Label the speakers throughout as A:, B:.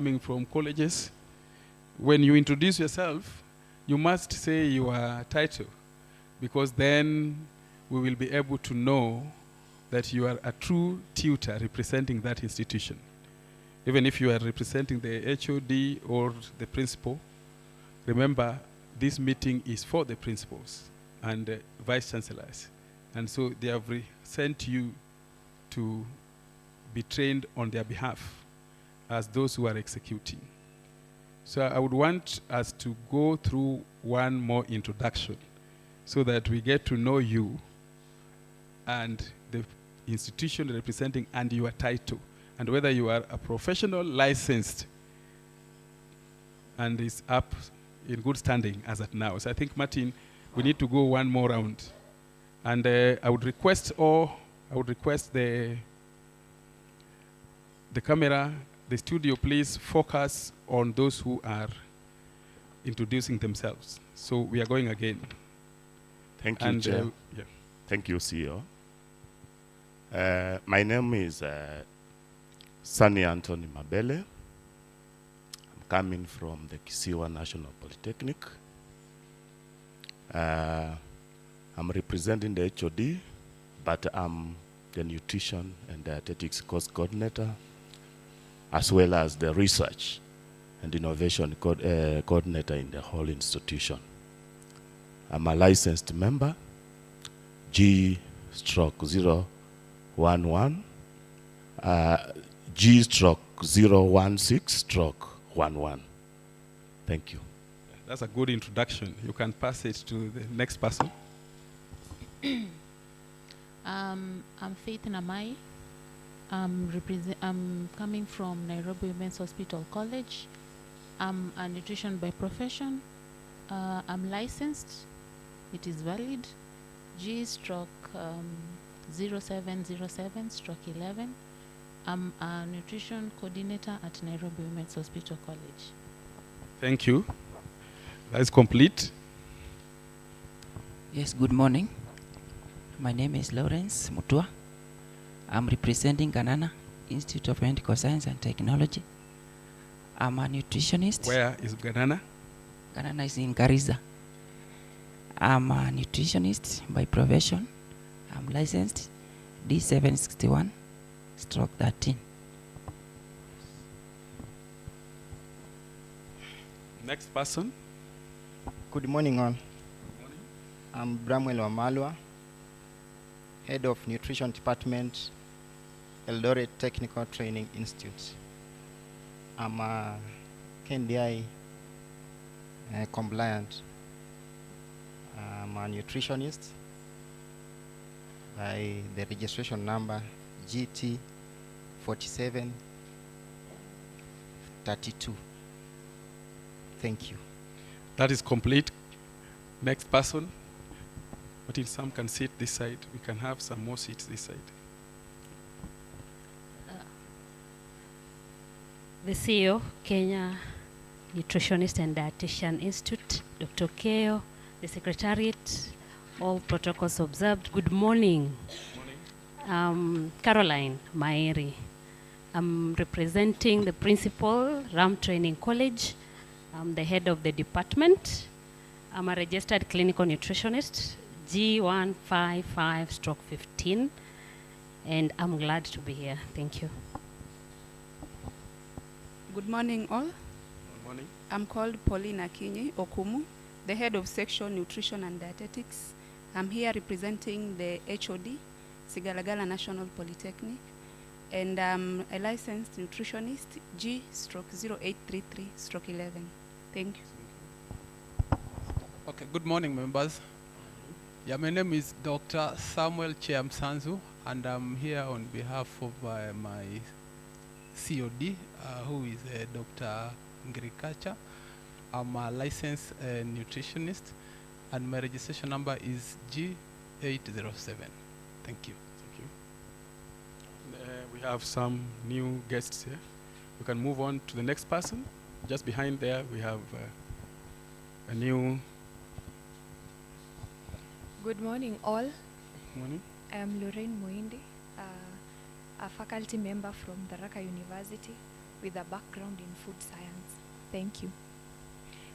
A: coming from colleges, when you introduce yourself, you must say your title, because then we will be able to know that you are a true tutor representing that institution. Even if you are representing the HOD or the principal, remember this meeting is for the principals and vice chancellors. And so they have sent you to be trained on their behalf as those who are executing. So I would want us to go through one more introduction so that we get to know you and the institution representing and your title, and whether you are a professional licensed and is up in good standing as at now. So I think, Martin, we need to go one more round. And I would request the camera, the studio, please focus on those who are introducing themselves. So we are going again.
B: Thank you, Chair.
A: Yeah.
B: Thank you, CEO. My name is Sunny Anthony Mabele. I'm coming from the Kisiwa National Polytechnic. I'm representing the HOD, but I'm the nutrition and dietetics course coordinator, as well as the research and innovation coordinator in the whole institution. I'm a licensed member, G/011, G/016/11. Thank you.
A: That's a good introduction. You can pass it to the next person.
C: I'm Faith Namai. I'm coming from Nairobi Women's Hospital College. I'm a nutrition by profession. I'm licensed. It is valid. G/0707/11. I'm a nutrition coordinator at Nairobi Women's Hospital College.
A: Thank you. That is complete.
D: Yes, good morning. My name is Lawrence Mutua. I'm representing Ganana Institute of Medical Science and Technology. I'm a nutritionist.
A: Where is Ganana?
D: Ganana is in Garissa. I'm a nutritionist by profession. I'm licensed D761/13.
A: Next person.
E: Good morning, all. I'm Bramwell Wamalwa, Head of Nutrition Department, Eldoret Technical Training Institute. I'm a KNDI compliant. I'm a nutritionist by the registration number GT4732. Thank you.
A: That is complete. Next person. But if some can sit this side, we can have some more seats this side.
F: The CEO, Kenya Nutritionist and Dietitian Institute, Dr. Keo, the Secretariat, all protocols observed. Good morning. Caroline Maeri. I'm representing the principal, Ram Training College. I'm the head of the department. I'm a registered clinical nutritionist, G155/15, and I'm glad to be here. Thank you.
G: Good morning, all.
A: Good morning.
G: I'm called Pauline Akinyi Okumu, the head of section Nutrition and Dietetics. I'm here representing the HOD, Sigalagala National Polytechnic, and I'm a licensed nutritionist, G/0833/11. Thank you.
H: Okay, good morning, members. Yeah, my name is Dr. Samuel Chiamsanzu, and I'm here on behalf of my COD, who is Dr. Ngirikacha. I'm a licensed nutritionist, and my registration number is G807. Thank you.
A: Thank you. We have some new guests here. We can move on to the next person. Just behind there, we have a new.
I: Good morning, all.
A: Morning.
I: I am Lorraine Moindi, a faculty member from Tharaka University. with a background in food science. Thank you.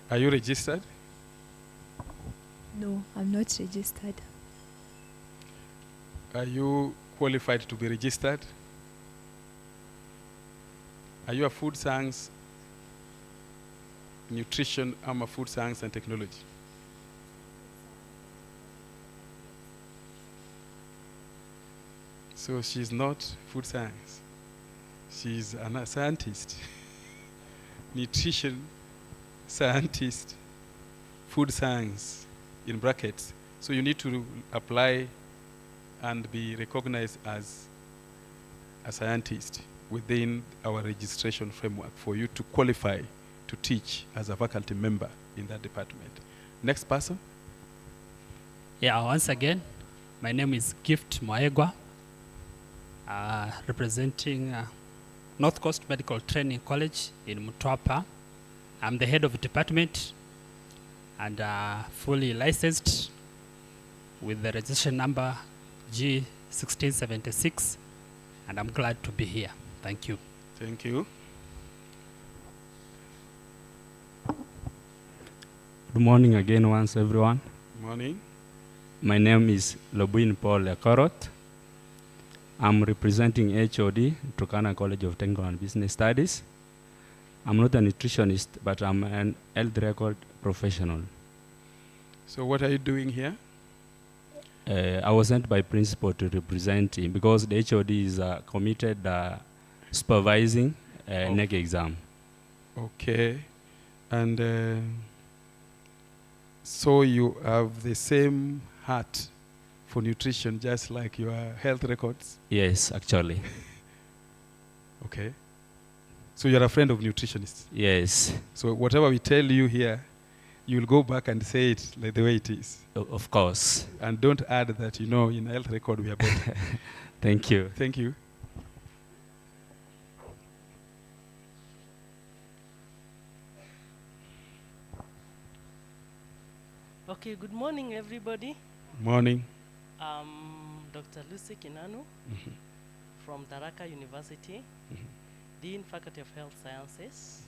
A: Are you registered?
I: No, I'm not registered.
A: Are you qualified to be registered? Are you a food science, nutrition, a food science and technology? So she's not food science. She's a scientist. Nutrition scientist, food science in brackets. So you need to apply and be recognized as a scientist within our registration framework for you to qualify to teach as a faculty member in that department. Next person.
J: Yeah, once again, my name is Gift Maegwa, representing North Coast Medical Training College in Mtwapa. I'm the head of the department and fully licensed with the registration number G1676, and I'm glad to be here. Thank you.
A: Thank you.
K: Good morning again once, everyone.
A: Morning.
K: My name is Lobuin Paul Lekorot. I'm representing HOD, Turkana College of Technical and Business Studies. I'm not a nutritionist, but I'm an health record professional.
A: So what are you doing here?
K: I was sent by principal to represent him because the HOD is committed supervising NEC exam.
A: Okay. And so you have the same heart for nutrition, just like your health records?
K: Yes, actually.
A: Okay. So you're a friend of nutritionists?
K: Yes.
A: So whatever we tell you here, you'll go back and say it like the way it is?
K: Of course.
A: And don't add that, you know, in health record we are better.
K: Thank you.
A: Thank you.
L: Okay, good morning, everybody.
A: Morning.
L: Dr. Lucy Kinanu from Tharaka University, Dean, Faculty of Health Sciences.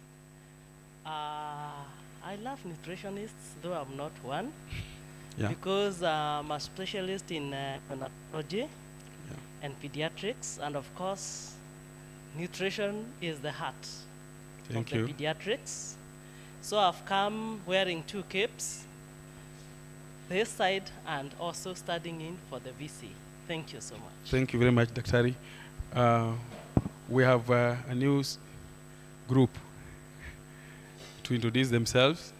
L: I love nutritionists, though I'm not one, because I'm a specialist in neonatology and pediatrics, and of course, nutrition is the heart of the pediatrics. So I've come wearing two capes, this side and also studying in for the VC. Thank you so much.
A: Thank you very much, Daktari. We have a news group to introduce themselves.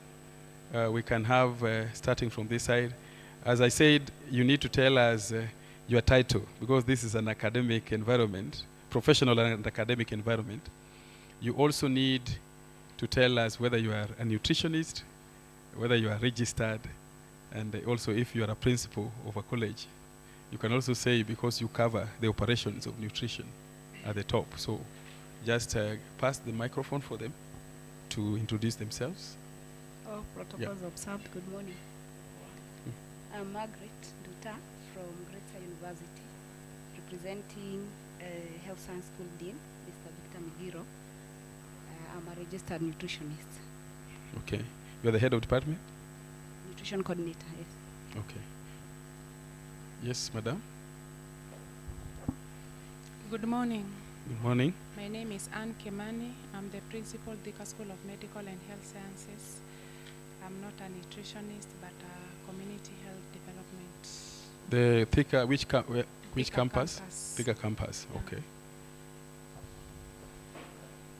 A: We can have, starting from this side. As I said, you need to tell us your title, because this is an academic environment, professional and academic environment. You also need to tell us whether you are a nutritionist, whether you are registered, and also if you are a principal of a college. You can also say, because you cover the operations of nutrition at the top. So just pass the microphone for them to introduce themselves.
M: Oh, protocols observed. Good morning. I'm Margaret Duta from Greater University, representing Health Science School Dean, Mr. Victor Migiro. I'm a registered nutritionist.
A: Okay. You're the head of department?
M: Nutrition coordinator, yes.
A: Okay. Yes, madam.
N: Good morning.
A: Good morning.
N: My name is Anne Kimani. I'm the principal Thika School of Medical and Health Sciences. I'm not a nutritionist, but a community health development.
A: The Thika, which
N: Thika
A: campus?
N: campus.
A: Thika campus, okay.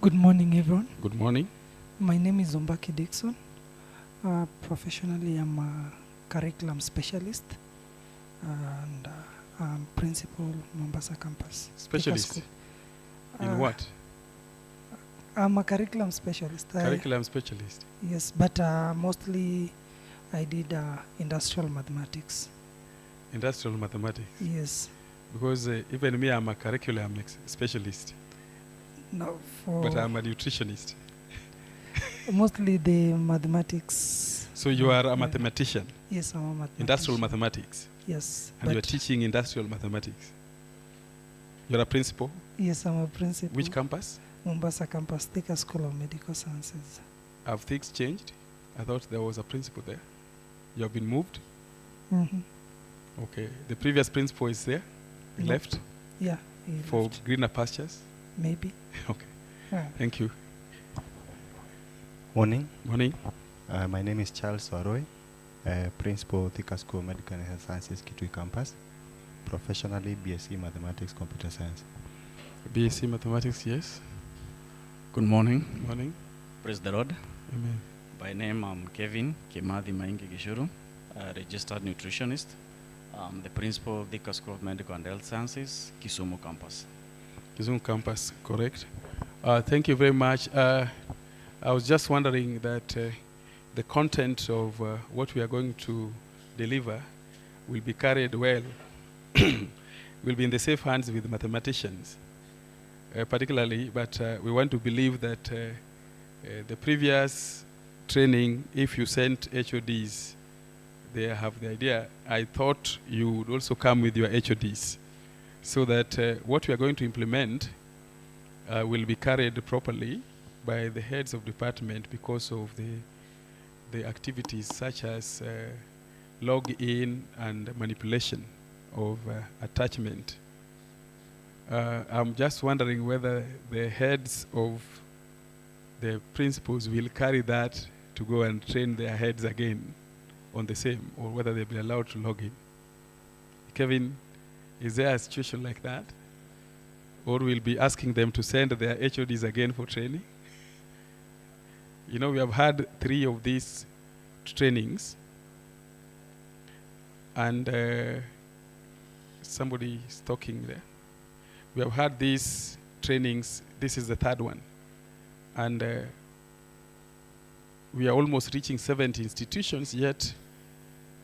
O: Good morning, everyone.
A: Good morning.
O: My name is Zombaki Dixon. Professionally, I'm a curriculum specialist and I'm principal Mombasa campus.
A: Specialist? In what?
O: I'm a curriculum specialist.
A: Curriculum specialist?
O: Yes, but mostly I did industrial mathematics.
A: Industrial mathematics?
O: Yes.
A: Because even me, I'm a curriculum specialist.
O: No,
A: but I'm a nutritionist.
O: Mostly the mathematics.
A: So you are a mathematician?
O: Yes, I'm a mathematician.
A: Industrial mathematics?
O: Yes.
A: And you're teaching industrial mathematics? You're a principal?
O: Yes, I'm a principal.
A: Which campus?
O: Mombasa campus, Thika School of Medical Sciences.
A: Have things changed? I thought there was a principal there. You have been moved?
O: Mm-hmm.
A: Okay. The previous principal is there? He
O: No.
A: left?
O: Yeah, he
A: For
O: left.
A: greener pastures?
O: Maybe.
A: Okay.
O: Yeah.
A: Thank you.
P: Morning.
A: Morning.
P: My name is Charles Waroy, Principal Thika School of Medical and Health Sciences, Kitui Campus. Professionally, BSc Mathematics, Computer Science.
A: BSc Mathematics, yes.
Q: Good morning.
A: Morning.
Q: Praise the Lord.
A: Amen.
Q: By name, I'm Kevin Kimathi Maingi Gishuru, a registered nutritionist. I'm the principal of Thika School of Medical and Health Sciences, Kisumu Campus.
A: Kisumu Campus, correct. Thank you very much. I was just wondering that the content of what we are going to deliver will be carried well, will be in the safe hands with mathematicians, particularly, but we want to believe that the previous training, if you sent HODs, they have the idea. I thought you would also come with your HODs so that what we are going to implement will be carried properly by the heads of department because of the activities such as log-in and manipulation of attachment. I'm just wondering whether the heads of the principals will carry that to go and train their heads again on the same, or whether they'll be allowed to log in. Kevin, is there a situation like that? Or we'll be asking them to send their HODs again for training? You know, we have had 3 of these trainings, and somebody is talking there. We have had these trainings, this is the 3rd one, and we are almost reaching 70 institutions, yet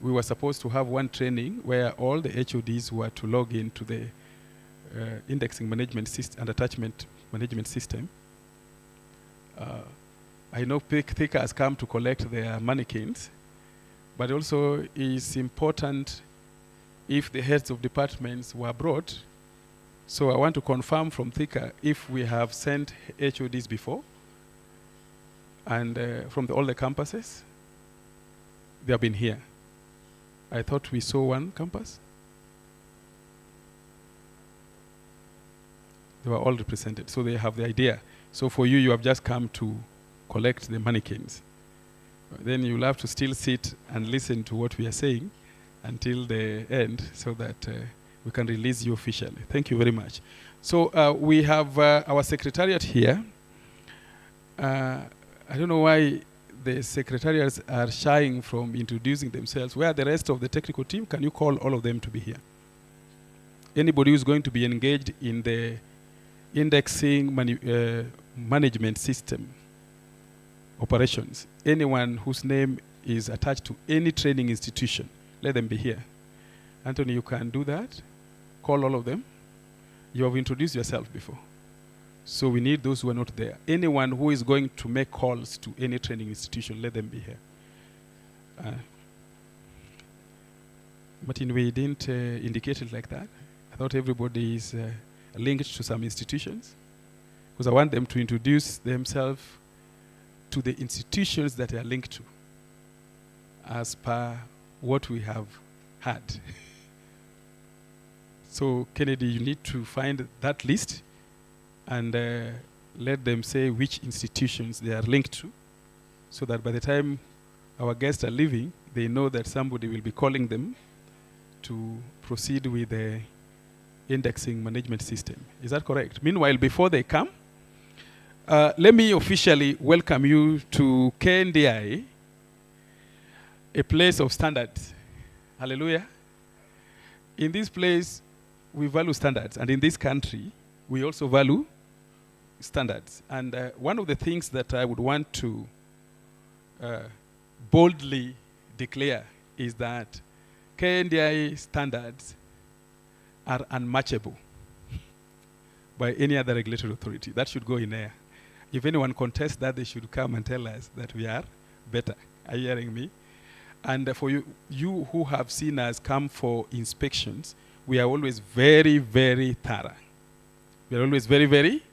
A: we were supposed to have one training where all the HODs were to log into the indexing management system and attachment management system. I know Thika has come to collect their mannequins, but also it's important if the heads of departments were brought. So I want to confirm from Thika if we have sent HODs before, and from all the campuses, they have been here. I thought we saw one campus. They were all represented, so they have the idea. So for you, you have just come to collect the mannequins. Then you'll have to still sit and listen to what we are saying until the end so that we can release you officially. Thank you very much. So we have our secretariat here. I don't know why the secretariats are shying from introducing themselves. Where are the rest of the technical team? Can you call all of them to be here? Anybody who's going to be engaged in the indexing management system operations, anyone whose name is attached to any training institution, let them be here. Anthony, you can do that. Call all of them. You have introduced yourself before. So we need those who are not there. Anyone who is going to make calls to any training institution, let them be here. Martin, we didn't indicate it like that. I thought everybody is linked to some institutions, because I want them to introduce themselves to the institutions that they are linked to, as per what we have had. So, Kennedy, you need to find that list and let them say which institutions they are linked to, so that by the time our guests are leaving, they know that somebody will be calling them to proceed with the indexing management system. Is that correct? Meanwhile, before they come, let me officially welcome you to KNDI, a place of standards. Hallelujah. In this place, we value standards, and in this country, we also value standards. And one of the things that I would want to boldly declare is that KNDI standards are unmatchable by any other regulatory authority. That should go in air. If anyone contests that, they should come and tell us that we are better. Are you hearing me? And for you who have seen us come for inspections, we are always very, very thorough. We are always very, very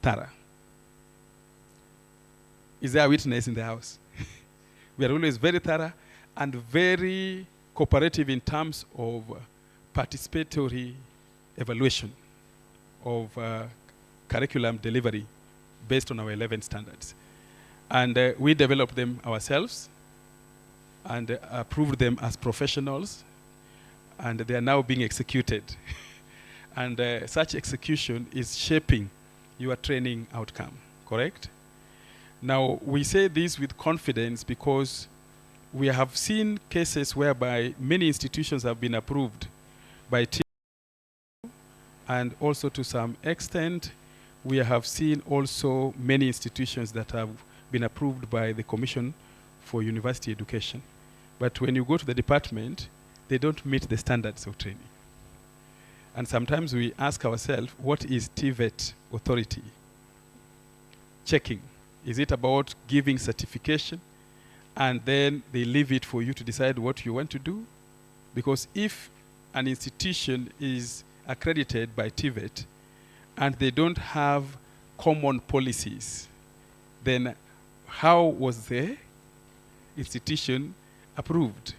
A: thorough. Is there a witness in the house? We are always very thorough and very cooperative in terms of participatory evaluation of curriculum delivery based on our 11 standards. And we developed them ourselves and approved them as professionals, and they are now being executed. And such execution is shaping your training outcome, correct? Now, we say this with confidence because we have seen cases whereby many institutions have been approved by TVET, and also to some extent, we have seen also many institutions that have been approved by the Commission for University Education. But when you go to the department, they don't meet the standards of training. And sometimes we ask ourselves, what is TVET authority checking? Is it about giving certification and then they leave it for you to decide what you want to do? Because if an institution is accredited by TVET and they don't have common policies, then how was the institution approved?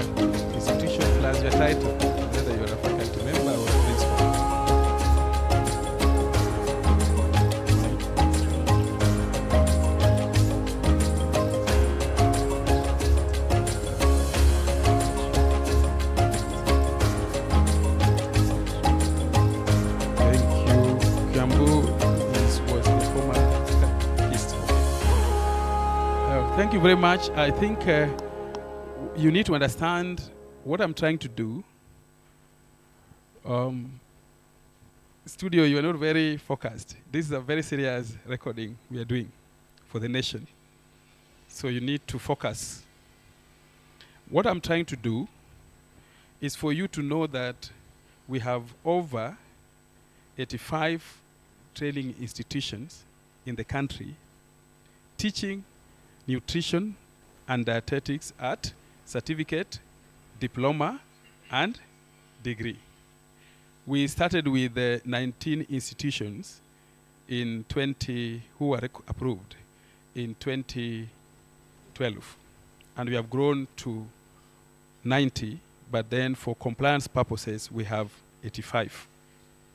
A: institution plus your title, whether you're a faculty member or a principal. Thank you. Kiambu was the former history. Thank you very much. I think you need to understand what I'm trying to do. Studio, you are not very focused. This is a very serious recording we are doing for the nation. So you need to focus. What I'm trying to do is for you to know that we have over 85 training institutions in the country teaching nutrition and dietetics at certificate, diploma, and degree. We started with 19 institutions in who were approved in 2012. And we have grown to 90, but then for compliance purposes, we have 85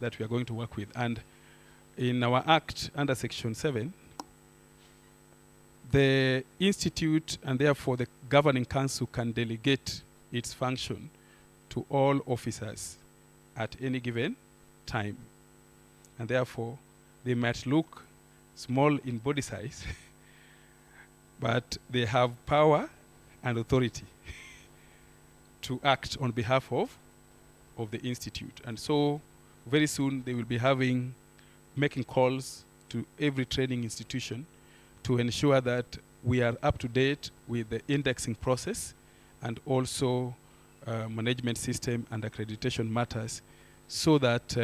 A: that we are going to work with. And in our act under Section 7, the institute and therefore the governing council can delegate its function to all officers at any given time. And therefore, they might look small in body size, but they have power and authority to act on behalf of the institute. And so very soon they will be making calls to every training institution to ensure that we are up to date with the indexing process and also management system and accreditation matters, so that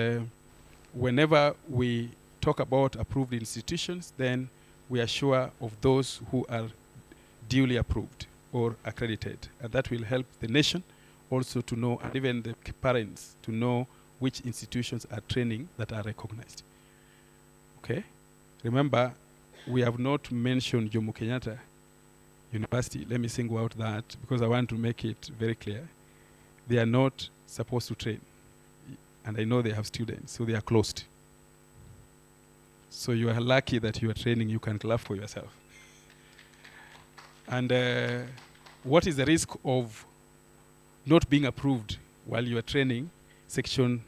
A: whenever we talk about approved institutions, then we are sure of those who are duly approved or accredited. And that will help the nation also to know, and even the parents to know which institutions are training that are recognized. Okay? Remember, we have not mentioned Jomo Kenyatta University. Let me single out that because I want to make it very clear. They are not supposed to train. And I know they have students, so they are closed. So you are lucky that you are training, you can clap for yourself. And what is the risk of not being approved while you are training? Section,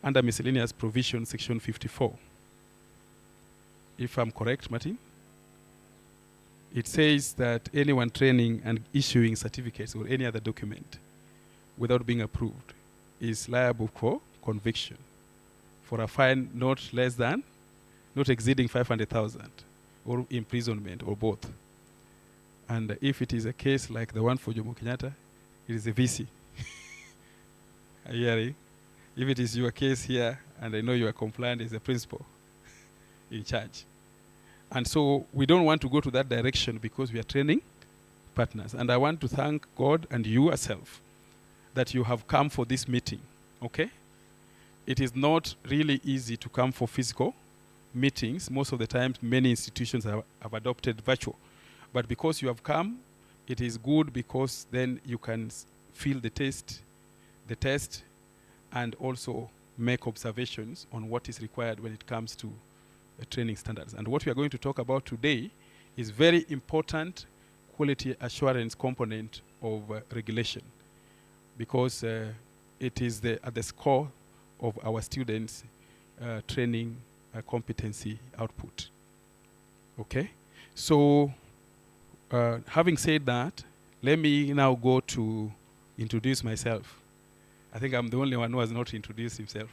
A: under miscellaneous provision, section 54. If I'm correct, Martin? It says that anyone training and issuing certificates or any other document without being approved is liable for conviction for a fine not exceeding 500,000 or imprisonment or both. And if it is a case like the one for Jomo Kenyatta, it is a VC. Are you hearing? If it is your case here, and I know you are compliant as a principal in charge. And so we don't want to go to that direction because we are training partners. And I want to thank God and you yourself that you have come for this meeting, okay? It is not really easy to come for physical meetings. Most of the time, many institutions have adopted virtual. But because you have come, it is good because then you can feel the test, and also make observations on what is required when it comes to training standards. And what we are going to talk about today is very important quality assurance component of regulation, because it is at the core of our students' training competency output. Okay? So, having said that, let me now go to introduce myself. I think I'm the only one who has not introduced himself.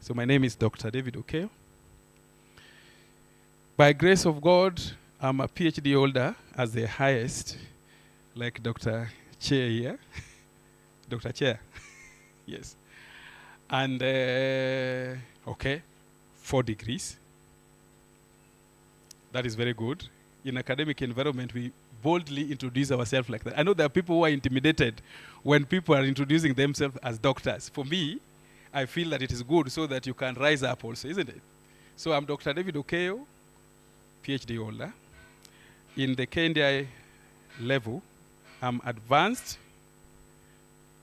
A: So my name is Dr. David Okeo. By grace of God, I'm a PhD holder as the highest, like Dr. Chair here. Dr. Chair, yes. And, 4 degrees. That is very good. In academic environment, we boldly introduce ourselves like that. I know there are people who are intimidated when people are introducing themselves as doctors. For me, I feel that it is good so that you can rise up also, isn't it? So I'm Dr. David Okeo, PhD holder. In the KNDI level, I'm advanced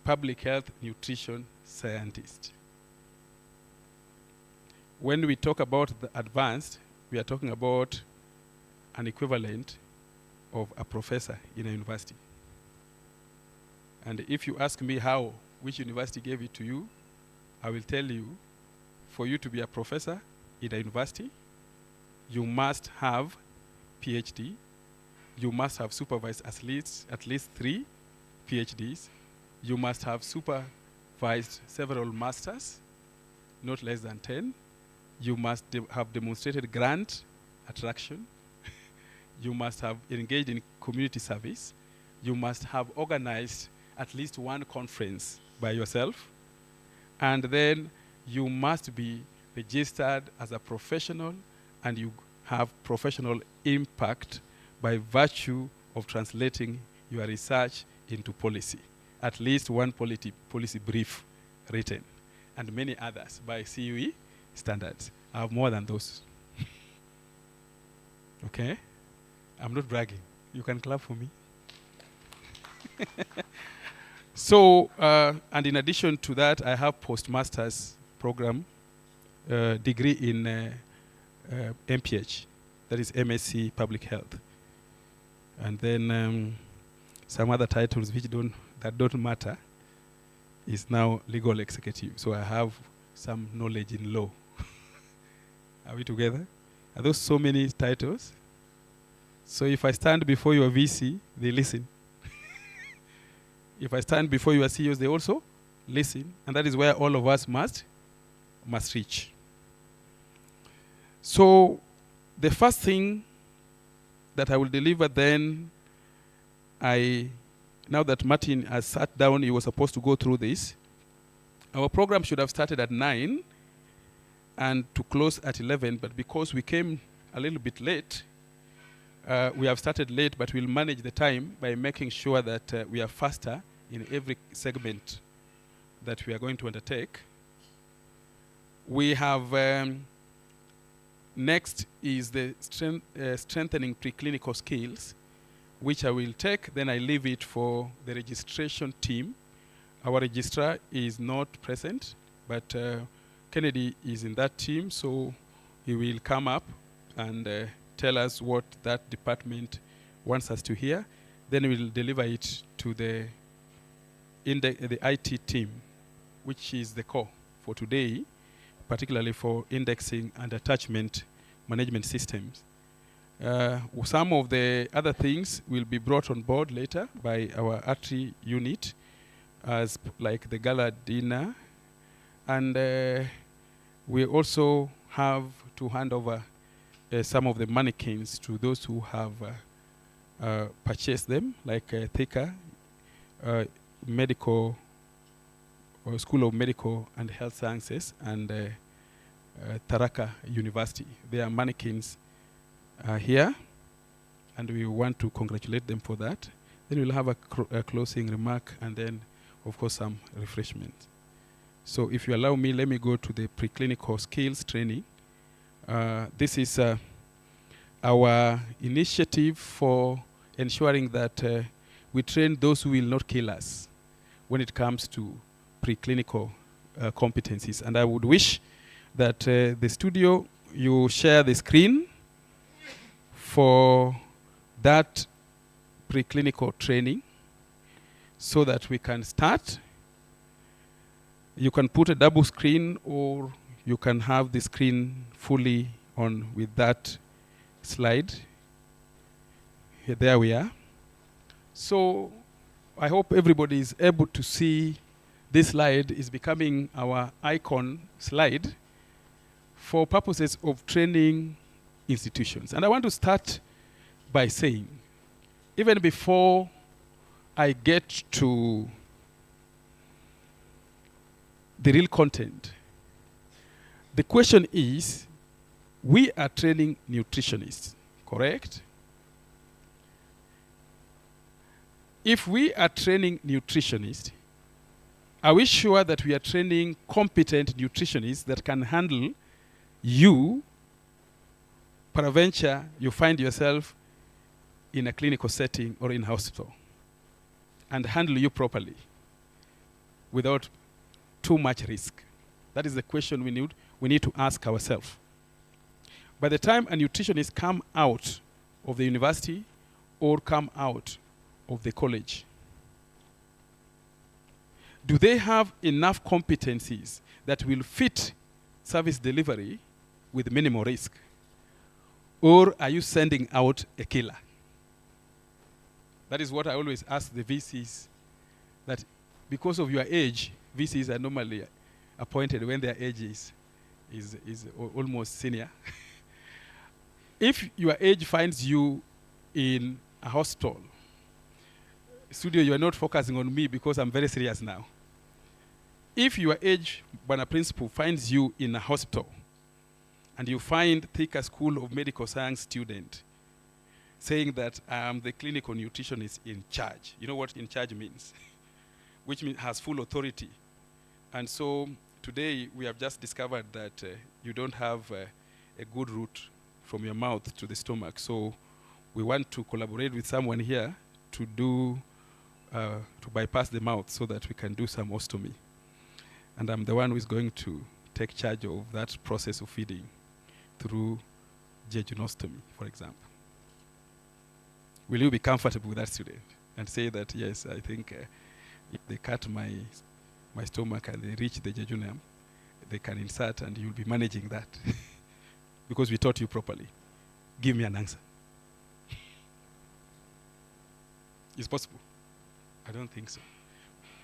A: public health nutrition scientist. When we talk about the advanced, we are talking about an equivalent of a professor in a university. And if you ask me which university gave it to you, I will tell you, for you to be a professor in a university, you must have PhD, you must have supervised at least 3 PhDs, you must have supervised several masters, not less than 10, you must have demonstrated grant attraction, you must have engaged in community service, you must have organized at least one conference by yourself, and then you must be registered as a professional, and you have professional impact by virtue of translating your research into policy. At least one policy brief written, and many others by CUE standards. I have more than those. Okay? I'm not bragging. You can clap for me. So, and in addition to that, I have postmaster's program degree in MPH, that is MSc Public Health. And then some other titles that don't matter is now legal executive. So I have some knowledge in law. Are we together? Are those so many titles? So if I stand before your VC, they listen. If I stand before your CEOs, they also listen. And that is where all of us must reach. So the first thing that I will deliver then, now that Martin has sat down, he was supposed to go through this. Our program should have started at 9 and to close at 11, but because we came a little bit late, we have started late, but we'll manage the time by making sure that we are faster in every segment that we are going to undertake. We have, next is the strengthening preclinical skills, which I will take, then I leave it for the registration team. Our registrar is not present, but Kennedy is in that team, so he will come up and tell us what that department wants us to hear. Then we'll deliver it to the IT team, which is the core for today, particularly for indexing and attachment management systems. Some of the other things will be brought on board later by our ATRI unit, as like the gala dinner. And we also have to hand over some of the mannequins to those who have purchased them, like Thika Medical, or School of Medical and Health Sciences, and Tharaka University. Their mannequins are here, and we want to congratulate them for that. Then we'll have a closing remark, and then, of course, some refreshments. So if you allow me, let me go to the preclinical skills training. This is our initiative for ensuring that we train those who will not kill us when it comes to preclinical competencies. And I would wish that the studio, you share the screen for that preclinical training so that we can start. You can put a double screen, or you can have the screen fully on with that slide. Here, there we are. So I hope everybody is able to see this slide is becoming our icon slide for purposes of training institutions. And I want to start by saying, even before I get to the real content, the question is, we are training nutritionists, correct? If we are training nutritionists, are we sure that we are training competent nutritionists that can handle you, peradventure you find yourself in a clinical setting or in hospital, and handle you properly? without too much risk? That is the question we need to ask ourselves. By the time a nutritionist come out of the university or come out of the college, do they have enough competencies that will fit service delivery with minimal risk? Or are you sending out a killer? That is what I always ask the VCs, that because of your age, VCs are normally appointed when their age is almost senior. If your age finds you in a hospital, studio, you are not focusing on me because I'm very serious now. If your age, Bwana Principal, finds you in a hospital and you find Thika School of Medical Science student saying that I'm the clinical nutritionist in charge. You know what in charge means? Which means has full authority. And so today we have just discovered that you don't have a good route from your mouth to the stomach. So we want to collaborate with someone here to do, to bypass the mouth so that we can do some ostomy. And I'm the one who is going to take charge of that process of feeding through jejunostomy, for example. Will you be comfortable with that, student? And say that, yes, I think if they cut my stomach and they reach the jejunum, they can insert and you'll be managing that. Because we taught you properly. Give me an answer. It's possible? I don't think so.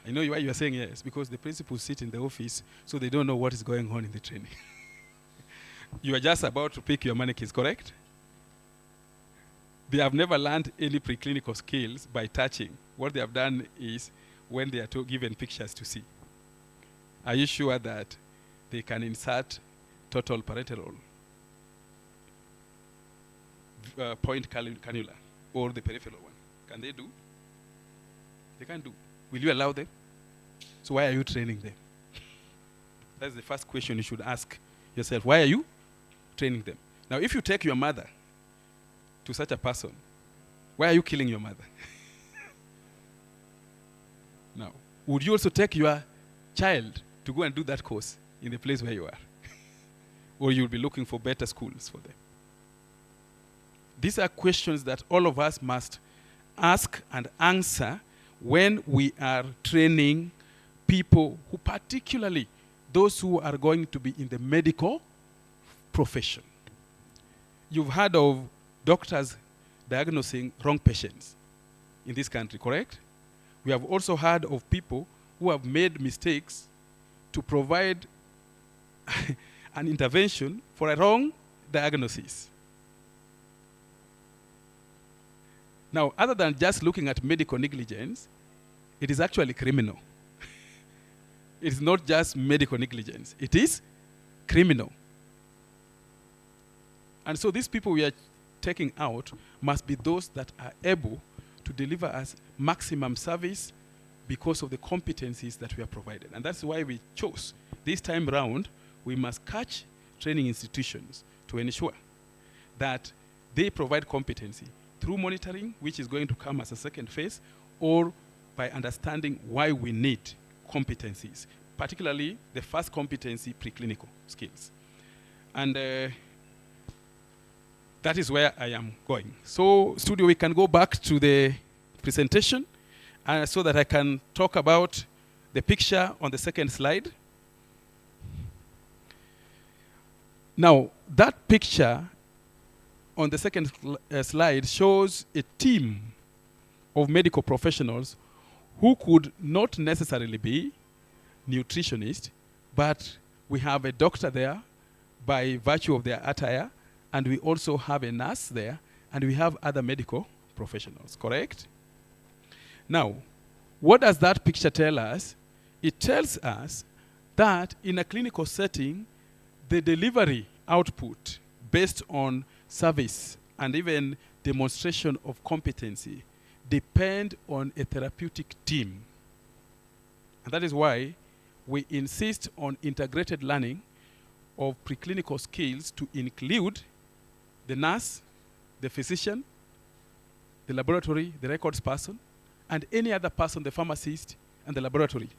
A: I know why you are saying yes, because the principals sit in the office, so they don't know what is going on in the training. You are just about to pick your mannequins, correct? They have never learned any preclinical skills by touching. What they have done is when they are given pictures to see. Are you sure that they can insert total parenteral point cannula or the peripheral one? Can they do? They can't do. Will you allow them? So why are you training them? That's the first question you should ask yourself. Why are you training them? Now, if you take your mother to such a person, why are you killing your mother? Now, would you also take your child to go and do that course in the place where you are? Or you'll be looking for better schools for them? These are questions that all of us must ask and answer when we are training people who, particularly those who are going to be in the medical profession. You've heard of doctors diagnosing wrong patients in this country, correct? We have also heard of people who have made mistakes to provide an intervention for a wrong diagnosis. Now, other than just looking at medical negligence, it is actually criminal. It is not just medical negligence. It is criminal. And so these people we are taking out must be those that are able to deliver us maximum service because of the competencies that we are provided. And that's why we chose this time round, we must catch training institutions to ensure that they provide competency through monitoring, which is going to come as a second phase, or by understanding why we need competencies, particularly the first competency, preclinical skills. And that is where I am going. So, studio, we can go back to the presentation so that I can talk about the picture on the second slide. Now, that picture on the second slide shows a team of medical professionals who could not necessarily be nutritionists, but we have a doctor there by virtue of their attire, and we also have a nurse there, and we have other medical professionals, correct? Now, what does that picture tell us? It tells us that in a clinical setting, the delivery output based on service and even demonstration of competency depend on a therapeutic team. And that is why we insist on integrated learning of preclinical skills to include the nurse, the physician, the laboratory, the records person, and any other person, the pharmacist and the laboratory.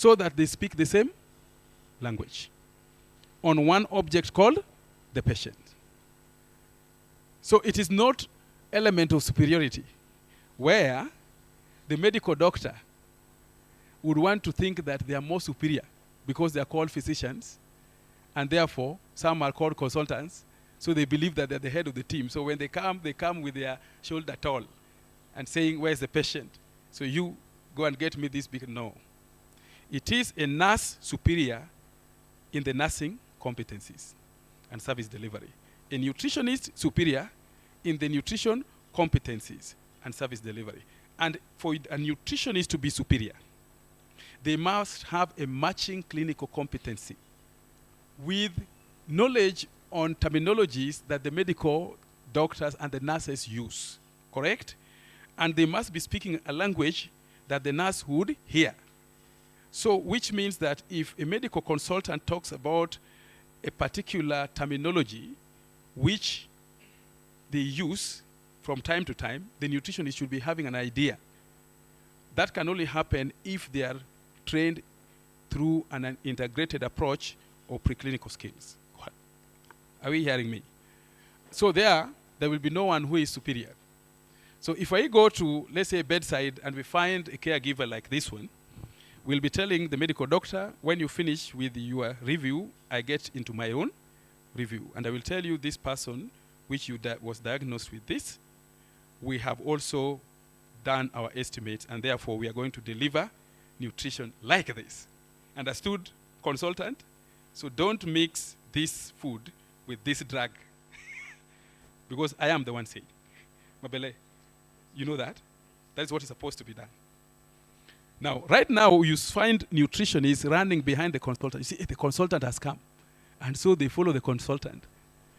A: so that they speak the same language on one object called the patient. So it is not element of superiority where the medical doctor would want to think that they are more superior because they are called physicians, and therefore some are called consultants, so they believe that they're the head of the team. So when they come with their shoulder tall and saying, where's the patient? So you go and get me this big. No. It is a nurse superior in the nursing competencies and service delivery. A nutritionist superior in the nutrition competencies and service delivery. And for a nutritionist to be superior, they must have a matching clinical competency with knowledge on terminologies that the medical doctors and the nurses use, correct? And they must be speaking a language that the nurse would hear. So, which means that if a medical consultant talks about a particular terminology which they use from time to time, the nutritionist should be having an idea. That can only happen if they are trained through an integrated approach or preclinical skills. Are we hearing me? So there will be no one who is superior. So if I go to, let's say, bedside and we find a caregiver like this one, we'll be telling the medical doctor, when you finish with your review, I get into my own review. And I will tell you this person, which was diagnosed with this, we have also done our estimates, and therefore we are going to deliver nutrition like this. Understood, consultant? So don't mix this food with this drug. Because I am the one saying. Mabele, you know that? That is what is supposed to be done. Now, right now, you find nutritionists running behind the consultant. You see, the consultant has come. And so they follow the consultant.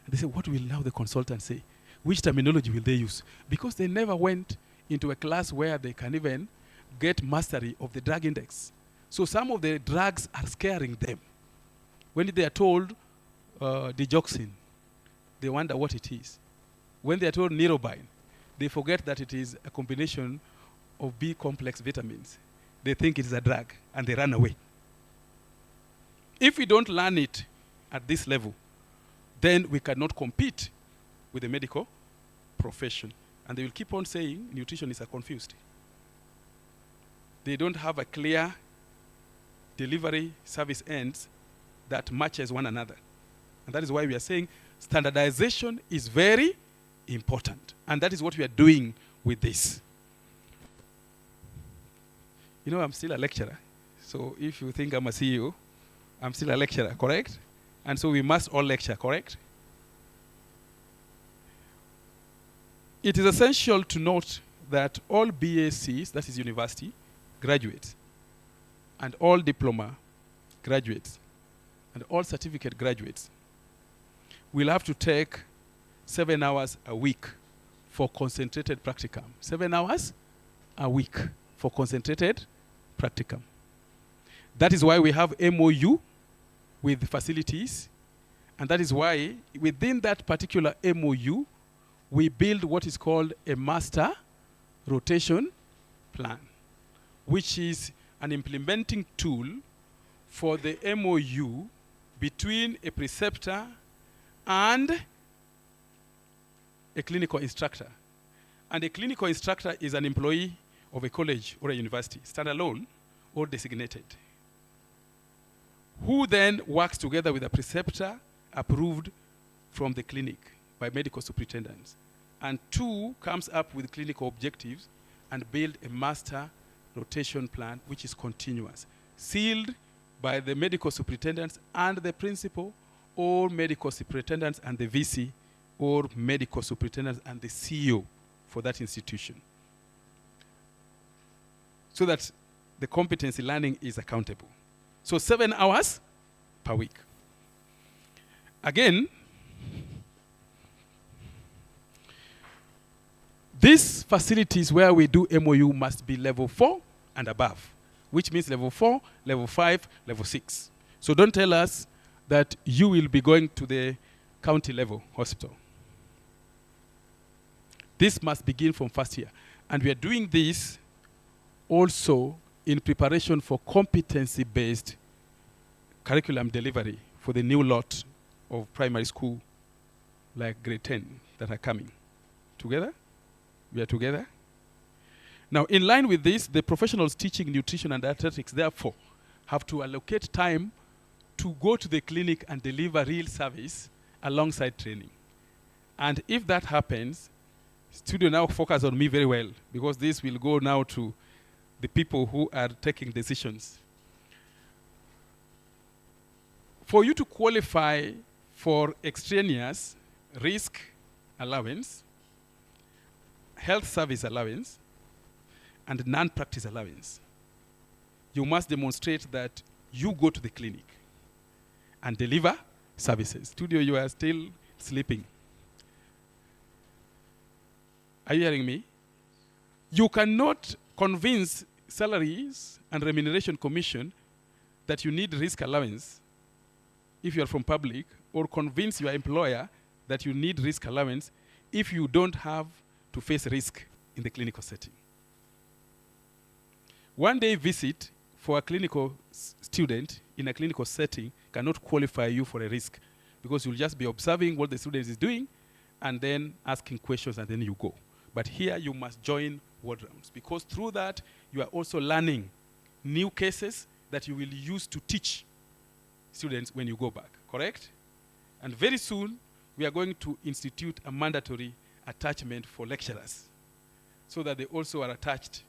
A: And they say, what will now the consultant say? Which terminology will they use? Because they never went into a class where they can even get mastery of the drug index. So some of the drugs are scaring them. When they are told digoxin, they wonder what it is. When they are told Neurobion, they forget that it is a combination of B-complex vitamins. They think it is a drug, and they run away. If we don't learn it at this level, then we cannot compete with the medical profession. And they will keep on saying nutritionists are confused. They don't have a clear delivery service ends that matches one another. And that is why we are saying standardization is very important. And that is what we are doing with this. You know, I'm still a lecturer. So if you think I'm a CEO, I'm still a lecturer, correct? And so we must all lecture, correct? It is essential to note that all BACs, that is university, graduates, and all diploma graduates, and all certificate graduates will have to take 7 hours a week for concentrated practicum. 7 hours a week for concentrated practicum. That is why we have MOU with facilities, and that is why within that particular MOU, we build what is called a master rotation plan, which is an implementing tool for the MOU between a preceptor and a clinical instructor. And a clinical instructor is an employee of a college or a university, standalone or designated, who then works together with a preceptor approved from the clinic by medical superintendents. And two, comes up with clinical objectives and build a master rotation plan which is continuous, sealed by the medical superintendents and the principal, or medical superintendents and the VC, or medical superintendents and the CEO for that institution, so that the competency learning is accountable. So 7 hours per week. Again, these facilities where we do MOU must be level 4 and above, which means level 4, level 5, level 6. So don't tell us that you will be going to the county level hospital. This must begin from first year. And we are doing this also in preparation for competency-based curriculum delivery for the new lot of primary school, like grade 10, that are coming. Together? We are together? Now, in line with this, the professionals teaching nutrition and dietetics, therefore, have to allocate time to go to the clinic and deliver real service alongside training. And if that happens, studio now focus on me very well, because this will go now to the people who are taking decisions. For you to qualify for extraneous risk allowance, health service allowance, and non-practice allowance, you must demonstrate that you go to the clinic and deliver services. Studio, you are still sleeping. Are you hearing me? You cannot convince Salaries and Remuneration Commission that you need risk allowance if you are from public, or convince your employer that you need risk allowance if you don't have to face risk in the clinical setting. One day visit for a clinical student in a clinical setting cannot qualify you for a risk, because you'll just be observing what the student is doing and then asking questions, and then you go. But here you must join ward rounds, because through that you are also learning new cases that you will use to teach students when you go back, correct? And very soon we are going to institute a mandatory attachment for lecturers, so that they also are attached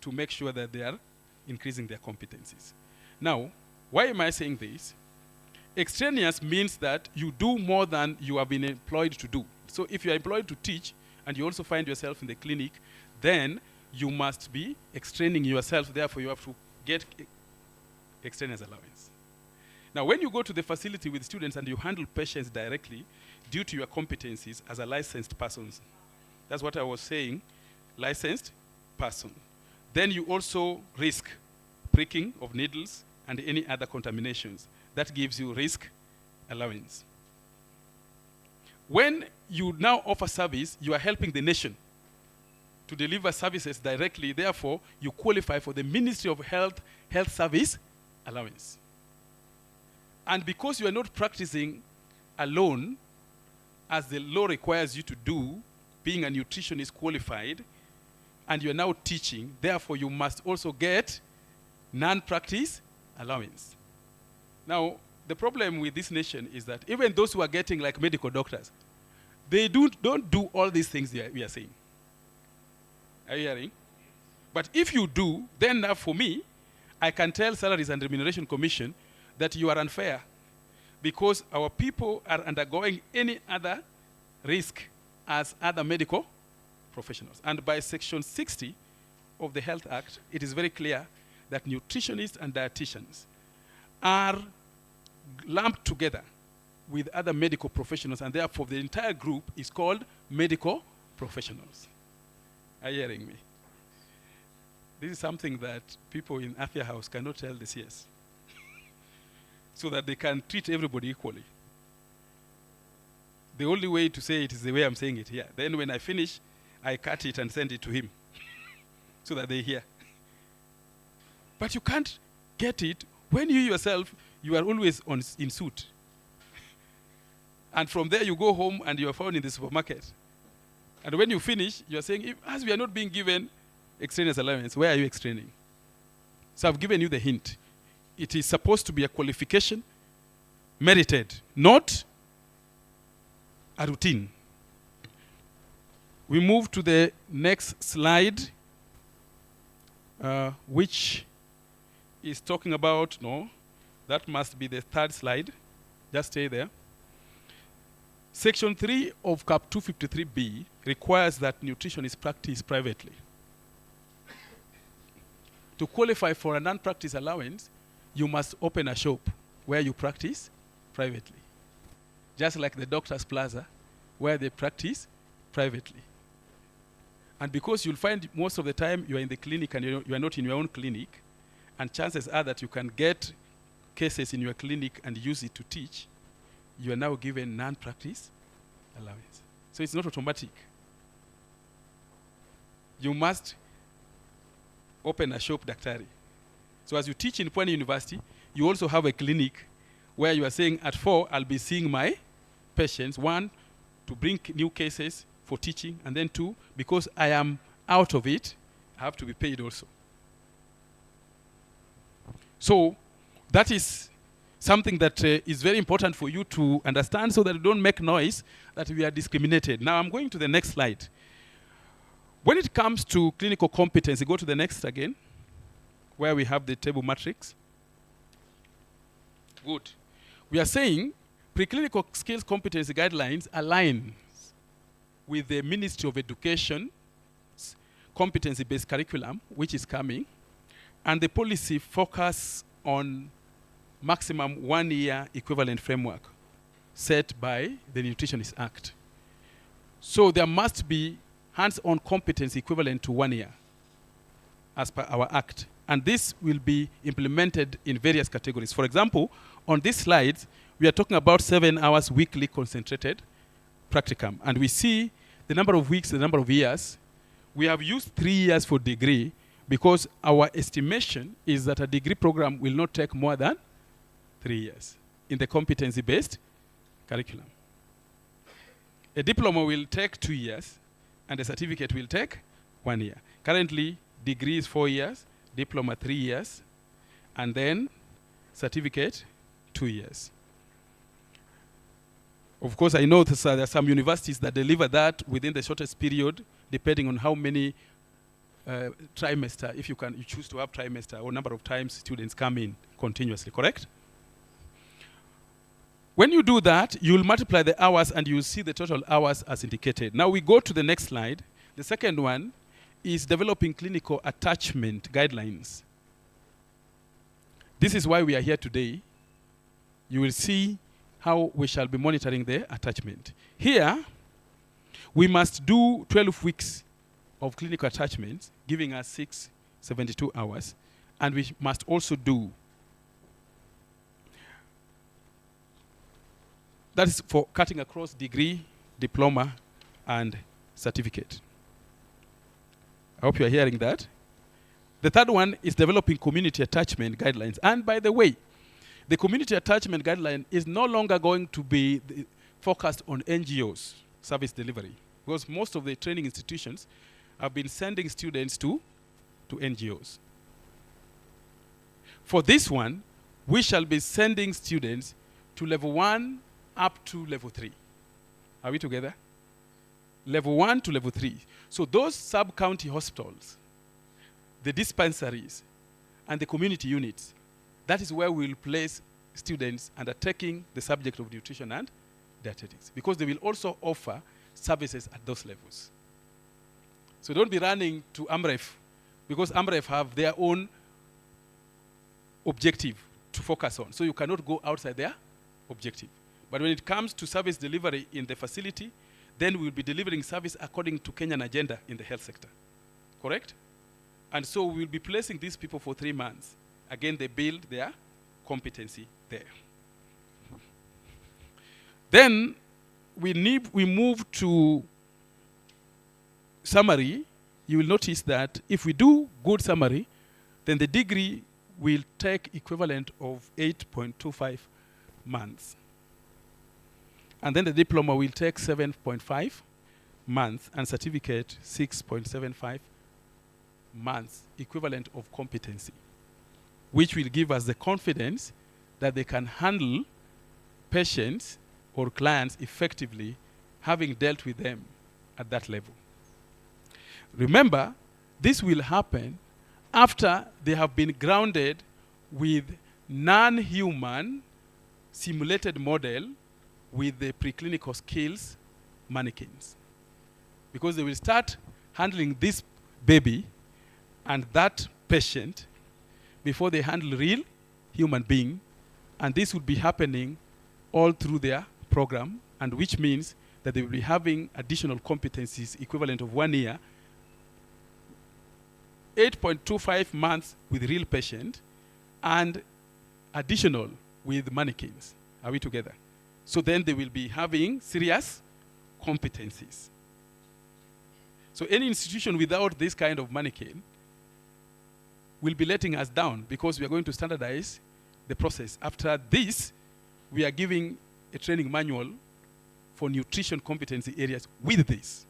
A: to make sure that they are increasing their competencies. Now, why am I saying this? Extraneous means that you do more than you have been employed to do. So if you are employed to teach and you also find yourself in the clinic, then you must be extending yourself. Therefore, you have to get extraneous allowance. Now, when you go to the facility with students and you handle patients directly due to your competencies as a licensed person, that's what I was saying, licensed person, then you also risk pricking of needles and any other contaminations. That gives you risk allowance. When you now offer service, you are helping the nation to deliver services directly. Therefore, you qualify for the Ministry of Health Service allowance. And because you are not practicing alone, as the law requires you to do, being a nutritionist qualified, and you are now teaching, therefore you must also get non-practice allowance. Now, the problem with this nation is that even those who are getting like medical doctors, they don't do all these things we are saying. Are you hearing? But if you do, then now for me, I can tell Salaries and Remuneration Commission that you are unfair, because our people are undergoing any other risk as other medical professionals. And by Section 60 of the Health Act, it is very clear that nutritionists and dietitians are lumped together with other medical professionals, and therefore the entire group is called medical professionals. Are you hearing me? This is something that people in Afia House cannot tell the CS, so that they can treat everybody equally. The only way to say it is the way I'm saying it here. Then when I finish, I cut it and send it to him so that they hear. But you can't get it when you yourself, you are always in suit. And from there you go home and you are found in the supermarket. And when you finish, you are saying, as we are not being given extraneous allowance, where are you extraining? So I've given you the hint. It is supposed to be a qualification, merited, not a routine. We move to the next slide, which is talking about, no, that must be the third slide. Just stay there. Section 3 of CAP 253B requires that nutrition is practiced privately. To qualify for a non-practice allowance, you must open a shop where you practice privately. Just like the Doctor's Plaza, where they practice privately. And because you'll find most of the time you are in the clinic and you are not in your own clinic, and chances are that you can get cases in your clinic and use it to teach, you are now given non-practice allowance. So it's not automatic. You must open a shop, daktari, So as you teach in Pwani University, you also have a clinic where you are saying at 4, I'll be seeing my patients. 1, to bring new cases for teaching, and then 2, because I am out of it, I have to be paid also. So that is something that is very important for you to understand so that you don't make noise that we are discriminated. Now I'm going to the next slide. When it comes to clinical competency, go to the next again, where we have the table matrix. Good. We are saying preclinical skills competency guidelines align with the Ministry of Education's competency-based curriculum, which is coming, and the policy focus on maximum 1-year equivalent framework set by the Nutritionist Act. So there must be hands-on competency equivalent to 1 year as per our act. And this will be implemented in various categories. For example, on this slide, we are talking about 7 hours weekly concentrated practicum. And we see the number of weeks, the number of years. We have used 3 years for degree because our estimation is that a degree program will not take more than 3 years in the competency-based curriculum. A diploma will take 2 years, and a certificate will take 1 year. Currently, degree is 4 years, diploma 3 years, and then certificate 2 years. Of course, I know there are some universities that deliver that within the shortest period, depending on how many trimester, if you choose to have trimester, or number of times students come in continuously, correct? When you do that, you'll multiply the hours and you'll see the total hours as indicated. Now we go to the next slide. The second one is developing clinical attachment guidelines. This is why we are here today. You will see how we shall be monitoring the attachment. Here, we must do 12 weeks of clinical attachments, giving us 672 hours. And we must also do, that is for cutting across degree, diploma, and certificate. I hope you are hearing that. The third one is developing community attachment guidelines. And by the way, the community attachment guideline is no longer going to be focused on NGOs, service delivery, because most of the training institutions have been sending students to NGOs. For this one, we shall be sending students to level 1 up to level 3. Are we together? Level 1 to level 3. So those sub-county hospitals, the dispensaries, and the community units, that is where we will place students undertaking the subject of nutrition and dietetics, because they will also offer services at those levels. So don't be running to AMREF, because AMREF have their own objective to focus on. So you cannot go outside their objective. But when it comes to service delivery in the facility, then we will be delivering service according to Kenyan agenda in the health sector. Correct? And so we will be placing these people for 3 months. Again, they build their competency there. Then we move to summary. You will notice that if we do good summary, then the degree will take equivalent of 8.25 months. And then the diploma will take 7.5 months, and certificate 6.75 months, equivalent of competency, which will give us the confidence that they can handle patients or clients effectively, having dealt with them at that level. Remember, this will happen after they have been grounded with non-human simulated model with the preclinical skills mannequins. Because they will start handling this baby and that patient before they handle real human being, and this will be happening all through their program, and which means that they will be having additional competencies equivalent of 1 year, 8.25 months with real patient, and additional with mannequins. Are we together? So then they will be having serious competencies. So any institution without this kind of mannequin will be letting us down because we are going to standardize the process. After this, we are giving a training manual for nutrition competency areas with this,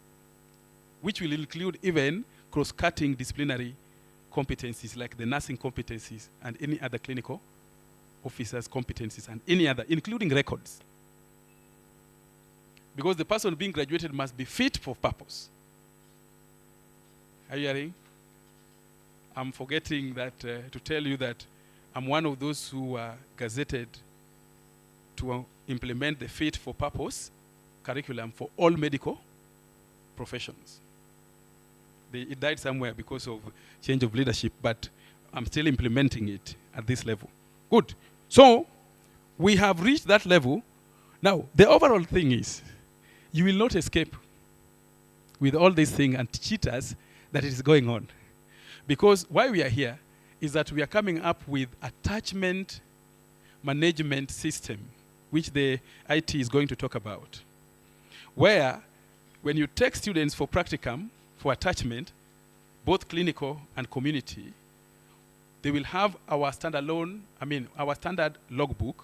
A: which will include even cross-cutting disciplinary competencies like the nursing competencies and any other clinical officers' competencies and any other, including records. Because the person being graduated must be fit for purpose. Are you hearing? I'm forgetting that to tell you that I'm one of those who are gazetted to implement the fit for purpose curriculum for all medical professions. It died somewhere because of change of leadership, but I'm still implementing it at this level. Good. So we have reached that level. Now, the overall thing is, you will not escape with all these things and cheaters that is going on. Because why we are here is that we are coming up with attachment management system, which the IT is going to talk about, where when you take students for practicum, for attachment, both clinical and community, they will have our standalone, our standard logbook,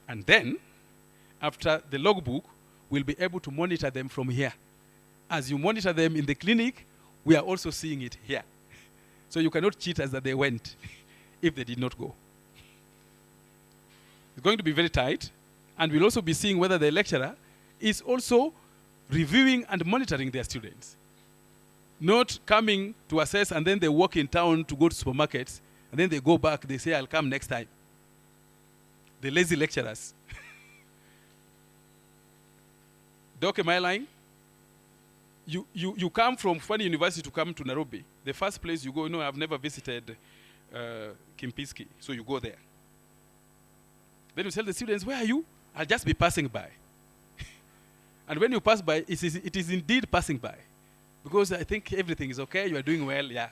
A: and then after the logbook, we'll be able to monitor them from here. As you monitor them in the clinic, we are also seeing it here. So you cannot cheat us that they went if they did not go. It's going to be very tight, and we'll also be seeing whether the lecturer is also reviewing and monitoring their students. Not coming to assess and then they walk in town to go to supermarkets, and then they go back, they say, I'll come next time. The lazy lecturers. Doc, am I lying? You come from Funny University to come to Nairobi. The first place you go, I've never visited Kimpiski, so you go there. Then you tell the students, where are you? I'll just be passing by. And when you pass by, it is indeed passing by. Because I think everything is okay, you are doing well, yeah.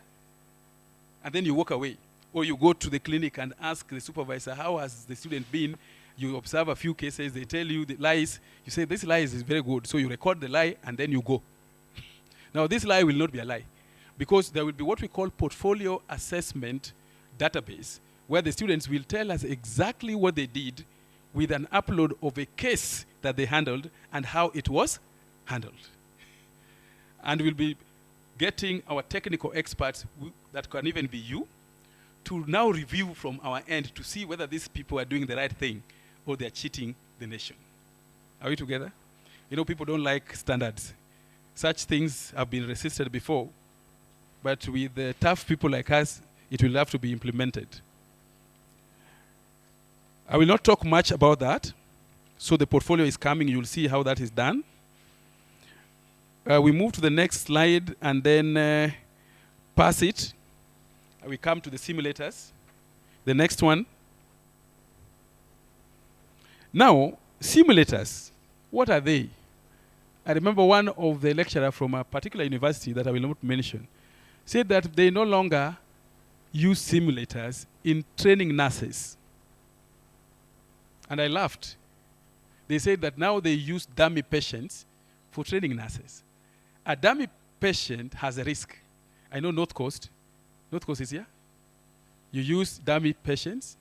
A: And then you walk away. Or you go to the clinic and ask the supervisor, how has the student been? You observe a few cases, they tell you the lies. You say, this lie is very good. So you record the lie and then you go. Now, this lie will not be a lie, because there will be what we call portfolio assessment database, where the students will tell us exactly what they did with an upload of a case that they handled and how it was handled. And we'll be getting our technical experts, that can even be you, to now review from our end to see whether these people are doing the right thing or they're cheating the nation. Are we together? People don't like standards. Such things have been resisted before, but with the tough people like us, it will have to be implemented. I will not talk much about that. So the portfolio is coming. You'll see how that is done. We move to the next slide and then pass it. We come to the simulators. The next one. Now, simulators, what are they? I remember one of the lecturers from a particular university that I will not mention said that they no longer use simulators in training nurses. And I laughed. They said that now they use dummy patients for training nurses. A dummy patient has a risk. I know North Coast. North Coast is here. You use dummy patients.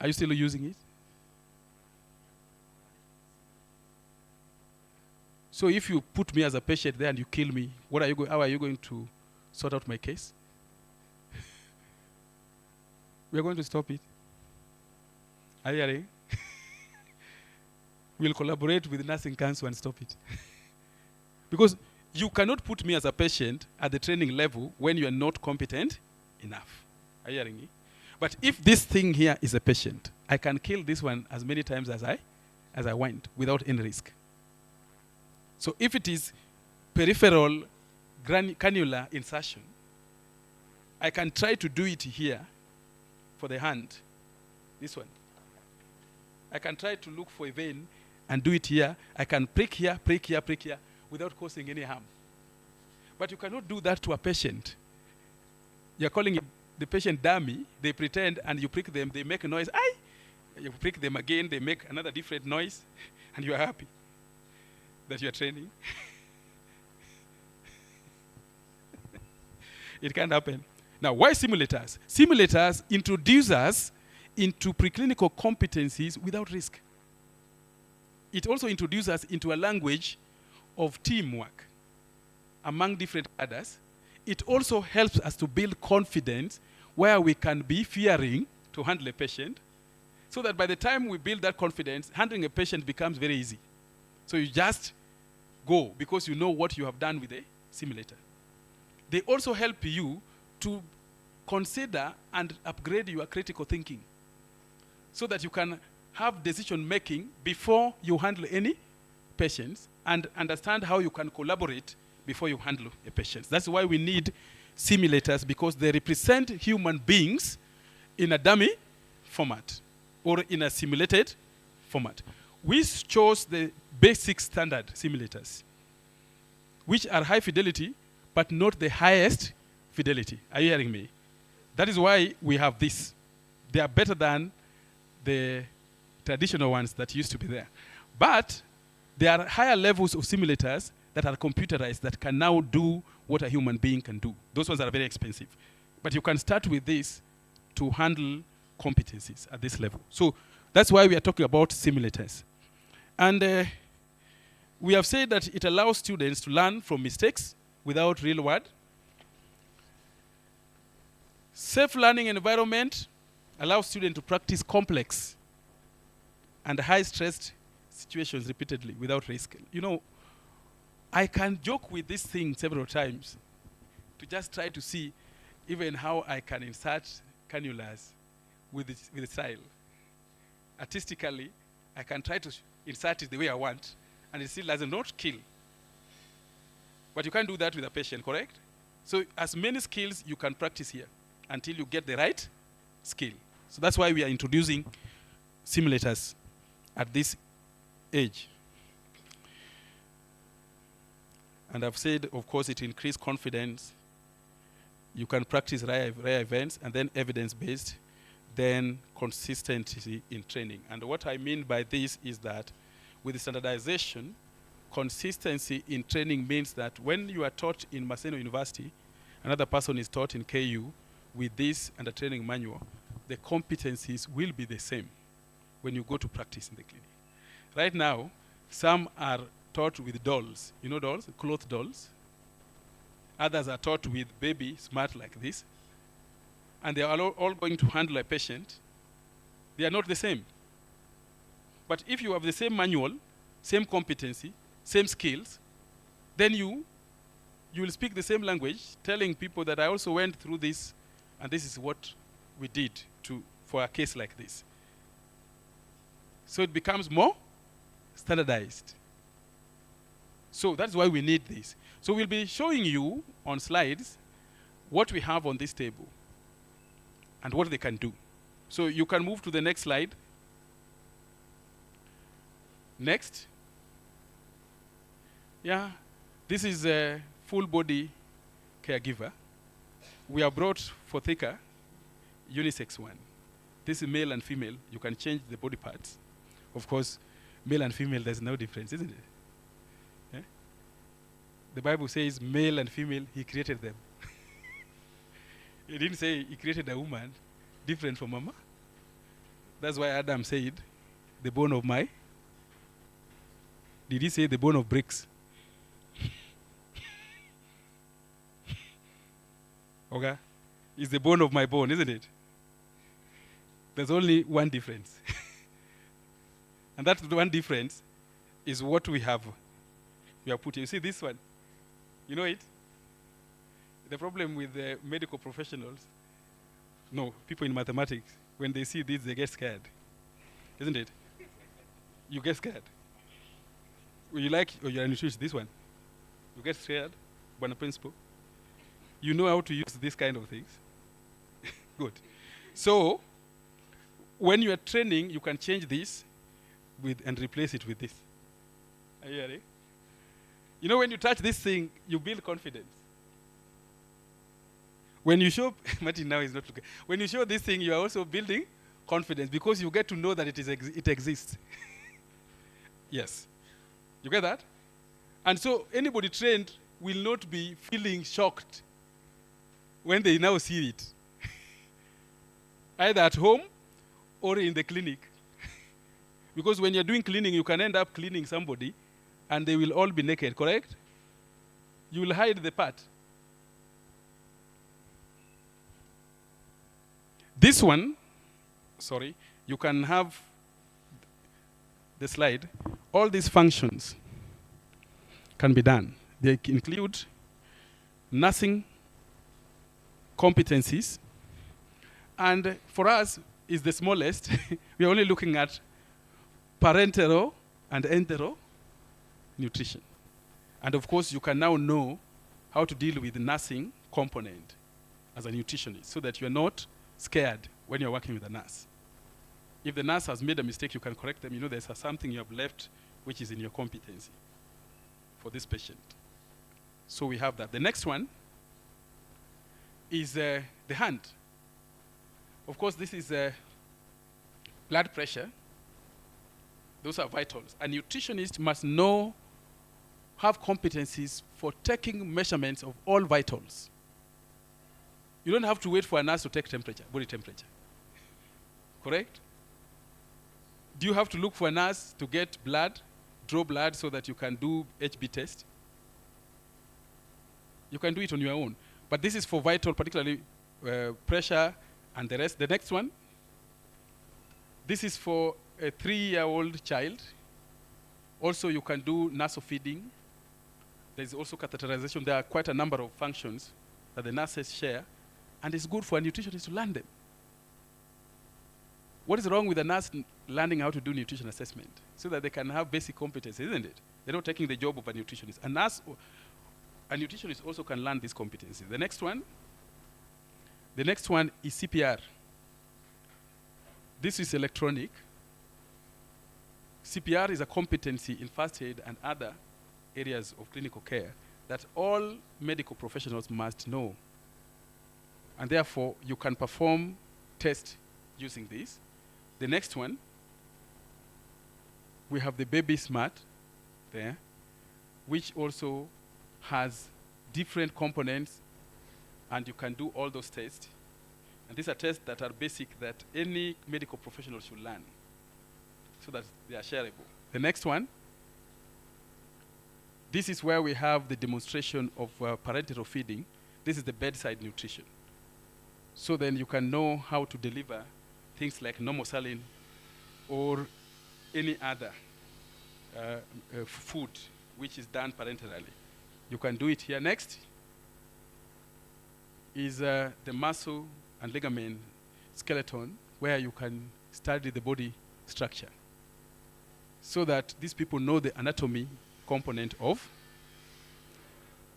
A: Are you still using it? So if you put me as a patient there and you kill me, how are you going to sort out my case? We are going to stop it. Are you hearing? We'll collaborate with Nursing Council and stop it. Because you cannot put me as a patient at the training level when you are not competent enough. Are you hearing me? But if this thing here is a patient, I can kill this one as many times as I want without any risk. So if it is peripheral cannula insertion, I can try to do it here for the hand, this one. I can try to look for a vein and do it here. I can prick here, prick here, prick here, without causing any harm. But you cannot do that to a patient. You're calling the patient dummy, they pretend, and you prick them, they make a noise, aye! You prick them again, they make another different noise, and you are happy that you are training. It can't happen. Now, why simulators? Simulators introduce us into preclinical competencies without risk. It also introduces us into a language of teamwork among different others. It also helps us to build confidence where we can be fearing to handle a patient, so that by the time we build that confidence, handling a patient becomes very easy. So you just go because you know what you have done with the simulator. They also help you to consider and upgrade your critical thinking so that you can have decision making before you handle any patients and understand how you can collaborate before you handle a patient. That's why we need simulators, because they represent human beings in a dummy format or in a simulated format. We chose the basic standard simulators, which are high fidelity, but not the highest fidelity. Are you hearing me? That is why we have this. They are better than the traditional ones that used to be there. But there are higher levels of simulators that are computerized that can now do what a human being can do. Those ones are very expensive. But you can start with this to handle competencies at this level. So that's why we are talking about simulators. And we have said that it allows students to learn from mistakes without real world. Safe learning environment allows students to practice complex and high-stressed situations repeatedly without risk. You know, I can joke with this thing several times to just try to see even how I can insert cannulas with style. Artistically, I can try to insert it the way I want, and it still does not kill. But you can't do that with a patient, correct? So as many skills you can practice here until you get the right skill. So that's why we are introducing simulators at this age. And I've said, of course, it increases confidence. You can practice rare events, and then evidence-based, then consistency in training. And what I mean by this is that with standardization, consistency in training means that when you are taught in Maseno University, another person is taught in KU with this and a training manual, the competencies will be the same when you go to practice in the clinic. Right now, some are taught with dolls. You know dolls? Cloth dolls. Others are taught with baby smart like this. And they are all going to handle a patient. They are not the same. But if you have the same manual, same competency, same skills, then you will speak the same language, telling people that I also went through this, and this is what we did for a case like this. So it becomes more standardized. So that's why we need this. So we'll be showing you on slides what we have on this table and what they can do. So you can move to the next slide. Next. Yeah, this is a full body caregiver. We have brought for Thika unisex one. This is male and female. You can change the body parts. Of course, male and female, there's no difference, isn't it? Yeah? The Bible says male and female, he created them. He didn't say he created a woman different from mama. That's why Adam said, the bone of my. Did he say the bone of bricks? Okay? It's the bone of my bone, isn't it? There's only one difference. And that one difference is what we have put. You see this one? You know it? The problem with the medical professionals, no, people in mathematics, when they see this, they get scared. Isn't it? You get scared. Well, you like, or you're a nutritionist, this one. You get scared, but a principle. You know how to use this kind of things. Good. So, when you are training, you can change this and replace it with this. Are you hearing? You know, when you touch this thing, you build confidence. When you show, Martin now is not looking. When you show this thing, you are also building confidence because you get to know that it exists. Yes. You get that? And so anybody trained will not be feeling shocked when they now see it, either at home or in the clinic. Because when you're doing cleaning, you can end up cleaning somebody and they will all be naked, correct? You will hide the part. This one, sorry, you can have the slide. All these functions can be done. They include nursing competencies, and for us is the smallest. We are only looking at parenteral and enteral nutrition. And of course, you can now know how to deal with the nursing component as a nutritionist so that you're not scared when you're working with a nurse. If the nurse has made a mistake, you can correct them. You know there's something you have left which is in your competency for this patient. So we have that. The next one is the hand. Of course, this is blood pressure. Those are vitals. A nutritionist must have competencies for taking measurements of all vitals. You don't have to wait for a nurse to take temperature, body temperature. Correct? Do you have to look for a nurse to get blood, draw blood so that you can do HB test? You can do it on your own. But this is for vital, particularly pressure and the rest. The next one, this is for a 3-year-old child. Also, you can do nasal feeding. There's also catheterization. There are quite a number of functions that the nurses share, and it's good for a nutritionist to learn them. What is wrong with a nurse learning how to do nutrition assessment? So that they can have basic competence, isn't it? They're not taking the job of a nutritionist. A nutritionist also can learn these competencies. The next one is CPR. This is electronic. CPR is a competency in first aid and other areas of clinical care that all medical professionals must know. And therefore, you can perform tests using this. The next one, we have the Baby Smart there, which also has different components, and you can do all those tests. And these are tests that are basic that any medical professional should learn so that they are shareable. The next one, this is where we have the demonstration of parenteral feeding. This is the bedside nutrition. So then you can know how to deliver things like normal saline or any other food which is done parenterally. You can do it here. Next is the muscle and ligament skeleton, where you can study the body structure so that these people know the anatomy component of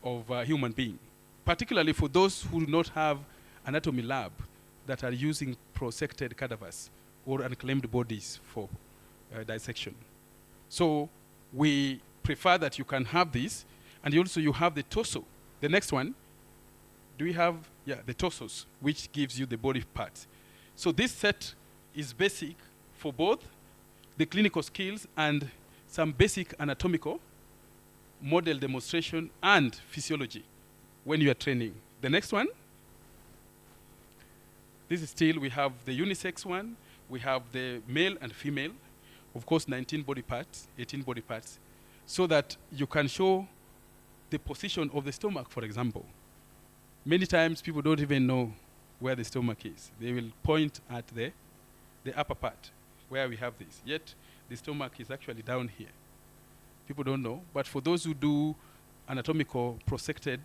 A: a human being, particularly for those who do not have anatomy lab that are using prosected cadavers or unclaimed bodies for dissection. So we prefer that you can have this, and also you have the torso. The next one, do we have, the torsos, which gives you the body parts. So this set is basic for both the clinical skills and some basic anatomical model demonstration and physiology when you are training. The next one, this is still, we have the unisex one, we have the male and female, of course 19 body parts, 18 body parts, so that you can show the position of the stomach, for example. Many times people don't even know where the stomach is. They will point at the upper part where we have this. Yet the stomach is actually down here. People don't know. But for those who do anatomical prosected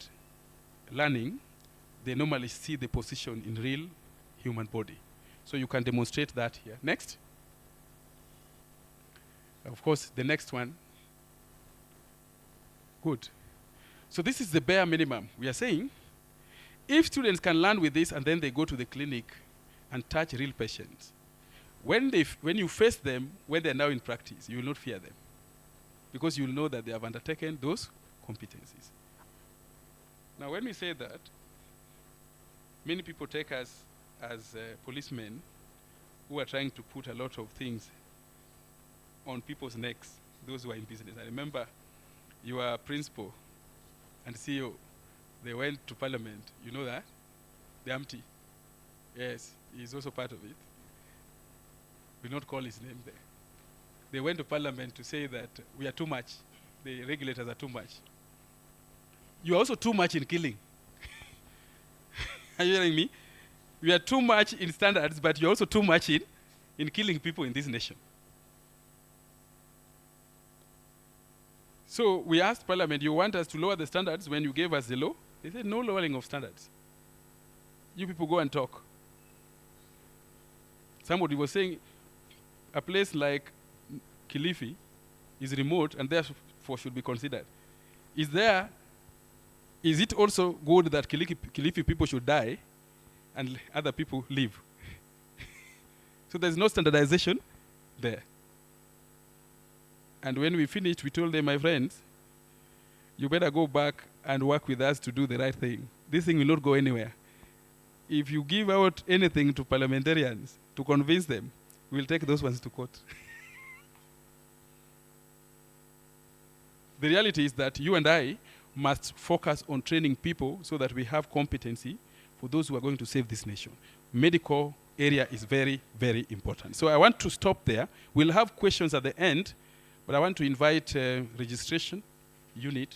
A: learning, they normally see the position in real human body. So you can demonstrate that here. Next. Of course, the next one. Good. So this is the bare minimum. We are saying, if students can learn with this and then they go to the clinic and touch real patients, when you face them, when they're now in practice, you will not fear them, because you will know that they have undertaken those competencies. Now, when we say that, many people take us as policemen who are trying to put a lot of things on people's necks, those who are in business. I remember your principal and CEO, they went to Parliament. You know that? the AMTI. Yes, he's also part of it. Will not call his name there. They went to Parliament to say that we are too much. The regulators are too much. You are also too much in killing. Are you hearing me? We are too much in standards, but you're also too much in killing people in this nation. So we asked Parliament, you want us to lower the standards when you gave us the law? They said, no lowering of standards. You people go and talk. Somebody was saying a place like Kilifi is remote and therefore should be considered. Is it also good that Kilifi people should die and other people live? So there's no standardization there. And when we finished, we told them, my friends, you better go back and work with us to do the right thing. This thing will not go anywhere. If you give out anything to parliamentarians to convince them, we'll take those ones to court. The reality is that you and I must focus on training people so that we have competency for those who are going to save this nation. Medical area is very, very important. So I want to stop there. We'll have questions at the end, but I want to invite registration unit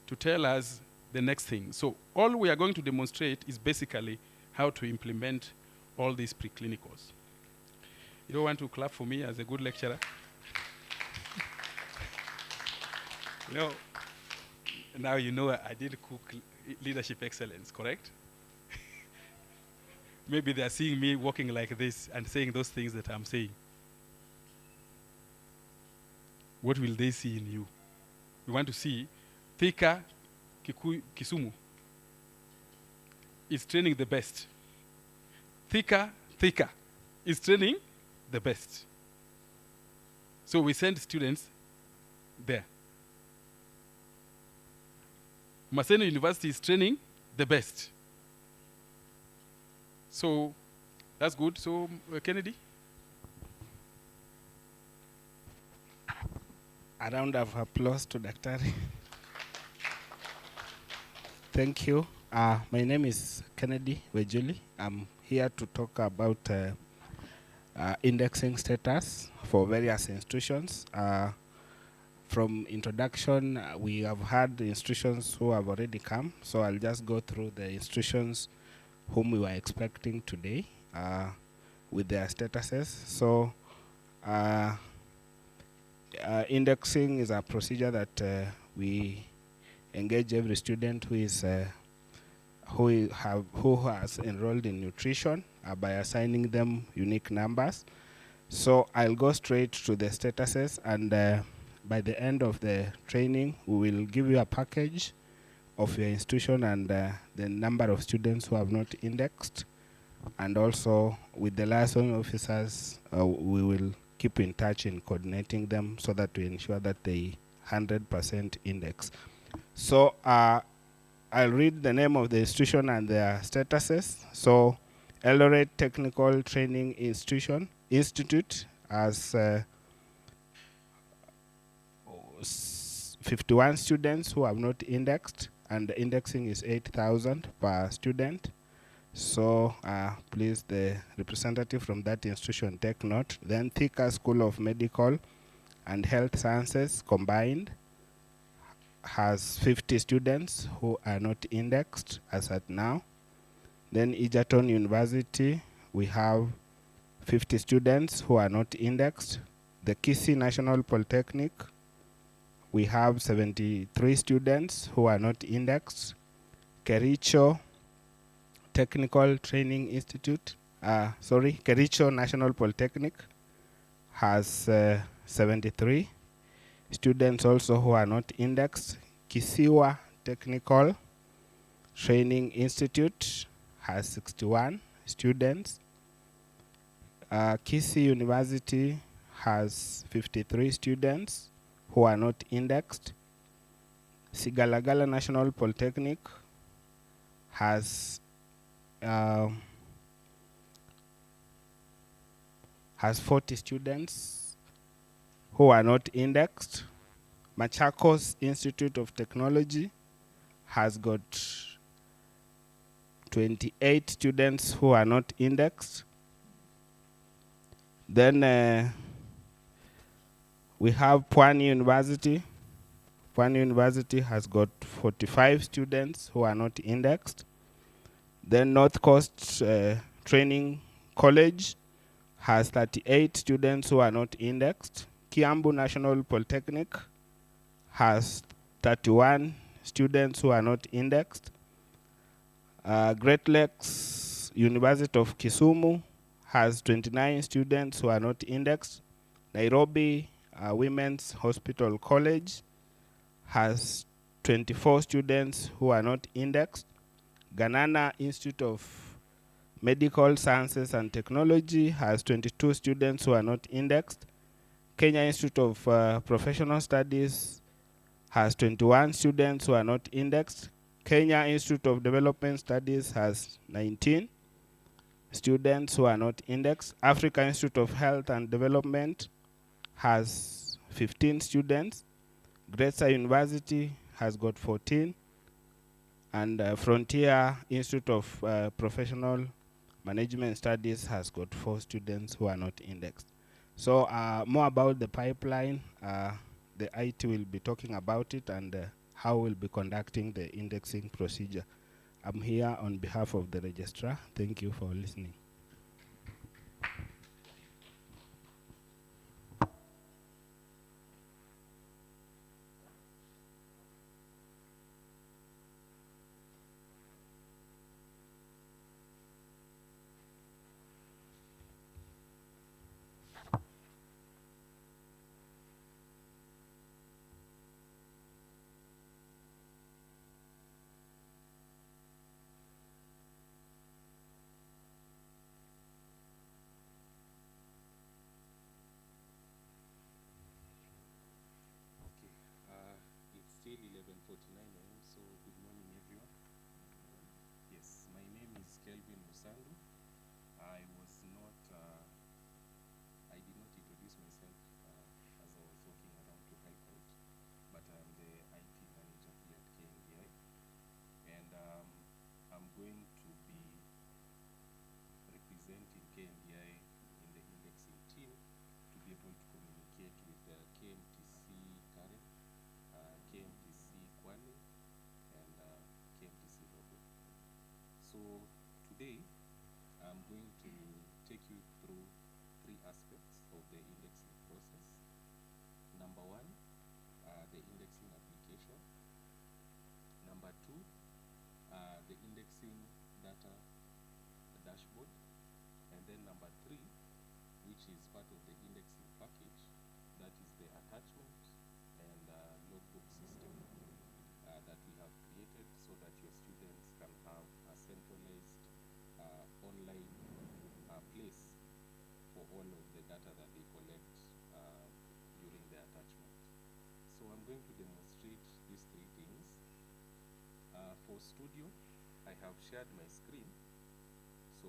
A: to tell us the next thing. So all we are going to demonstrate is basically how to implement all these preclinicals. You don't want to clap for me as a good lecturer? No. Now you know I did cook leadership excellence, correct? Maybe they are seeing me walking like this and saying those things that I'm saying. What will they see in you? We want to see Thika Kisumu is training the best. Thika is training the best. So we send students there. Maseno University is training the best. So that's good. So Kennedy?
R: A round of applause to Daktari. Thank you. My name is Kennedy Wejuli. I'm here to talk about indexing status for various institutions. From introduction, we have had institutions who have already come, so I'll just go through the institutions whom we were expecting today with their statuses. So indexing is a procedure that we engage every student who has enrolled in nutrition by assigning them unique numbers. So I'll go straight to the statuses, and by the end of the training, we will give you a package of your institution and the number of students who have not indexed. And also with the liaison officers, we will keep in touch in coordinating them so that we ensure that they 100% index. So I'll read the name of the institution and their statuses. So Eldoret Technical Training Institute has 51 students who have not indexed, and the indexing is 8,000 per student. So please, the representative from that institution, take note. Then Thika School of Medical and Health Sciences combined has 50 students who are not indexed as at now. Then Egerton University, we have 50 students who are not indexed. The Kisii National Polytechnic, we have 73 students who are not indexed. Kericho Technical Training Institute, Kericho National Polytechnic has 73 students also who are not indexed. Kisiwa Technical Training Institute has 61 students. Kisii University has 53 students who are not indexed. Sigalagala National Polytechnic has 40 students who are not indexed. Machakos Institute of Technology has got 28 students who are not indexed. Then we have Pwani University. Pwani University has got 45 students who are not indexed. Then North Coast Training College has 38 students who are not indexed. Kiambu National Polytechnic has 31 students who are not indexed. Great Lakes University of Kisumu has 29 students who are not indexed. Nairobi Women's Hospital College has 24 students who are not indexed. Ganana Institute of Medical Sciences and Technology has 22 students who are not indexed. Kenya Institute of Professional Studies has 21 students who are not indexed. Kenya Institute of Development Studies has 19 students who are not indexed. Africa Institute of Health and Development has 15 students. Gretsa University has got 14. And Frontier Institute of Professional Management Studies has got 4 students who are not indexed. So more about the pipeline, the IT will be talking about it and how we'll be conducting the indexing procedure. I'm here on behalf of the registrar. Thank you for listening.
S: It's still 11:49 a.m. So good morning, everyone. Yes, my name is Kelvin Musandu. I was not, I did not introduce myself as I was walking around to High Court, but I'm the IT manager here at KNDI, and I'm going to be representing KNDI in the indexing team to be able to communicate with the KMTC Karen, KMTC Kwale, and KMTC Robo. So today, I'm going to take you through 3 aspects of the indexing process. Number 1, the indexing application. Number 2, the indexing data dashboard. And then number 3, which is part of the indexing package, that is the attachment and logbook system that we have created so that your students can have a centralized online place for all of the data that they collect during the attachment. So I'm going to demonstrate these 3 things. For Studio, I have shared my screen. So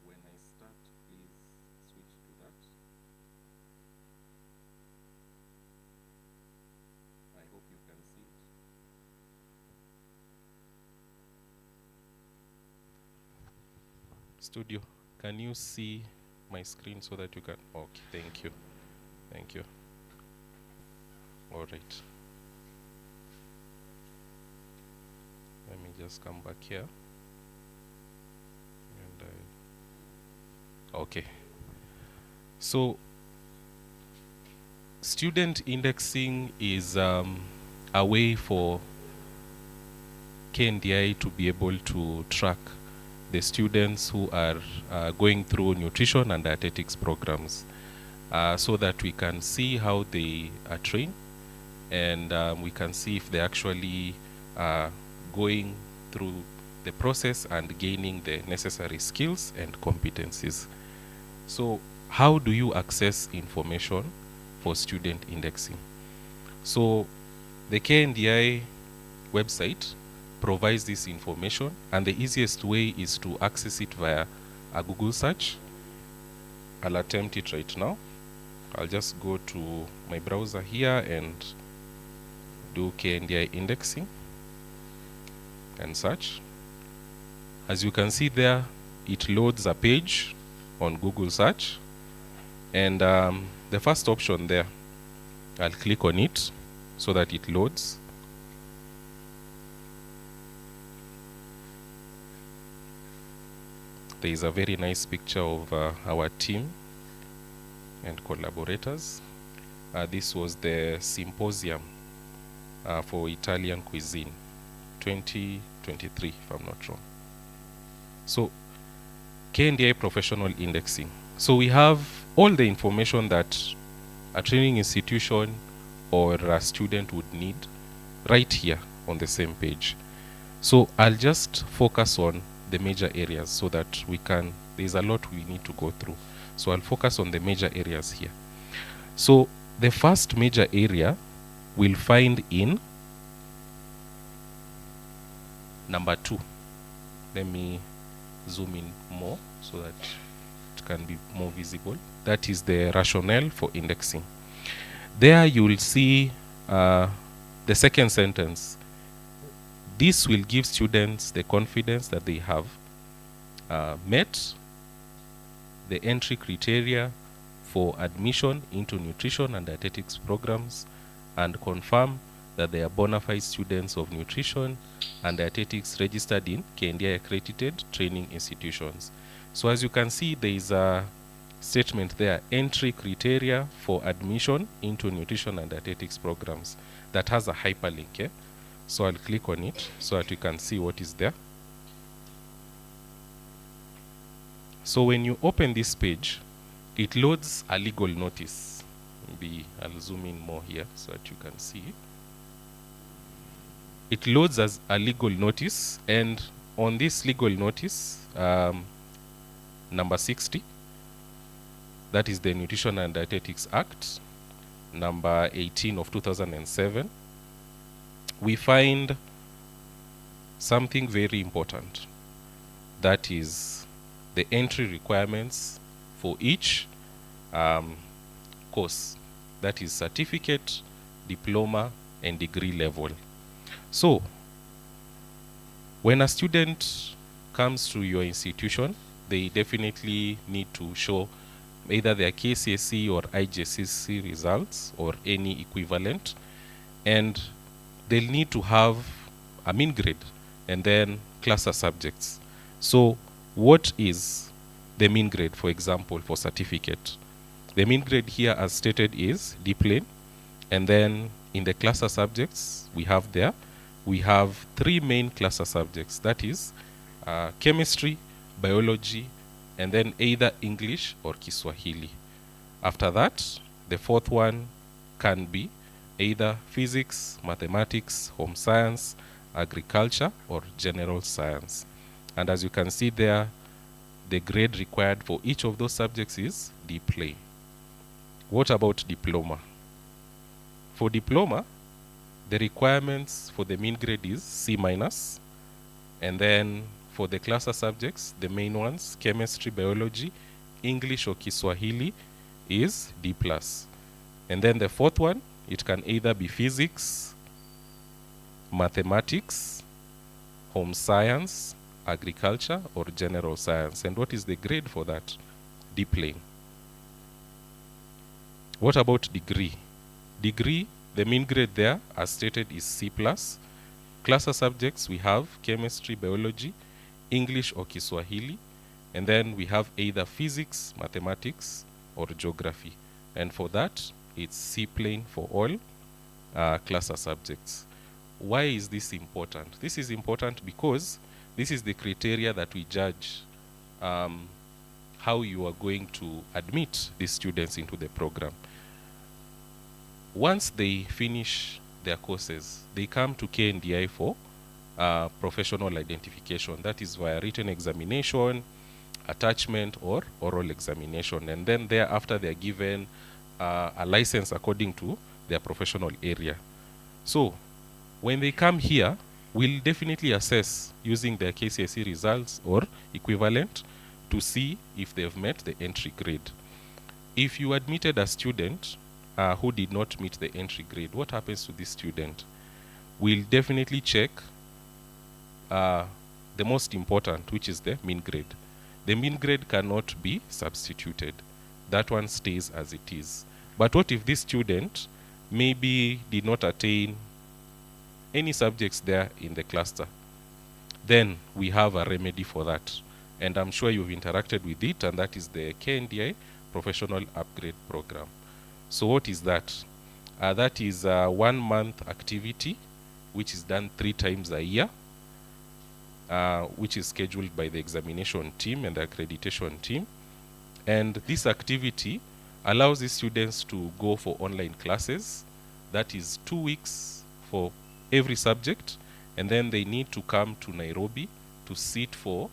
S: when I start, please switch to that. I hope you can see it. Studio, can you see my screen so that you can? Okay, thank you. Thank you. All right. Let me just come back here. And okay. So student indexing is a way for KNDI to be able to track the students who are going through nutrition and dietetics programs so that we can see how they are trained, and we can see if they actually are going through the process and gaining the necessary skills and competencies. So how do you access information for student indexing? So the KNDI website provides this information, and the easiest way is to access it via a Google search. I'll attempt it right now. I'll just go to my browser here and do KNDI indexing and search. As you can see there, it loads a page on Google search, and the first option there, I'll click on it so that it loads. There is a very nice picture of our team and collaborators. This was the symposium for Italian cuisine 2023, if I'm not wrong. So KNDI professional indexing. So we have all the information that a training institution or a student would need right here on the same page. So I'll just focus on the major areas so that we can, there's a lot we need to go through. So I'll focus on the major areas here. So the first major area we'll find in number 2. Let me zoom in more so that it can be more visible. That is the rationale for indexing. There you will see the second sentence. This will give students the confidence that they have met the entry criteria for admission into nutrition and dietetics programs and confirm that they are bona fide students of nutrition and dietetics registered in KNDI accredited training institutions. So as you can see, there is a statement there, entry criteria for admission into nutrition and dietetics programs, that has a hyperlink. So I'll click on it so that you can see what is there. So when you open this page, it loads a legal notice. Maybe I'll zoom in more here so that you can see. It loads as a legal notice, and on this legal notice, number 60, that is the Nutrition and Dietetics Act, number 18 of 2007, we find something very important. That is the entry requirements for each course. That is certificate, diploma, and degree level. So, when a student comes to your institution, they definitely need to show either their KCSE or IGCSE results or any equivalent, and they'll need to have a mean grade and then cluster subjects. So what is the mean grade, for example, for certificate? The mean grade here, as stated, is D plane, and then in the cluster subjects we have 3 main cluster subjects, that is chemistry, biology, and then either English or Kiswahili. After that, the 4th one can be either physics, mathematics, home science, agriculture, or general science. And as you can see there, the grade required for each of those subjects is D plane. What about diploma? For diploma, the requirements for the mean grade is C-, and then for the cluster subjects, the main ones, chemistry, biology, English or Kiswahili, is D+. And then the 4th one, it can either be physics, mathematics, home science, agriculture, or general science. And what is the grade for that? D plane. What about degree? Degree, the mean grade there, as stated, is C+. Cluster subjects, we have chemistry, biology, English or Kiswahili, and then we have either physics, mathematics, or geography. And for that, it's C plane for all cluster subjects. Why is this important? This is important because this is the criteria that we judge how you are going to admit these students into the program. Once they finish their courses, they come to KNDI for professional identification. That is via written examination, attachment, or oral examination. And then thereafter, they are given a license according to their professional area. So when they come here, we'll definitely assess using their KCSE results or equivalent to see if they've met the entry grade. If you admitted a student who did not meet the entry grade, what happens to this student? We'll definitely check the the most important, which is the mean grade. The mean grade cannot be substituted. That one stays as it is. But what if this student maybe did not attain any subjects there in the cluster? Then we have a remedy for that. And I'm sure you've interacted with it, and that is the KNDI Professional Upgrade Program. So what is that? That is a 1 month activity which is done 3 times a year, which is scheduled by the examination team and the accreditation team. And this activity allows the students to go for online classes. That is 2 weeks for every subject, and then they need to come to Nairobi to sit for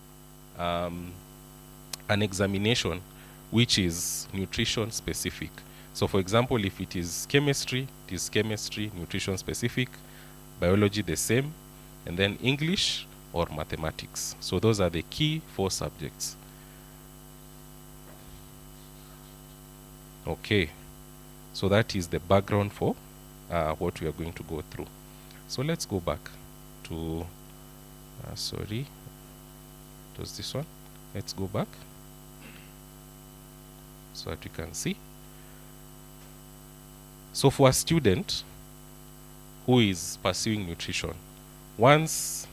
S: an examination which is nutrition specific. So for example, if it is chemistry, it is chemistry, nutrition specific, biology the same, and then English or mathematics. So those are the key 4 subjects. Okay, so that is the background for what we are going to go through. So let's go back to, sorry, it was this one. Let's go back so that we can see. So for a student who is pursuing nutrition, once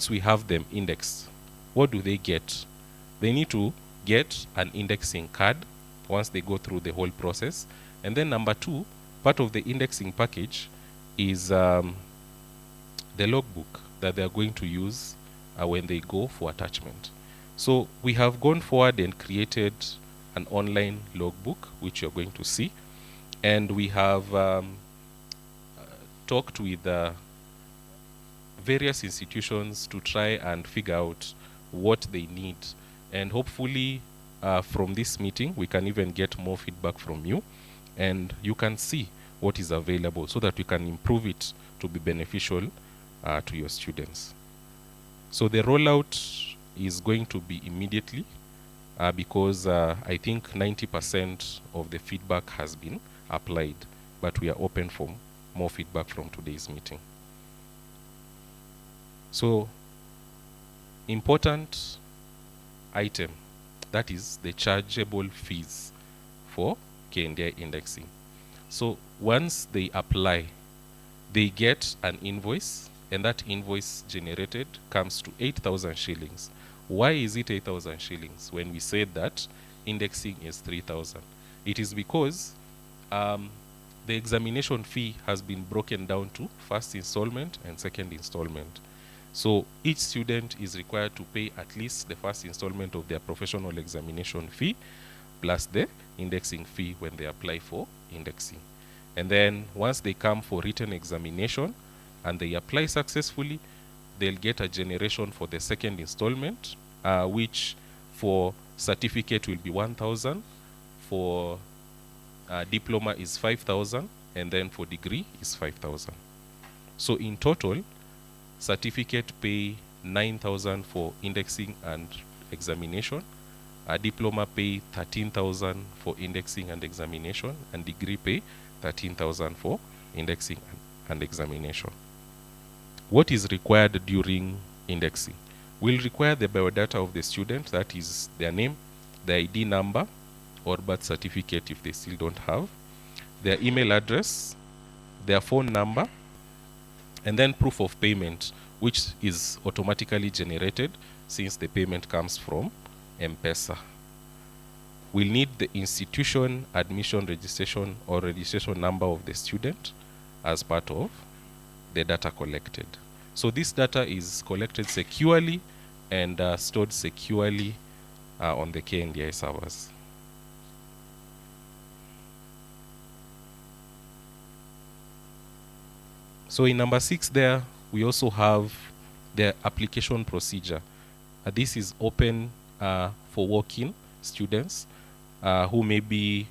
S: we have them indexed, what do they get? They need to get an indexing card once they go through the whole process. And then number 2, part of the indexing package is the logbook that they are going to use when they go for attachment. So we have gone forward and created an online logbook, which you're going to see. And we have talked with various institutions to try and figure out what they need. And hopefully from this meeting, we can even get more feedback from you, and you can see what is available so that we can improve it to be beneficial to your students. So the rollout is going to be immediately because I think 90% of the feedback has been applied, but we are open for more feedback from today's meeting. So, important item, that is the chargeable fees for KNDI indexing. So once they apply, they get an invoice, and that invoice generated comes to 8,000 shillings. Why is it 8,000 shillings when we said that indexing is 3,000? It is because the examination fee has been broken down to first installment and second installment. So each student is required to pay at least the first installment of their professional examination fee plus the indexing fee when they apply for indexing. And then once they come for written examination and they apply successfully, they'll get a generation for the second installment, which for certificate will be 1,000, for diploma is 5,000, and then for degree is 5,000. So in total, certificate pay 9,000 for indexing and examination, diploma pay 13,000 for indexing and examination, and degree pay 13,000 for indexing and examination. What is required during indexing? We'll require the biodata of the student, that is their name, their ID number, or birth certificate if they still don't have, their email address, their phone number, and then proof of payment, which is automatically generated since the payment comes from M-Pesa. We'll need the institution admission registration or registration number of the student as part of the data collected. So this data is collected securely and stored securely on the KNDI servers. So in number 6 there, we also have the application procedure. This is open for walk-in students who maybe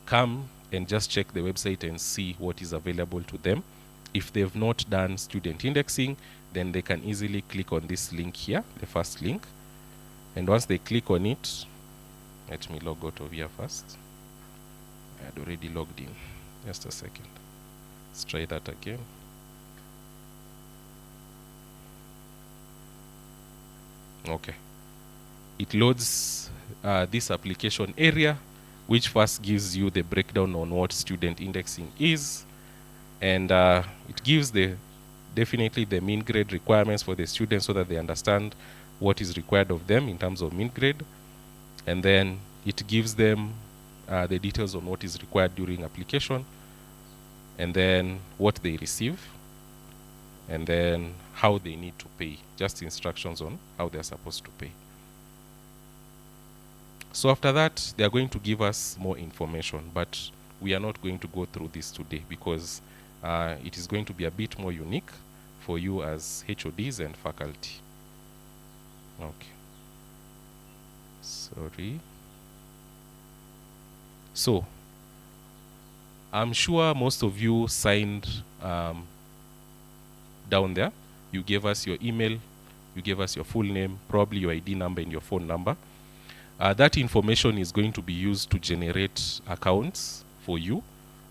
S: come and just check the website and see what is available to them. If they've not done student indexing, then they can easily click on this link here, the first link. And once they click on it, let me log out of here first. I had already logged in. Just a second. Let's try that again.
T: Okay. It loads this application area, which first gives you the breakdown on what student indexing is, and it gives definitely the mean grade requirements for the students so that they understand what is required of them in terms of mean grade, and then it gives them the details on what is required during application, and then what they receive, and then how they need to pay, just instructions on how they're supposed to pay. So after that, they are going to give us more information, but we are not going to go through this today because it is going to be a bit more unique for you as HODs and faculty. Okay. Sorry. So, I'm sure most of you signed down there. You gave us your email, you gave us your full name, probably your ID number and your phone number. That information is going to be used to generate accounts for you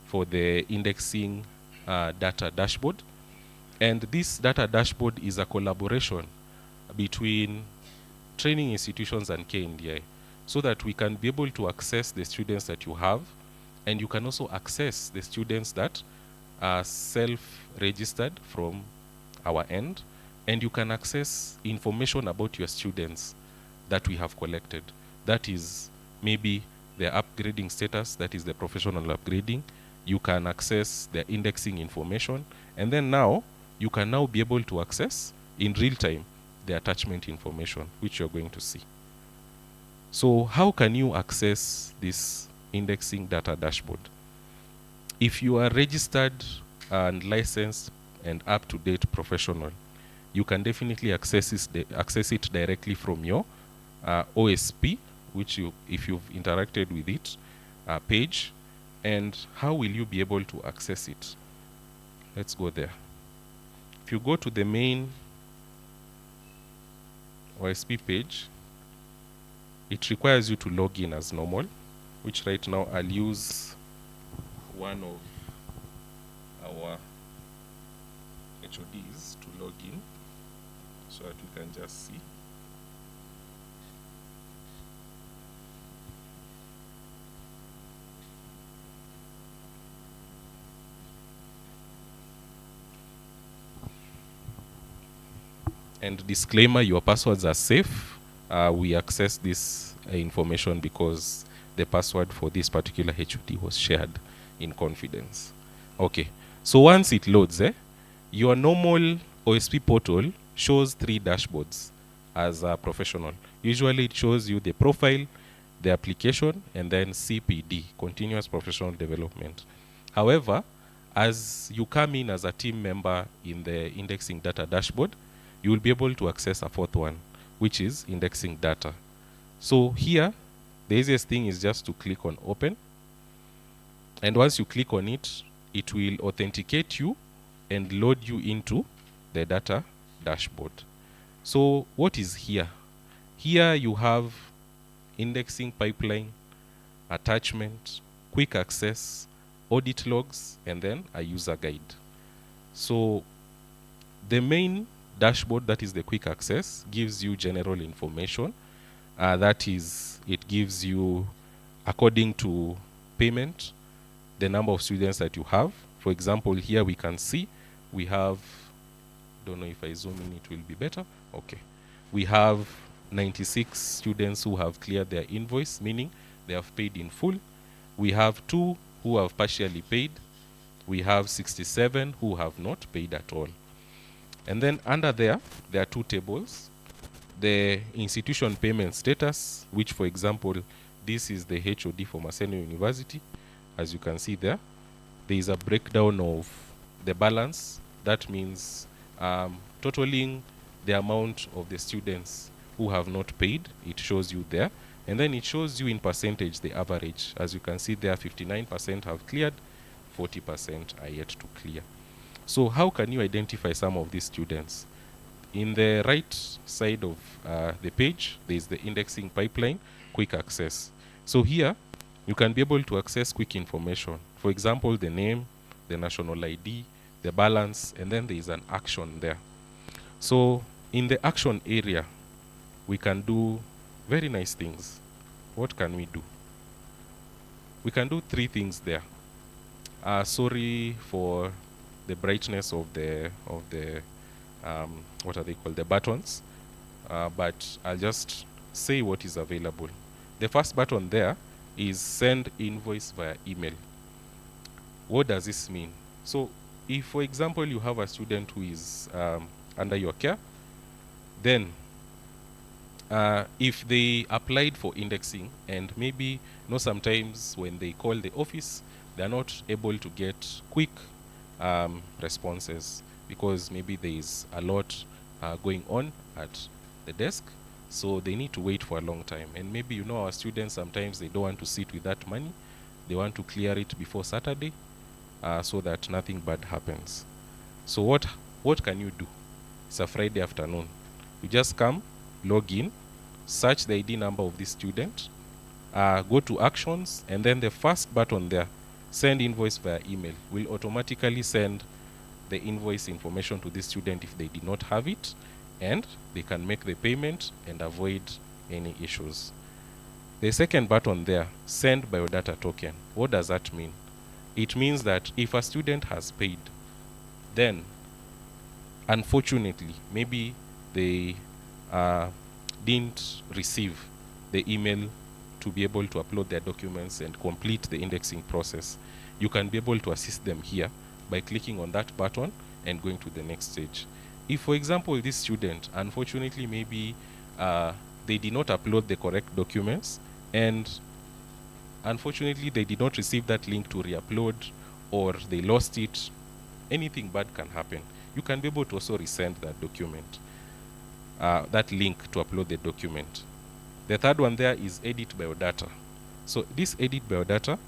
T: for the indexing data dashboard. And this data dashboard is a collaboration between training institutions and KNDI so that we can be able to access the students that you have, and you can also access the students that are self-registered from our end, and you can access information about your students that we have collected. That is maybe their upgrading status, that is the professional upgrading. You can access their indexing information, and then now you can now be able to access in real time the attachment information, which you're going to see. So how can you access this indexing data dashboard? If you are registered and licensed and up-to-date professional, you can definitely access it directly from your OSP, which you, if you've interacted with it, page. And how will you be able to access it? Let's go there. If you go to the main OSP page, it requires you to log in as normal, which right now I'll use one of our HODs to log in so that you can just see. And disclaimer, your passwords are safe. We access this information because the password for this particular HOD was shared in confidence. Okay, so once it loads, your normal OSP portal shows 3 dashboards as a professional. Usually it shows you the profile, the application, and then CPD, continuous professional development. However, as you come in as a team member in the indexing data dashboard, you will be able to access a 4th one, which is indexing data. So here, the easiest thing is just to click on open. And once you click on it, it will authenticate you and load you into the data dashboard. So what is here? Here you have indexing pipeline, attachment, quick access, audit logs, and then a user guide. So the main dashboard, that is the quick access, gives you general information. That is, it gives you, according to payment, the number of students that you have. For example, here we can see we have, don't know if I zoom in, it will be better. Okay. We have 96 students who have cleared their invoice, meaning they have paid in full. We have 2 who have partially paid. We have 67 who have not paid at all. And then under there are 2 tables. The institution payment status, which for example, this is the HOD for Maseno University. As you can see there is a breakdown of the balance. That means totaling the amount of the students who have not paid. It shows you there. And then it shows you in percentage the average. As you can see there, 59% have cleared, 40% are yet to clear. So how can you identify some of these students? In the right side of the page, there is the indexing pipeline, quick access. So here, you can be able to access quick information. For example, the name, the national ID, the balance, and then there is an action there. So in the action area, we can do very nice things. What can we do? We can do 3 things there. Sorry for the brightness of the what are they called, the buttons, but I'll just say what is available. The first button there is send invoice via email. What does this mean? So if, for example, you have a student who is under your care, then if they applied for indexing, and maybe sometimes when they call the office, they're not able to get quick responses because maybe there is a lot going on at the desk, so they need to wait for a long time. And maybe our students, sometimes they don't want to sit with that money. They want to clear it before Saturday so that nothing bad happens. So what can you do? It's a Friday afternoon. You just come, log in, search the ID number of this student, go to actions, and then the first button there, send invoice via email, will automatically send the invoice information to this student if they did not have it, and they can make the payment and avoid any issues. The second button there, send biodata token. What does that mean? It means that if a student has paid, then unfortunately, maybe they didn't receive the email to be able to upload their documents and complete the indexing process. You can be able to assist them here by clicking on that button and going to the next stage. If, for example, this student, unfortunately, maybe they did not upload the correct documents, and unfortunately they did not receive that link to re-upload, or they lost it, anything bad can happen. You can be able to also resend that document, that link to upload the document. The third one there is edit biodata. So this edit biodata,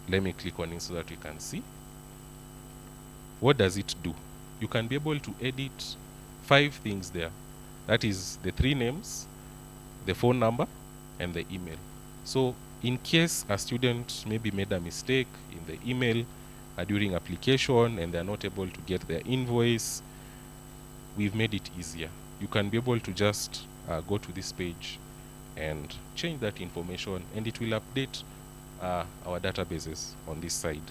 T: let me click on it so that you can see. What does it do? You can be able to edit 5 things there. That is the 3 names, the phone number, and the email. So in case a student maybe made a mistake in the email during application and they're not able to get their invoice, we've made it easier. You can be able to just go to this page and change that information, and it will update our databases on this side.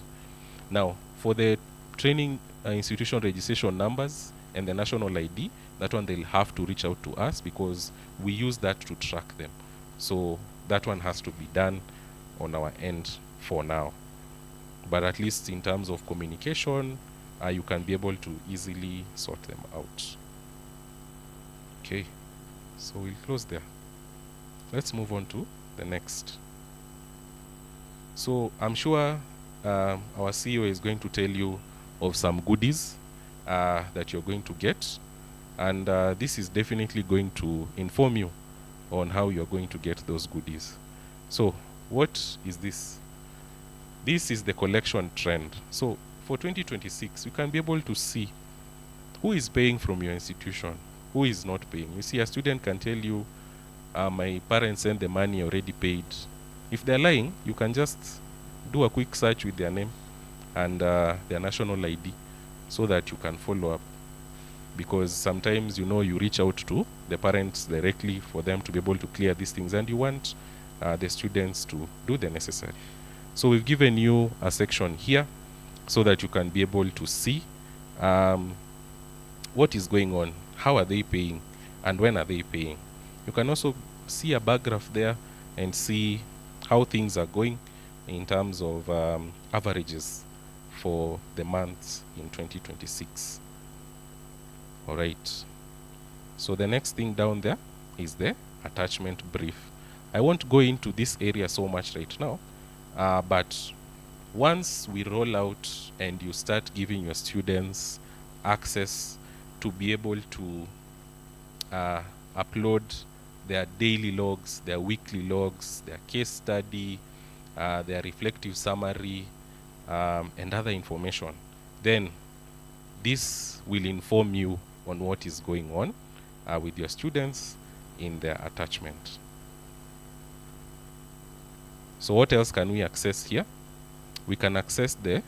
T: Now, for the training institution registration numbers and the national ID, that one they'll have to reach out to us because we use that to track them. So that one has to be done on our end for now. But at least in terms of communication, you can be able to easily sort them out. Okay, so we'll close there. Let's move on to the next. So I'm sure our CEO is going to tell you of some goodies that you're going to get, and this is definitely going to inform you on how you're going to get those goodies. So what is this? This is the collection trend. So for 2026, you can be able to see who is paying from your institution, who is not paying. You see, a student can tell you, my parents sent the money, already paid. If they're lying, you can just do a quick search with their name and their national ID so that you can follow up. Because sometimes, you reach out to the parents directly for them to be able to clear these things, and you want the students to do the necessary. So we've given you a section here so that you can be able to see what is going on, how are they paying, and when are they paying. You can also see a bar graph there and see how things are going in terms of averages for the months in 2026. All right. So the next thing down there is the attachment brief. I won't go into this area so much right now, but once we roll out and you start giving your students access to be able to upload their daily logs, their weekly logs, their case study, their reflective summary, and other information, then this will inform you on what is going on with your students in their attachment. So what else can we access here? We can access the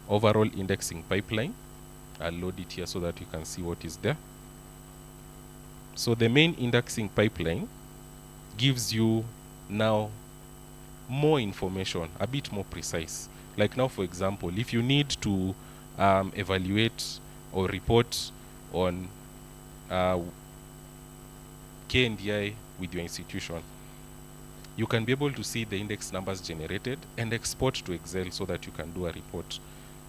T: overall indexing pipeline. I'll load it here so that you can see what is there. So the main indexing pipeline gives you now more information, a bit more precise. Like now, for example, if you need to evaluate or report on KNDI with your institution, you can be able to see the index numbers generated and export to Excel so that you can do a report.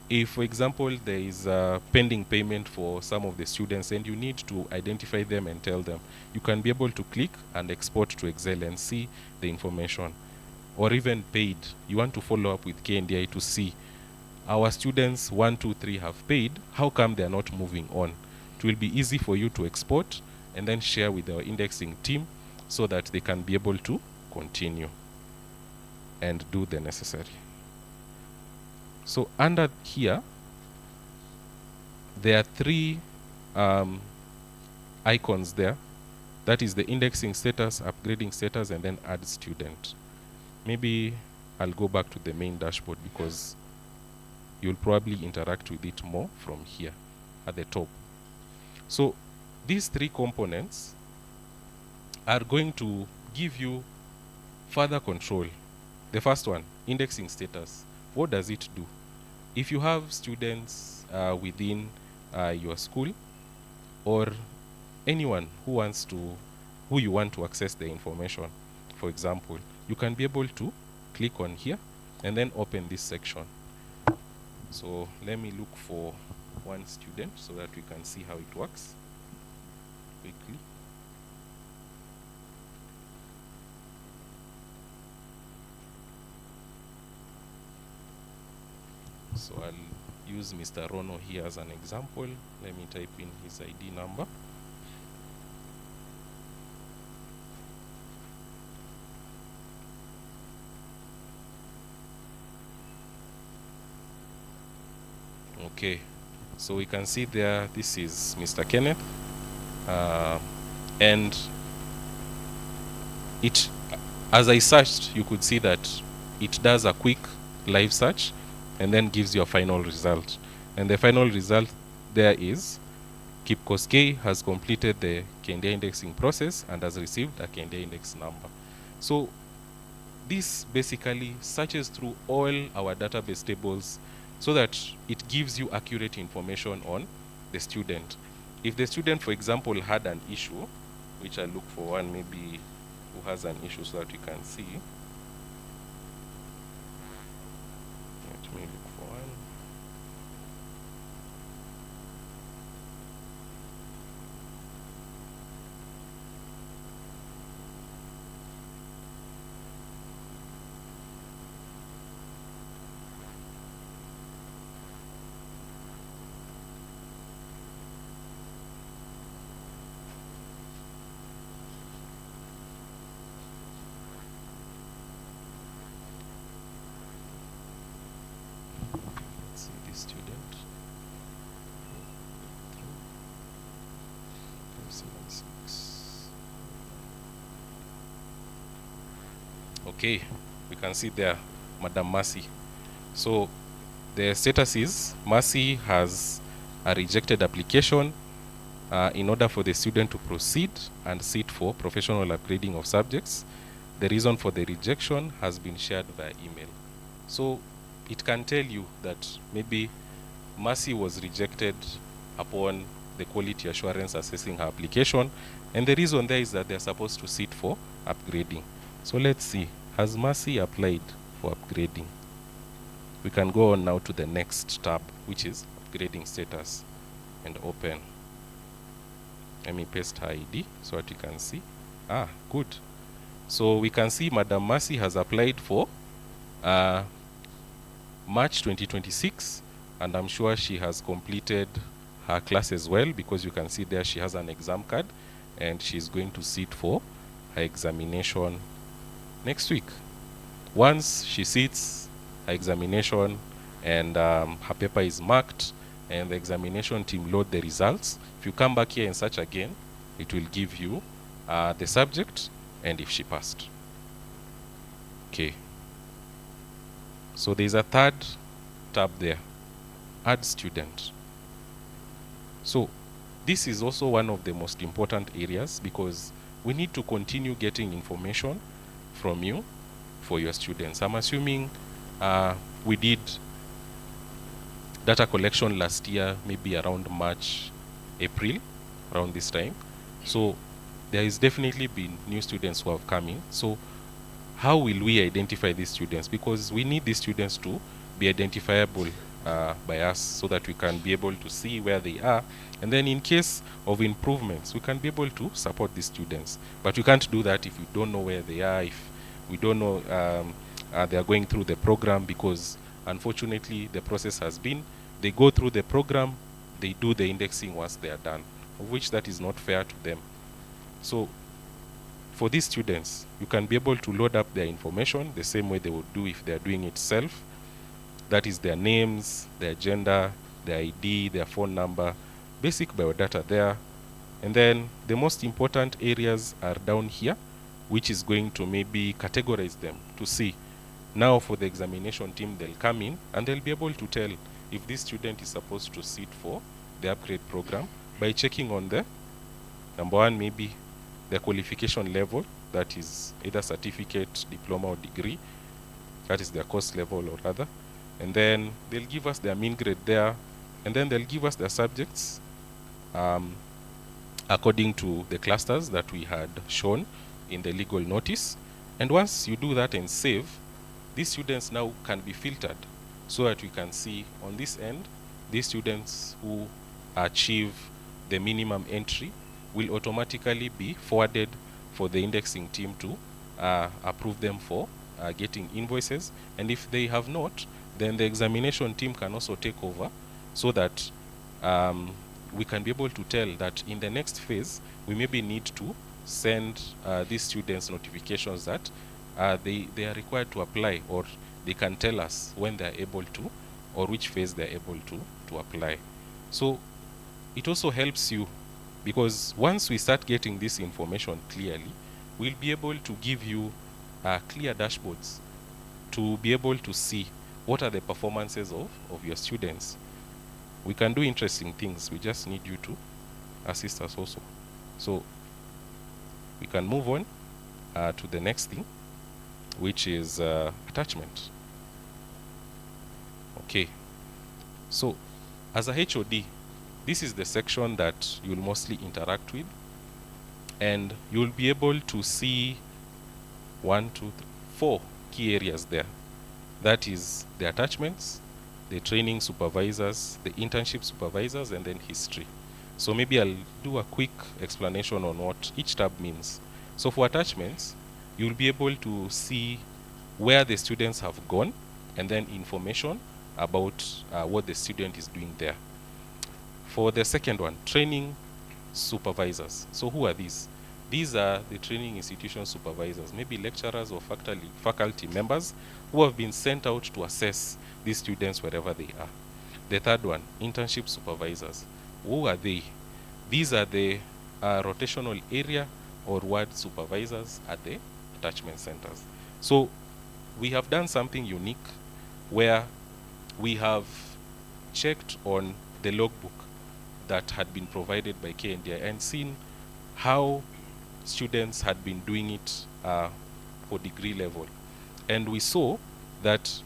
T: If, for example, there is a pending payment for some of the students and you need to identify them and tell them, you can be able to click and export to Excel and see the information. Or even paid, you want to follow up with KNDI to see our students 1, 2, 3 have paid, how come they are not moving on? It will be easy for you to export and then share with our indexing team so that they can be able to continue and do the necessary. So under here, there are 3 icons there. That is the indexing status, upgrading status, and then add student. Maybe I'll go back to the main dashboard because you'll probably interact with it more from here at the top. So these 3 components are going to give you further control. The first one, indexing status. What does it do? If you have students within your school or anyone who you want to access the information, for example, you can be able to click on here and then open this section. So let me look for one student so that we can see how it works quickly. So I'll use Mr. Rono here as an example. Let me type in his ID number. Okay, so we can see there, this is Mr. Kenneth. And it, as I searched, you could see that it does a quick live search and then gives you a final result. And the final result there is Kip Koskei has completed the KNDI indexing process and has received a KNDI index number. So this basically searches through all our database tables so that it gives you accurate information on the student. If the student, for example, had an issue, which I'll look for one maybe who has an issue so that we can see. Let me look for one. Student. Okay, we can see there Madam Mercy. So the status is Mercy has a rejected application in order for the student to proceed and sit for professional upgrading of subjects. The reason for the rejection has been shared via email. So it can tell you that maybe Mercy was rejected upon the quality assurance assessing her application, and the reason there is that they're supposed to sit for upgrading. So let's see, has Mercy applied for upgrading? We can go on now to the next tab, which is upgrading status, and open. Let me paste her ID so that you can see. Ah, good. So we can see Madam Mercy has applied for March 2026, and I'm sure she has completed her class as well, because you can see there she has an exam card and she's going to sit for her examination next week. Once she sits her examination and her paper is marked and the examination team load the results, if you come back here and search again, it will give you the subject and if she passed. Okay. So there's a third tab there, add student. So this is also one of the most important areas because we need to continue getting information from you for your students. I'm assuming we did data collection last year, maybe around March, April, around this time. So there has definitely been new students who have come in. So how will we identify these students? Because we need these students to be identifiable by us so that we can be able to see where they are. And then in case of improvements, we can be able to support these students. But we can't do that if we don't know where they are, if we don't know they are going through the program, because unfortunately the process has been, they go through the program, they do the indexing once they are done, of which that is not fair to them. So for these students, you can be able to load up their information the same way they would do if they are doing it self. That is their names, their gender, their ID, their phone number, basic biodata there. And then the most important areas are down here, which is going to maybe categorize them to see. Now for the examination team, they'll come in and they'll be able to tell if this student is supposed to sit for the upgrade program by checking on the, number one, maybe their qualification level, that is either certificate, diploma, or degree. That is their course level or other. And then they'll give us their mean grade there, and then they'll give us their subjects according to the clusters that we had shown in the legal notice. And once you do that and save, these students now can be filtered so that we can see on this end, these students who achieve the minimum entry will automatically be forwarded for the indexing team to approve them for getting invoices. And if they have not, then the examination team can also take over so that we can be able to tell that in the next phase, we maybe need to send these students notifications that they are required to apply, or they can tell us when they are able to, or which phase they are able to apply. So it also helps you, because once we start getting this information clearly, we'll be able to give you clear dashboards to be able to see what are the performances of your students. We can do interesting things. We just need you to assist us also. So we can move on to the next thing, which is attachment. Okay. So as a HOD, this is the section that you'll mostly interact with, and you'll be able to see 4 key areas there. That is the attachments, the training supervisors, the internship supervisors, and then history. So maybe I'll do a quick explanation on what each tab means. So for attachments, you'll be able to see where the students have gone, and then information about what the student is doing there. For the second one, training supervisors. So who are these? These are the training institution supervisors, maybe lecturers or faculty members who have been sent out to assess these students wherever they are. The third one, internship supervisors. Who are they? These are the rotational area or ward supervisors at the attachment centers. So we have done something unique where we have checked on the logbook that had been provided by KNDI and seen how students had been doing it for degree level. And we saw that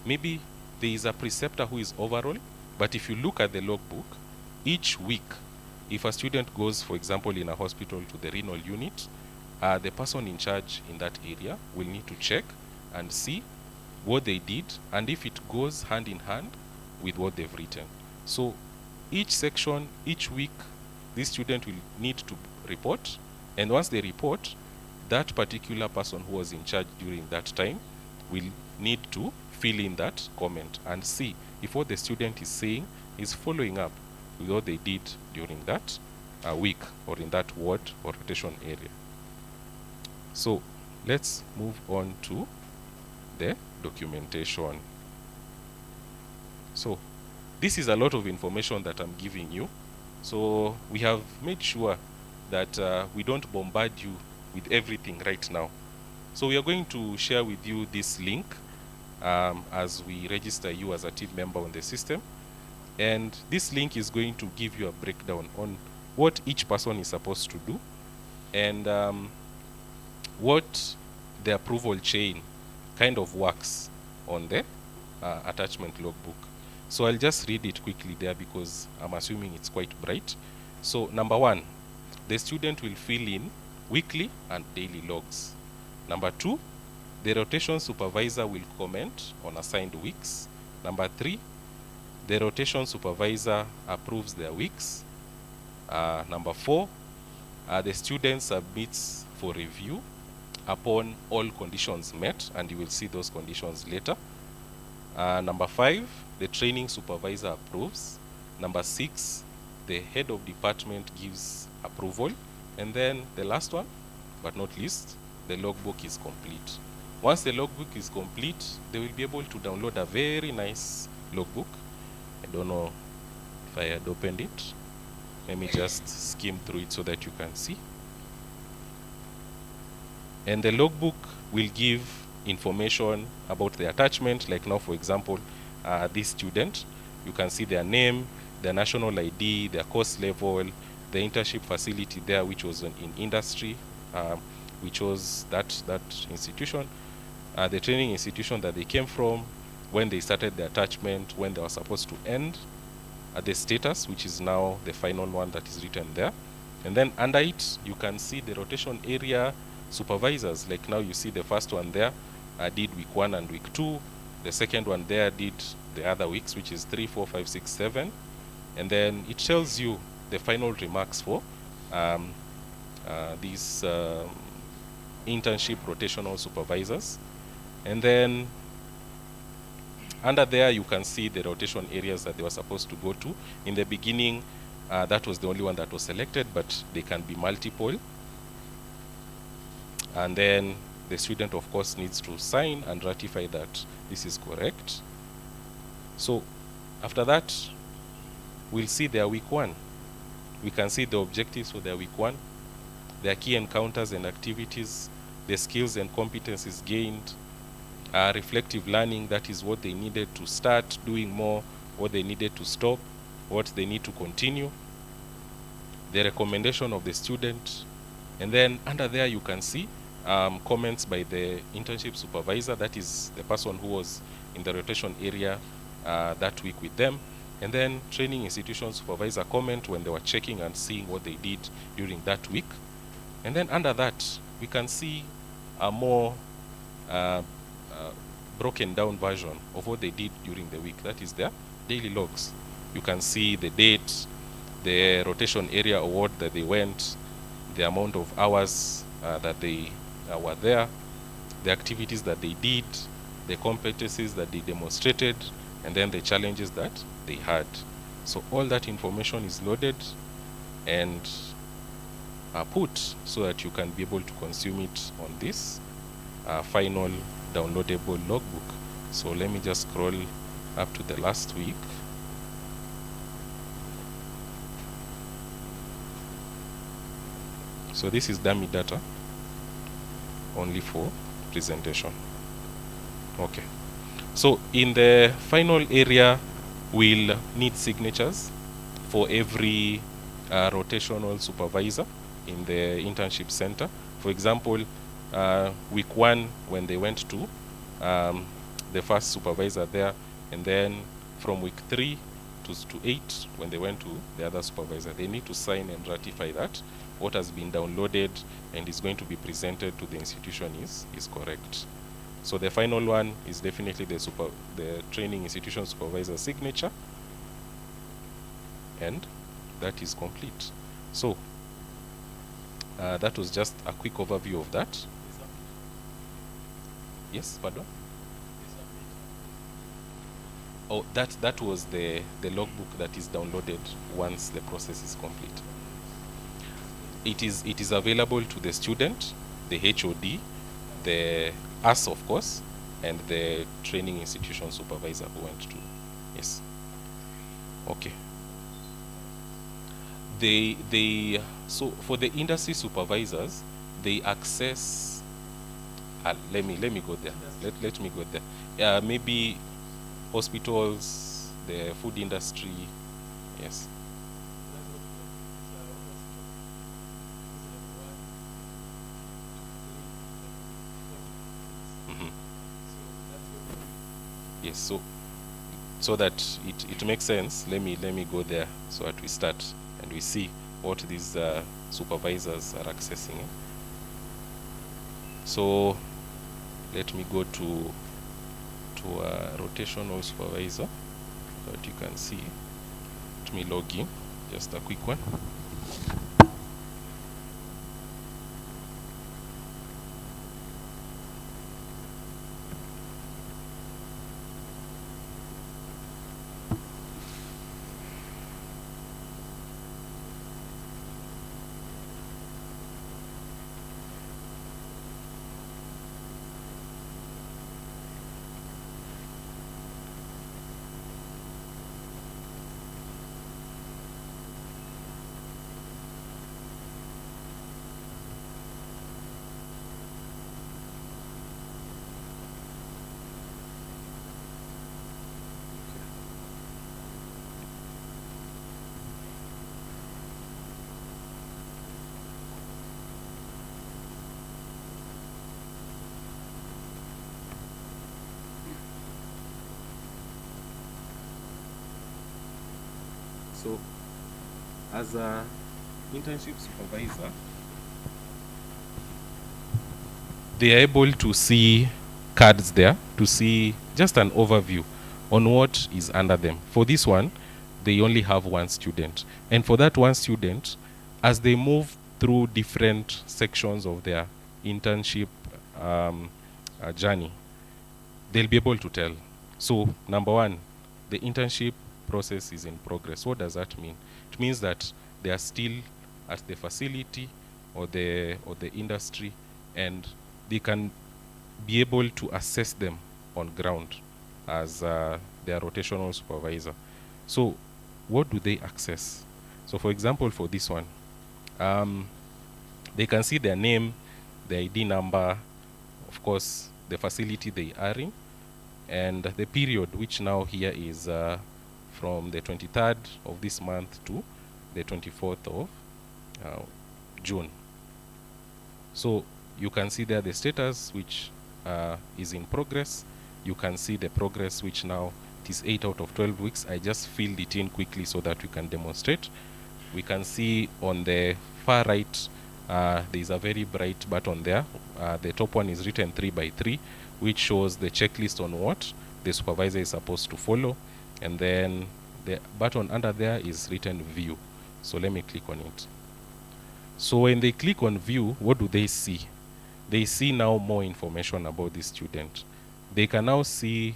T: maybe there is a preceptor who is overall, but if you look at the logbook, each week, if a student goes, for example, in a hospital to the renal unit, the person in charge in that area will need to check and see what they did, and if it goes hand in hand with what they've written. So each section, each week, this student will need to report, and once they report, that particular person who was in charge during that time will need to fill in that comment and see if what the student is saying is following up with what they did during that week or in that ward or rotation area. So let's move on to the documentation. So this is a lot of information that I'm giving you. So we have made sure that we don't bombard you with everything right now. So we are going to share with you this link as we register you as a team member on the system. And this link is going to give you a breakdown on what each person is supposed to do and what the approval chain kind of works on the attachment logbook. So I'll just read it quickly there because I'm assuming it's quite bright. So number 1, the student will fill in weekly and daily logs. Number 2, the rotation supervisor will comment on assigned weeks. Number 3, the rotation supervisor approves their weeks. Number 4, the student submits for review upon all conditions met, and you will see those conditions later. Number 5, the training supervisor approves. Number 6, the head of department gives approval. And then the last one, but not least, the logbook is complete. Once the logbook is complete, they will be able to download a very nice logbook. I don't know if I had opened it. Let me just skim through it so that you can see. And the logbook will give information about the attachment, like now, for example, this student. You can see their name, their national ID, their course level, the internship facility there, which was in industry, which was that institution, the training institution that they came from, when they started the attachment, when they were supposed to end, the status, which is now the final one that is written there. And then under it, you can see the rotation area supervisors. Like now you see the first one there did week 1 and week 2. The second one there did the other weeks, which is 3, 4, 5, 6, 7. And then it tells you the final remarks for these internship rotational supervisors. And then under there, you can see the rotation areas that they were supposed to go to. In the beginning, that was the only one that was selected, but they can be multiple. And then the student, of course, needs to sign and ratify that this is correct. So after that, we'll see their week 1. We can see the objectives for their week 1, their key encounters and activities, the skills and competencies gained, reflective learning, that is what they needed to start doing more, what they needed to stop, what they need to continue, the recommendation of the student. And then under there you can see comments by the internship supervisor, that is the person who was in the rotation area that week with them. And then training institution supervisor comment when they were checking and seeing what they did during that week. And then under that, we can see a more broken down version of what they did during the week. That is their daily logs. You can see the date, the rotation area award that they went, the amount of hours that they were there, the activities that they did, the competencies that they demonstrated, and then the challenges that they had. So all that information is loaded and put so that you can be able to consume it on this final downloadable logbook. So let me just scroll up to the last week. So this is dummy data only for presentation. Okay. So in the final area, we'll need signatures for every rotational supervisor in the internship center. For example, week 1, when they went to the first supervisor there, and then from week 3 to 8, when they went to the other supervisor, they need to sign and ratify that what has been downloaded and is going to be presented to the institution is correct. So the final one is definitely the training institution supervisor signature, and that is complete. So that was just a quick overview of that. Yes, pardon? Oh, that was the logbook that is downloaded once the process is complete. It is available to the student, the HOD, us, of course, and the training institution supervisor who went to. Yes. Okay. So for the industry supervisors, they access. Let me go there. Let me go there. Maybe hospitals, the food industry. Yes. Mhm. Yes, so that it makes sense, let me go there so that we start and we see what these supervisors are accessing. So let me go to a rotational supervisor so that you can see. Let me log in, just a quick one. So, as a internship supervisor, they are able to see cards there, to see just an overview on what is under them. For this one, they only have one student. And for that one student, as they move through different sections of their internship journey, they'll be able to tell. So, number one, the internship process is in progress. What does that mean? It means that they are still at the facility or the industry, and they can be able to assess them on ground as their rotational supervisor. So what do they access? So for example, for this one, they can see their name, the ID number, of course, the facility they are in, and the period, which now here is from the 23rd of this month to the 24th of June. So you can see there the status, which is in progress. You can see the progress, which now it is 8 out of 12 weeks. I just filled it in quickly so that we can demonstrate. We can see on the far right, there is a very bright button there. The top one is written 3x3, which shows the checklist on what the supervisor is supposed to follow. And then the button under there is written view. So let me click on it. So when they click on view, what do they see? They see now more information about the student. They can now see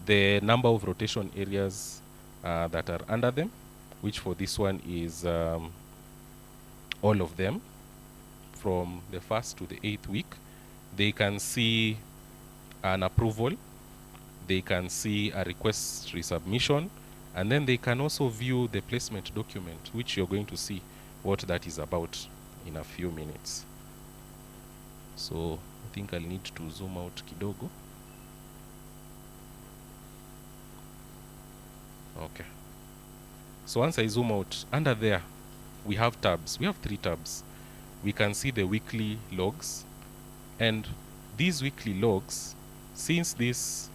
T: the number of rotation areas that are under them, which for this one is all of them from the 1st to the 8th week. They can see an approval. They can see a request resubmission, and then they can also view the placement document, which you're going to see what that is about in a few minutes. So I think I'll need to zoom out kidogo. Okay. So once I zoom out, under there we have tabs. We have 3 tabs. We can see the weekly logs, and these weekly logs, since this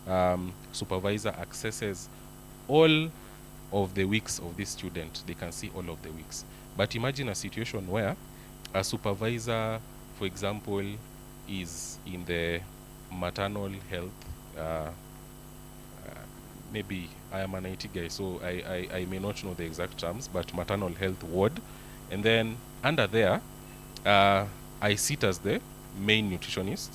T: supervisor accesses all of the weeks of this student, they can see all of the weeks. But imagine a situation where a supervisor, for example, is in the maternal health, maybe I am an IT guy, so I may not know the exact terms, but maternal health ward. And then under there, I sit as the main nutritionist.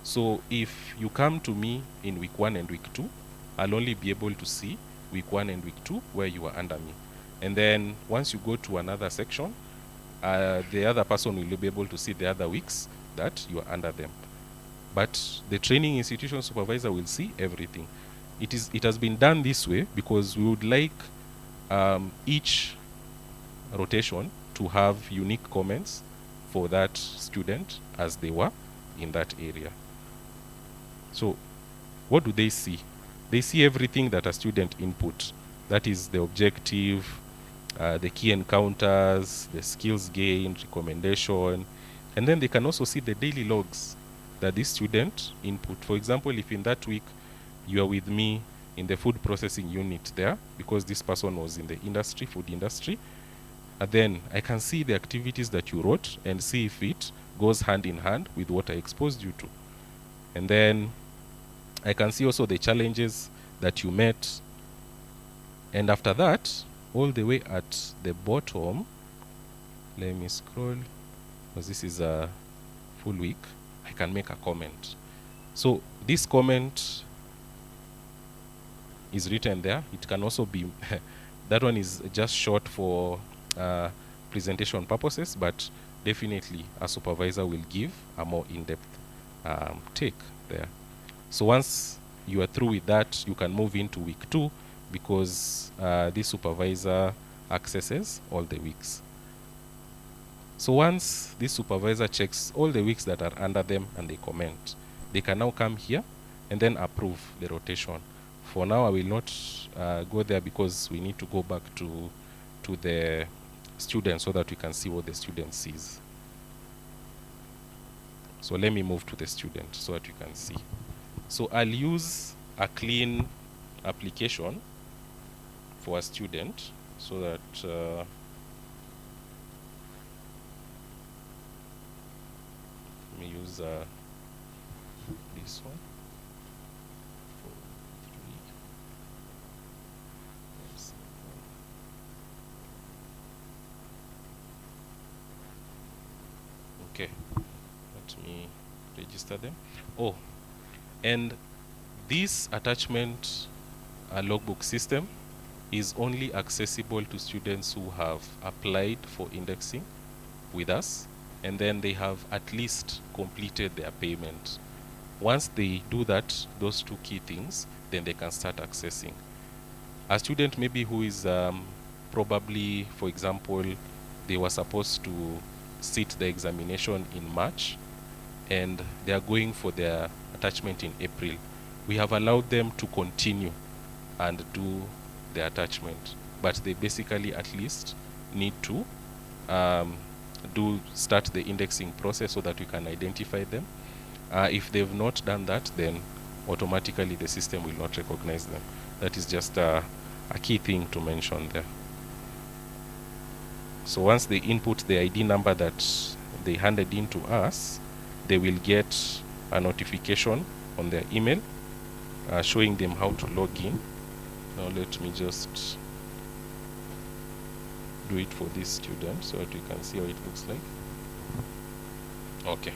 T: So if you come to me in week 1 and week 2, I'll only be able to see week 1 and week 2 where you are under me. And then once you go to another section, the other person will be able to see the other weeks that you are under them. But the training institution supervisor will see everything. It has been done this way because we would like each rotation to have unique comments for that student as they were in that area. So what do they see? They see everything that a student input That is the objective, the key encounters, the skills gained, recommendation, and then they can also see the daily logs that this student input. For example, if in that week you are with me in the food processing unit there, because this person was in the industry, food industry, and then I can see the activities that you wrote and see if it goes hand in hand with what I exposed you to. And then I can see also the challenges that you met. And after that, all the way at the bottom, let me scroll, because this is a full week, I can make a comment. So this comment is written there. It can also be, that one is just short for presentation purposes, but definitely a supervisor will give a more in-depth take there. So once you are through with that, you can move into week 2, because this supervisor accesses all the weeks. So once this supervisor checks all the weeks that are under them and they comment, they can now come here and then approve the rotation. For now, I will not go there because we need to go back to the student so that we can see what the student sees. So let me move to the student so that you can see. So I'll use a clean application for a student so that let me use this one for 3. Okay, let me register them. Oh, and this attachment logbook system is only accessible to students who have applied for indexing with us, and then they have at least completed their payment. Once they do that, those 2 key things, then they can start accessing. A student maybe who is probably, for example, they were supposed to sit the examination in March, and they are going for their attachment in April. We have allowed them to continue and do the attachment, but they basically at least need to start the indexing process so that we can identify them. If they've not done that, then automatically the system will not recognize them. That is just a key thing to mention there. So once they input the ID number that they handed in to us, they will get a notification on their email showing them how to log in. Now let me just do it for this student so that you can see how it looks like. Okay.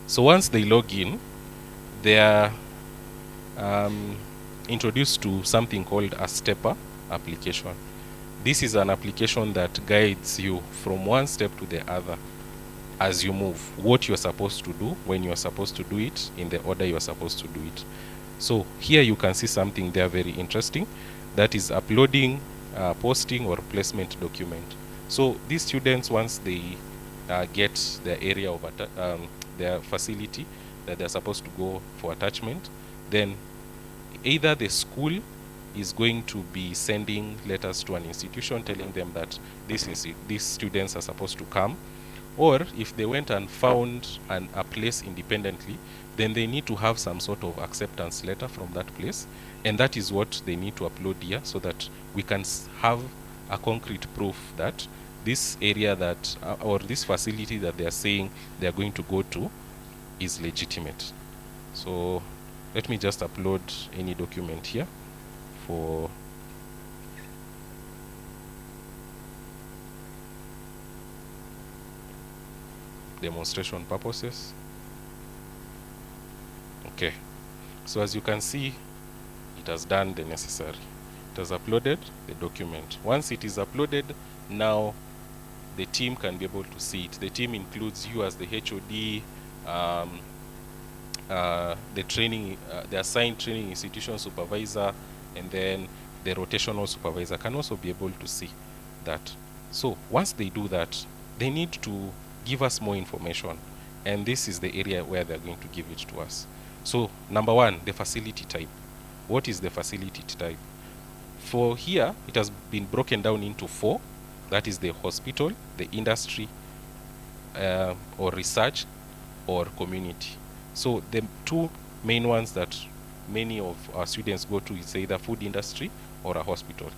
T: So once they log in, they are introduced to something called a stepper application. This is an application that guides you from one step to the other as you move, what you're supposed to do, when you're supposed to do it, in the order you're supposed to do it. So here you can see something there very interesting, that is uploading, posting or placement document. So these students, once they get their area of their facility that they're supposed to go for attachment, then either the school is going to be sending letters to an institution telling them that these students are supposed to come, or if they went and found a place independently, then they need to have some sort of acceptance letter from that place, and that is what they need to upload here so that we can have a concrete proof that this area that or this facility that they are saying they are going to go to is legitimate. So let me just upload any document here for demonstration purposes. Okay, so as you can see, it has done the necessary. It has uploaded the document. Once it is uploaded, now the team can be able to see it. The team includes you as the HOD, the training, the assigned training institution supervisor, and then the rotational supervisor can also be able to see that. So once they do that, they need to give us more information, and this is the area where they're going to give it to us. So number one, the facility type. What is the facility type? For here, it has been broken down into 4. That is the hospital, the industry, or research, or community. So the 2 main ones that many of our students go to is either food industry or a hospital.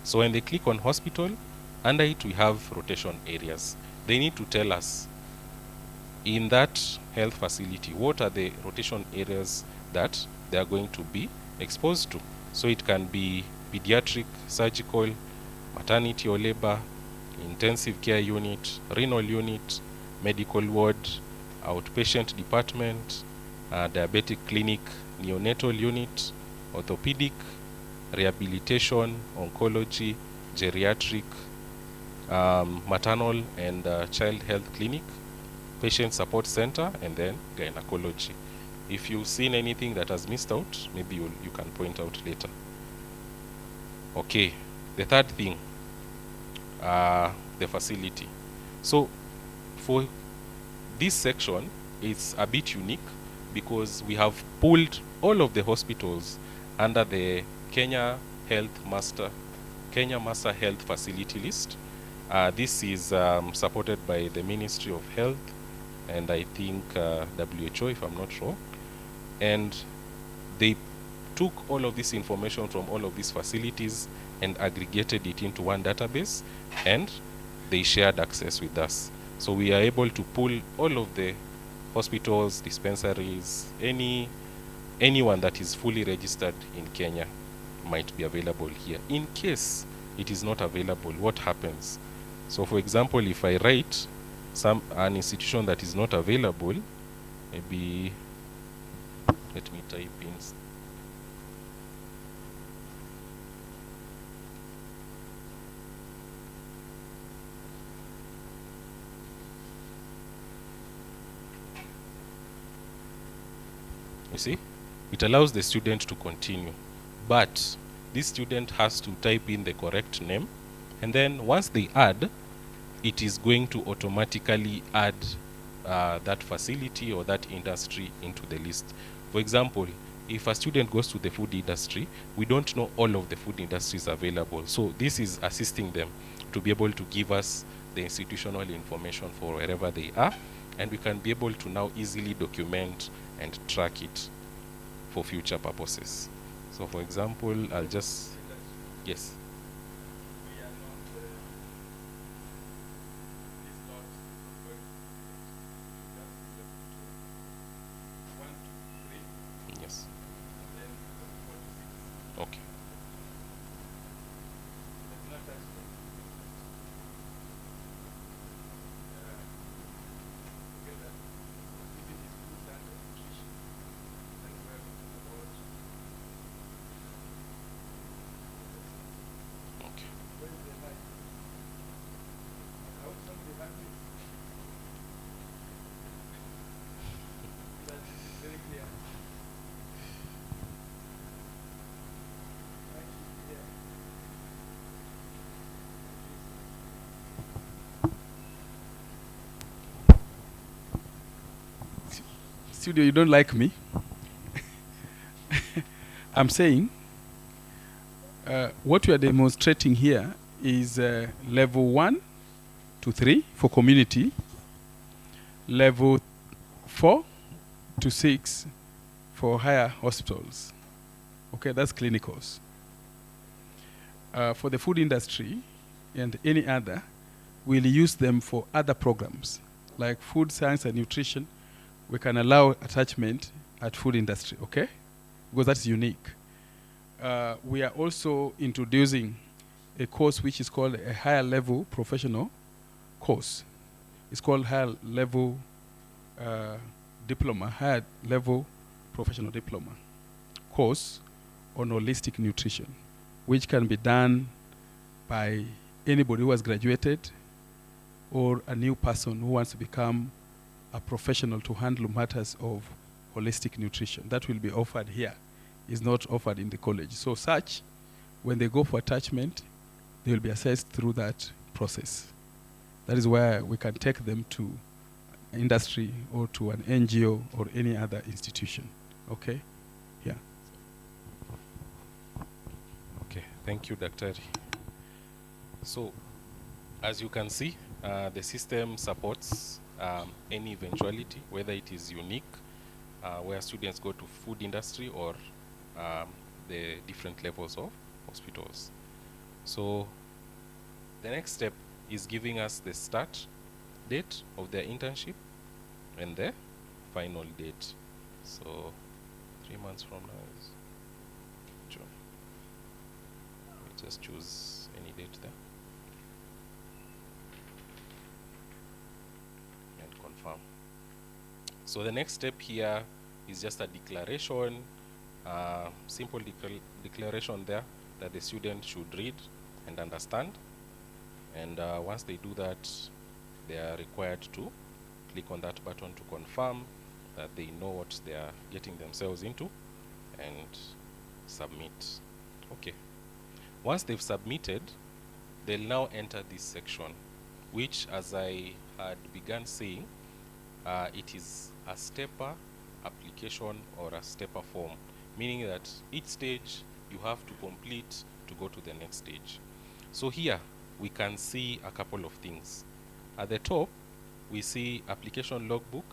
T: So when they click on hospital, under it we have rotation areas. They need to tell us in that health facility what are the rotation areas that they are going to be exposed to. So it can be pediatric, surgical, maternity or labor, intensive care unit, renal unit, medical ward, outpatient department, diabetic clinic, neonatal unit, orthopedic, rehabilitation, oncology, geriatric, maternal and child health clinic, patient support center, and then gynecology. If you've seen anything that has missed out, maybe you can point out later. Okay, the third thing, the facility. So for this section, it's a bit unique because we have pulled all of the hospitals under the Kenya Master Health Facility List. This is supported by the Ministry of Health and I think WHO, if I'm not wrong. And they took all of this information from all of these facilities and aggregated it into one database, and they shared access with us. So we are able to pull all of the hospitals, dispensaries, anyone that is fully registered in Kenya might be available here. In case it is not available, what happens? So for example, if I write an institution that is not available, maybe let me type in. You see, it allows the student to continue, but this student has to type in the correct name, and then once they add, it is going to automatically add that facility or that industry into the list. For example, if a student goes to the food industry, we don't know all of the food industries available. So this is assisting them to be able to give us the institutional information for wherever they are, and we can be able to now easily document and track it for future purposes. So for example, I'll just, yes. Yes. Okay.
A: Studio, you don't like me? I'm saying what we are demonstrating here is level 1 to 3 for community, level 4 to 6 for higher hospitals. Okay, that's clinicals. For the food industry and any other, we'll use them for other programs like food science and nutrition. We can allow attachment at food industry, okay? Because that's unique. We are also introducing a course which is called a higher level professional course. It's called higher level diploma, higher level professional diploma course on holistic nutrition, which can be done by anybody who has graduated or a new person who wants to become a professional to handle matters of holistic nutrition. That will be offered here. Is not offered in the college. So such, when they go for attachment, they will be assessed through that process. That is where we can take them to industry or to an NGO or any other institution. Okay? Yeah.
T: Okay, Thank you, Daktari. So, as you can see, the system supports any eventuality, whether it is unique, where students go to food industry or the different levels of hospitals. So, the next step is giving us the start date of their internship and the final date. So 3 months from now is June. We just choose any date there and confirm. So the next step here is just a declaration, simple declaration there that the student should read and understand. And once they do that, they are required to click on that button to confirm that they know what they are getting themselves into and submit. Okay. Once they've submitted, they'll now enter this section, which, as I had begun saying, it is a stepper application or a stepper form, meaning that each stage you have to complete to go to the next stage. So here we can see a couple of things. At the top, we see application logbook,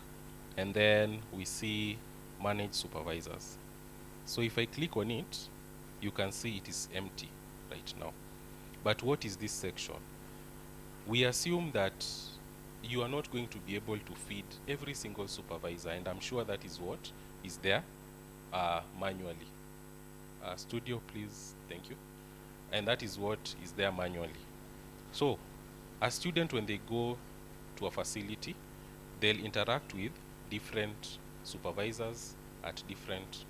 T: and then we see manage supervisors. So if I click on it, you can see it is empty right now. But what is this section? We assume that you are not going to be able to feed every single supervisor, and I'm sure that is what is there manually. Studio, please, thank you. And that is what is there manually. So, a student, when they go to a facility, they'll interact with different supervisors at different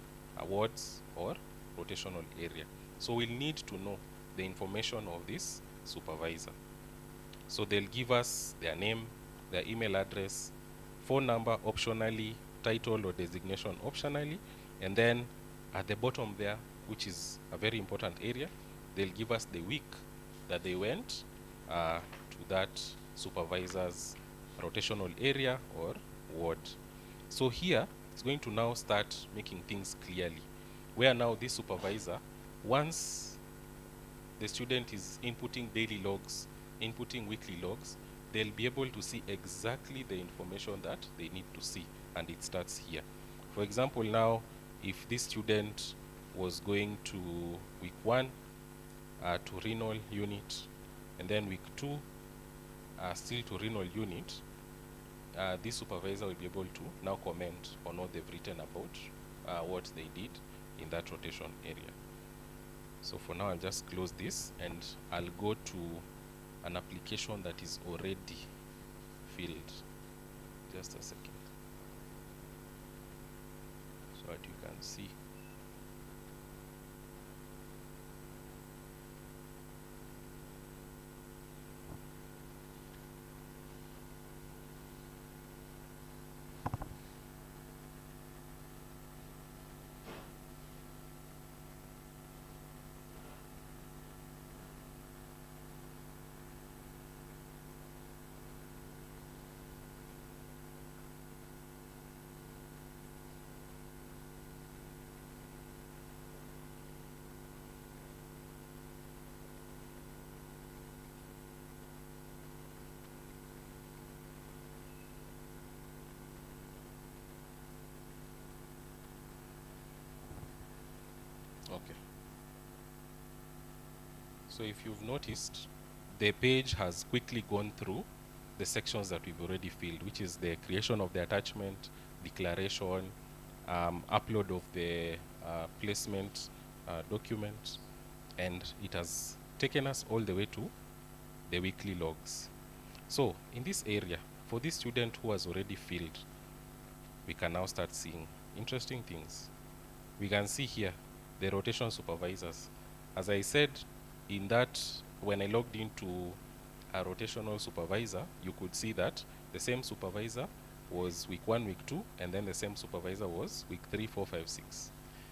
T: wards or rotational area. So we'll need to know the information of this supervisor. So they'll give us their name, their email address, phone number optionally, title or designation optionally, and then at the bottom there, which is a very important area, they'll give us the week that they went to that supervisor's rotational area or ward. So here, it's going to now start making things clearly, where now this supervisor, once the student is inputting daily logs, inputting weekly logs, they'll be able to see exactly the information that they need to see, and it starts here. For example, now, if this student was going to week 1 to renal unit, and then week 2 still to renal unit, this supervisor will be able to now comment on what they've written about what they did in that rotation area. So for now, I'll just close this, and I'll go to an application that is already filled. Just a second, so that you can see. Okay. So if you've noticed, the page has quickly gone through the sections that we've already filled, which is the creation of the attachment, declaration, upload of the placement document, and it has taken us all the way to the weekly logs. So in this area, for this student who has already filled, we can now start seeing interesting things. We can see here the rotation supervisors. As I said, in that, when I logged into a rotational supervisor, you could see that the same supervisor was week 1, week 2, and then the same supervisor was week 3, 4, 5, 6.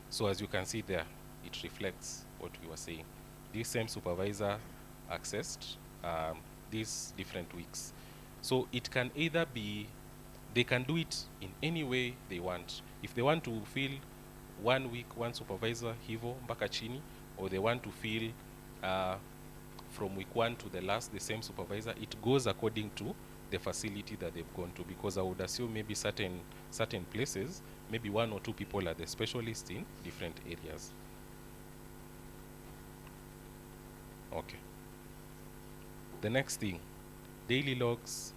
T: So as you can see there, it reflects what we were saying. This same supervisor accessed these different weeks. So it can either be, they can do it in any way they want. If they want to fill 1 week, 1 supervisor, hivo, mpaka chini, or they want to fill from week 1 to the last, the same supervisor, it goes according to the facility that they've gone to, because I would assume maybe certain places, maybe 1 or 2 people are the specialists in different areas. Okay. The next thing, daily logs,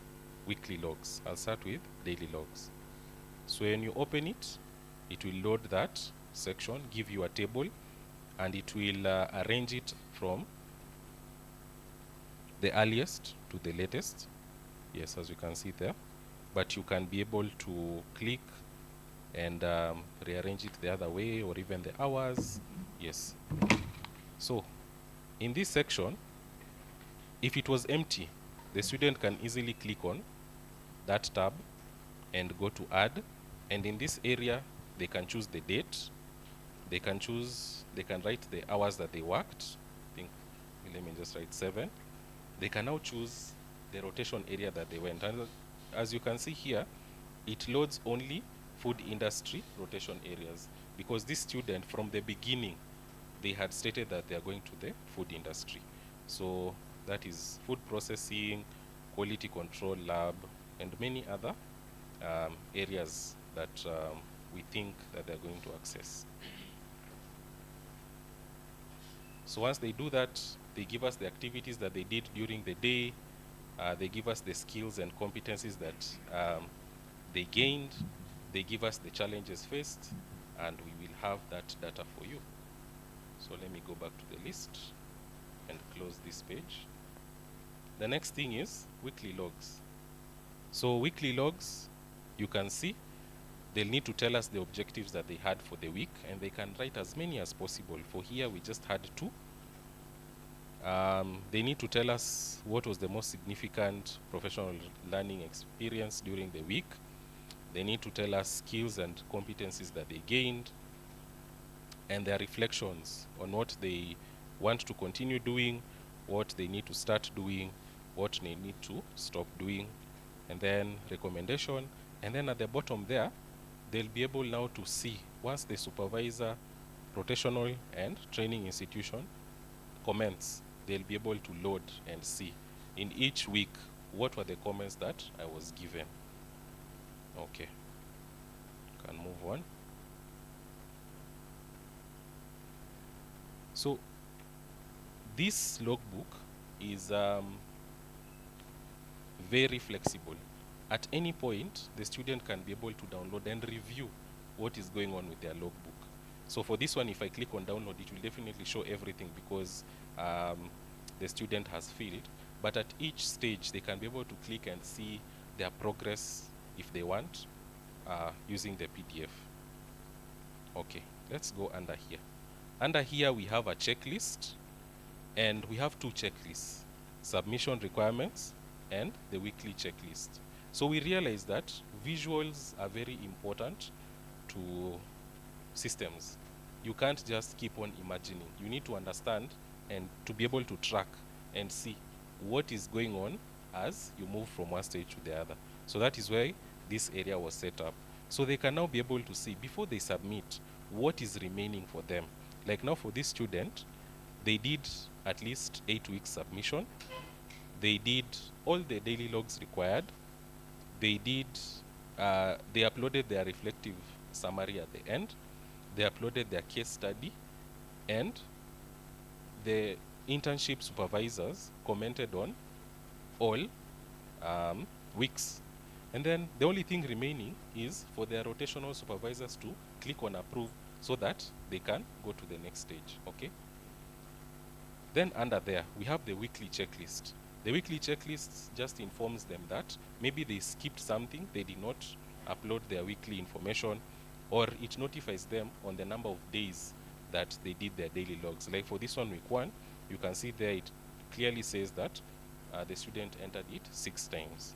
T: weekly logs. I'll start with daily logs. So when you open it, it will load that section, give you a table, and it will arrange it from the earliest to the latest. Yes, as you can see there. But you can be able to click and rearrange it the other way, or even the hours. Yes. So in this section, if it was empty, the student can easily click on that tab and go to add. And in this area, they can choose the date. They can write the hours that they worked. I think, let me just write 7. They can now choose the rotation area that they went. And as you can see here, it loads only food industry rotation areas, because this student from the beginning, they had stated that they are going to the food industry. So that is food processing, quality control lab, and many other areas that we think that they're going to access. So once they do that, they give us the activities that they did during the day. They give us the skills and competencies that they gained. They give us the challenges faced, and we will have that data for you. So let me go back to the list and close this page. The next thing is weekly logs. So weekly logs, you can see they'll need to tell us the objectives that they had for the week, and they can write as many as possible. For here, we just had 2. They need to tell us what was the most significant professional learning experience during the week. They need to tell us skills and competencies that they gained, and their reflections on what they want to continue doing, what they need to start doing, what they need to stop doing, and then recommendation. And then at the bottom there, they'll be able now to see, once the supervisor, rotational and training institution comments, they'll be able to load and see in each week what were the comments that I was given. Okay, can move on. So this logbook is very flexible. At any point, the student can be able to download and review what is going on with their logbook. So for this one, if I click on download, it will definitely show everything, because the student has filled. But at each stage, they can be able to click and see their progress if they want, using the PDF. Okay, let's go under here. Under here, we have a checklist, and we have 2 checklists: submission requirements and the weekly checklist. So we realize that visuals are very important to systems. You can't just keep on imagining. You need to understand and to be able to track and see what is going on as you move from one stage to the other. So that is why this area was set up. So they can now be able to see, before they submit, what is remaining for them. Like now for this student, they did at least 8 weeks submission. They did all the daily logs required. They did, they uploaded their reflective summary at the end. They uploaded their case study, and the internship supervisors commented on all weeks. And then the only thing remaining is for their rotational supervisors to click on approve, so that they can go to the next stage. Okay. Then under there, we have the weekly checklist. The weekly checklist just informs them that maybe they skipped something, they did not upload their weekly information, or it notifies them on the number of days that they did their daily logs. Like for this one, week 1, you can see there it clearly says that the student entered it 6 times.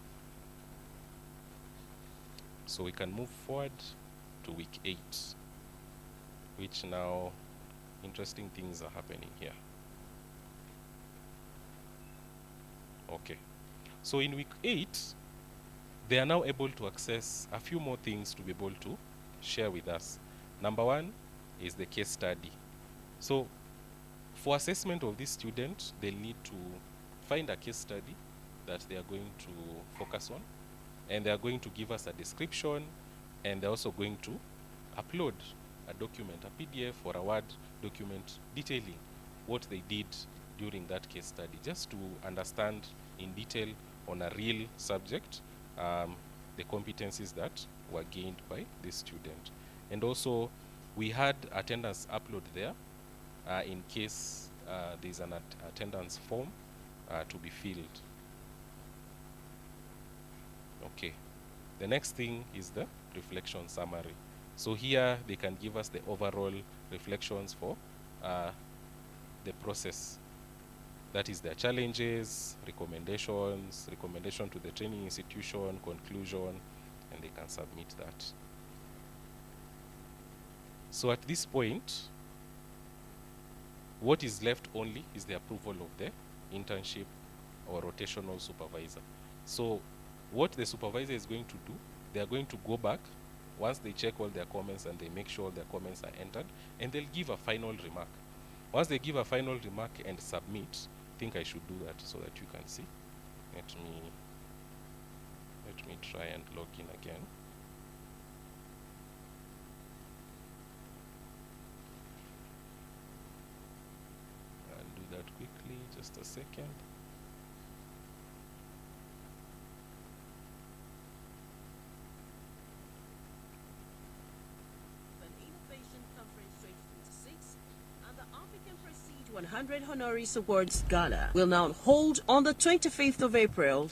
T: So we can move forward to week 8, which now interesting things are happening here. Okay, so in week 8, they are now able to access a few more things to be able to share with us. Number 1 is the case study. So For assessment of this student, they'll need to find a case study that they are going to focus on, and they are going to give us a description, and they're also going to upload a document, a PDF or a Word document detailing what they did during that case study, just to understand in detail on a real subject the competencies that were gained by this student. And also, we had attendance upload there in case there's an attendance form to be filled. Okay. The next thing is the reflection summary. So here they can give us the overall reflections for the process. That is their challenges, recommendations, recommendation to the training institution, conclusion, and they can submit that. So at this point, what is left only is the approval of the internship or rotational supervisor. So what the supervisor is going to do, they are going to go back once they check all their comments and they make sure all their comments are entered, and they'll give a final remark. Once they give a final remark and submit, I think I should do that so that you can see. Let me try and log in again. I'll do that quickly, just a second.
U: Innovation Conference 2026 and the African Prestige 100 Honoris Awards Gala will now hold on the 25th of April.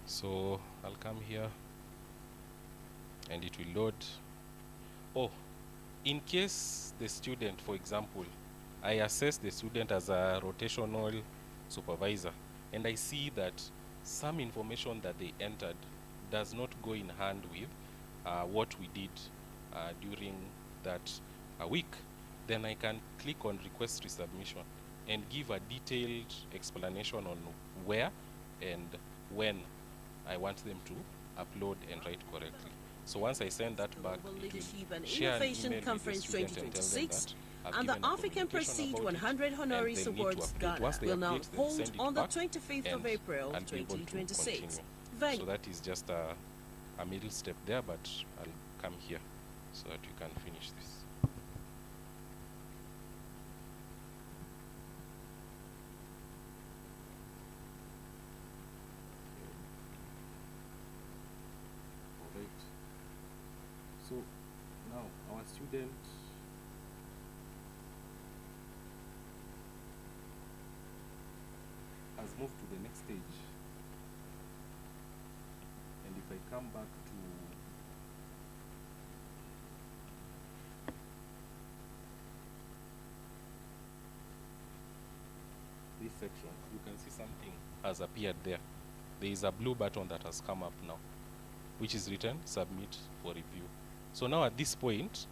T: So I'll come here and it will load. Oh, in case the student, for example, I assess the student as a rotational supervisor and I see that some information that they entered does not go in hand with what we did during that week, then I can click on request resubmission and give a detailed explanation on where and when I want them to upload and write correctly. So once I send that back,
U: Global
T: it
U: Leadership and
T: will share an
U: Innovation
T: email
U: Conference
T: with the student and tell them
U: 2026
T: that I've
U: and the
T: given a
U: African
T: communication
U: Prestige
T: about
U: 100
T: it,
U: Honoris
T: and they'll need to
U: Awards
T: upload.
U: Gala
T: Once they
U: will now
T: update, they'll
U: hold
T: send it
U: on the
T: back
U: 25th of
T: and
U: April
T: I'll be able to
U: 2026.
T: continue.
U: Thank
T: So that is just a middle step there, but I'll come here so that you can finish this. Alright. So now our student has moved to the next stage. And if I come back to this section, you can see something has appeared there. There is a blue button that has come up now, which is written submit for review. So now at this point,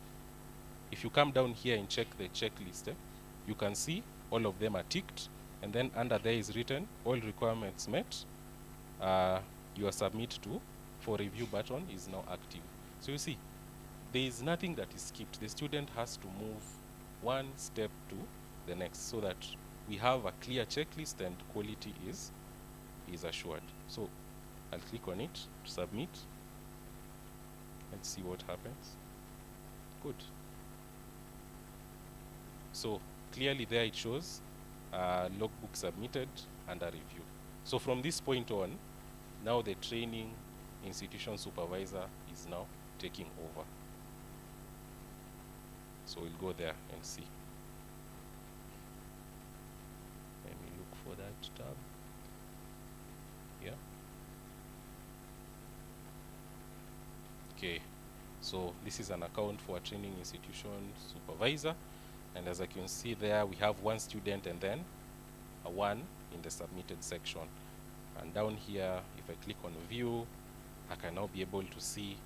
T: if you come down here and check the checklist, you can see all of them are ticked, and then under there is written all requirements met. Your submit to for review button is now active. So you see, there is nothing that is skipped. The student has to move one step to the next so that we have a clear checklist and quality is assured. So I'll click on it to submit. Let's see what happens. Good. So clearly there it shows logbook submitted and a review. So from this point on, now the training institution supervisor is now taking over. So we'll go there and see. Let me look for that tab. Yeah. Okay. So this is an account for a training institution supervisor. And as I can see there, we have one student and then a 1 in the submitted section. And down here, if I click on view, I can now be able to see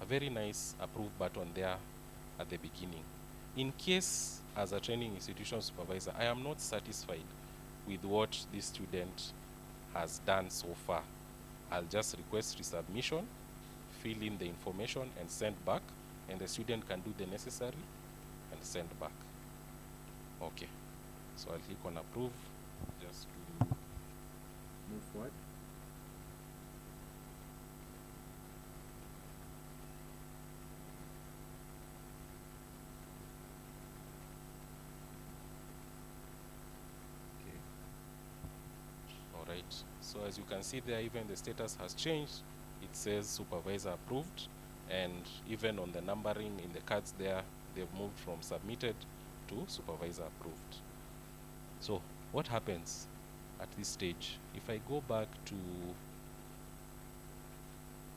T: a very nice approve button there at the beginning. In case, as a training institution supervisor, I am not satisfied with what this student has done so far, I'll just request resubmission, fill in the information and send back, and the student can do the necessary and send back. Okay, so I'll click on approve just to move forward. Alright, so as you can see there, even the status has changed. It says supervisor approved, and even on the numbering in the cards there, they've moved from submitted to supervisor approved. So what happens at this stage? If I go back to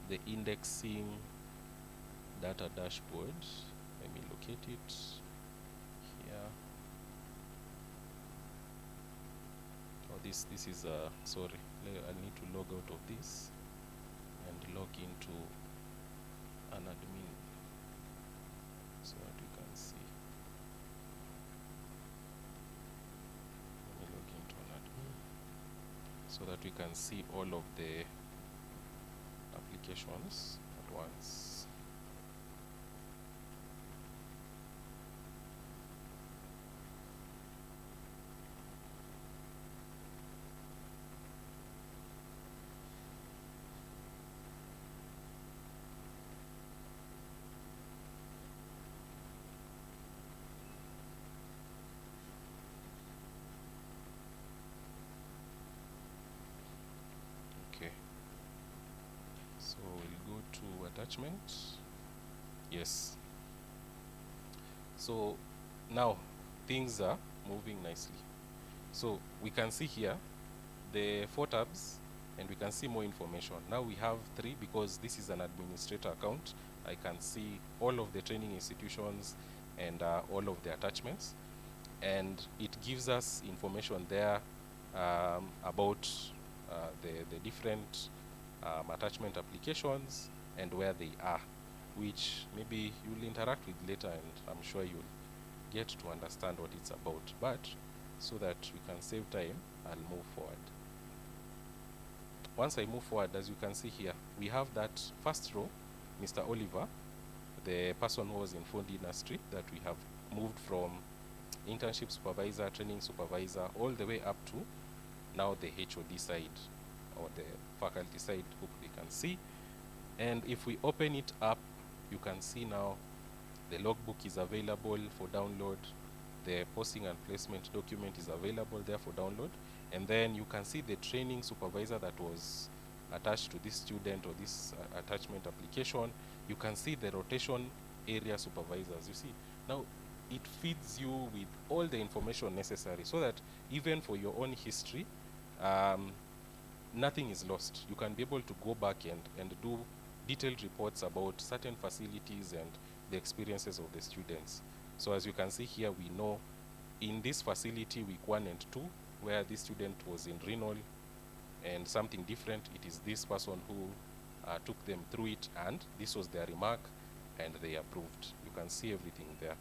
T: the indexing data dashboard, let me locate it here. Oh, this is sorry, I need to log out of this and log into an admin so that you can see. Let me log into an admin so that we can see all of the applications at once. So we'll go to attachment. Yes. So now things are moving nicely. So we can see here the 4 tabs and we can see more information. Now we have 3 because this is an administrator account. I can see all of the training institutions and all of the attachments. And it gives us information there about the different attachment applications and where they are, which maybe you'll interact with later, and I'm sure you'll get to understand what it's about. But so that we can save time, I'll move forward. Once I move forward, as you can see here, we have that first row, Mr. Oliver, the person who was in food industry, that we have moved from internship supervisor, training supervisor, all the way up to now the HOD side or the faculty side, hope they can see. And if we open it up, you can see now the logbook is available for download. The posting and placement document is available there for download. And then you can see the training supervisor that was attached to this student or this attachment application. You can see the rotation area supervisors. You see, now it feeds you with all the information necessary so that even for your own history, nothing is lost. You can be able to go back and do detailed reports about certain facilities and the experiences of the students. So as you can see here, we know in this facility, week 1 and 2, where this student was in renal and something different, it is this person who took them through it, and this was their remark, and they approved. You can see everything there.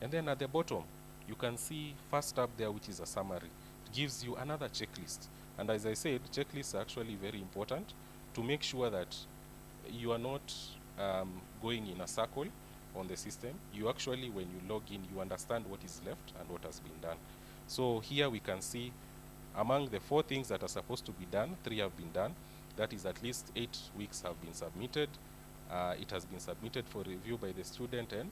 T: And then at the bottom, you can see first tab there, which is a summary. It gives you another checklist. And as I said, checklists are actually very important to make sure that you are not going in a circle on the system. You actually, when you log in, you understand what is left and what has been done. So here we can see among the 4 things that are supposed to be done, 3 have been done. That is at least 8 weeks have been submitted. It has been submitted for review by the student, and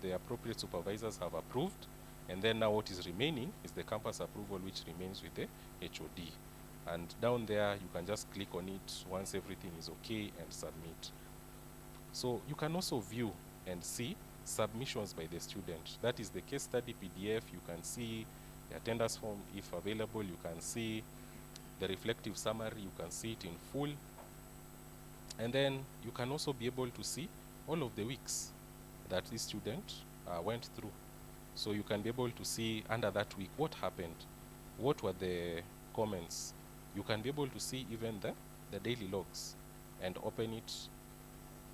T: the appropriate supervisors have approved. And then now what is remaining is the campus approval, which remains with the HOD. And down there, you can just click on it once everything is okay and submit. So you can also view and see submissions by the student. That is the case study PDF. You can see the attendance form if available. You can see the reflective summary. You can see it in full. And then you can also be able to see all of the weeks that this student went through. So you can be able to see under that week what happened, what were the comments. You can be able to see even the daily logs and open it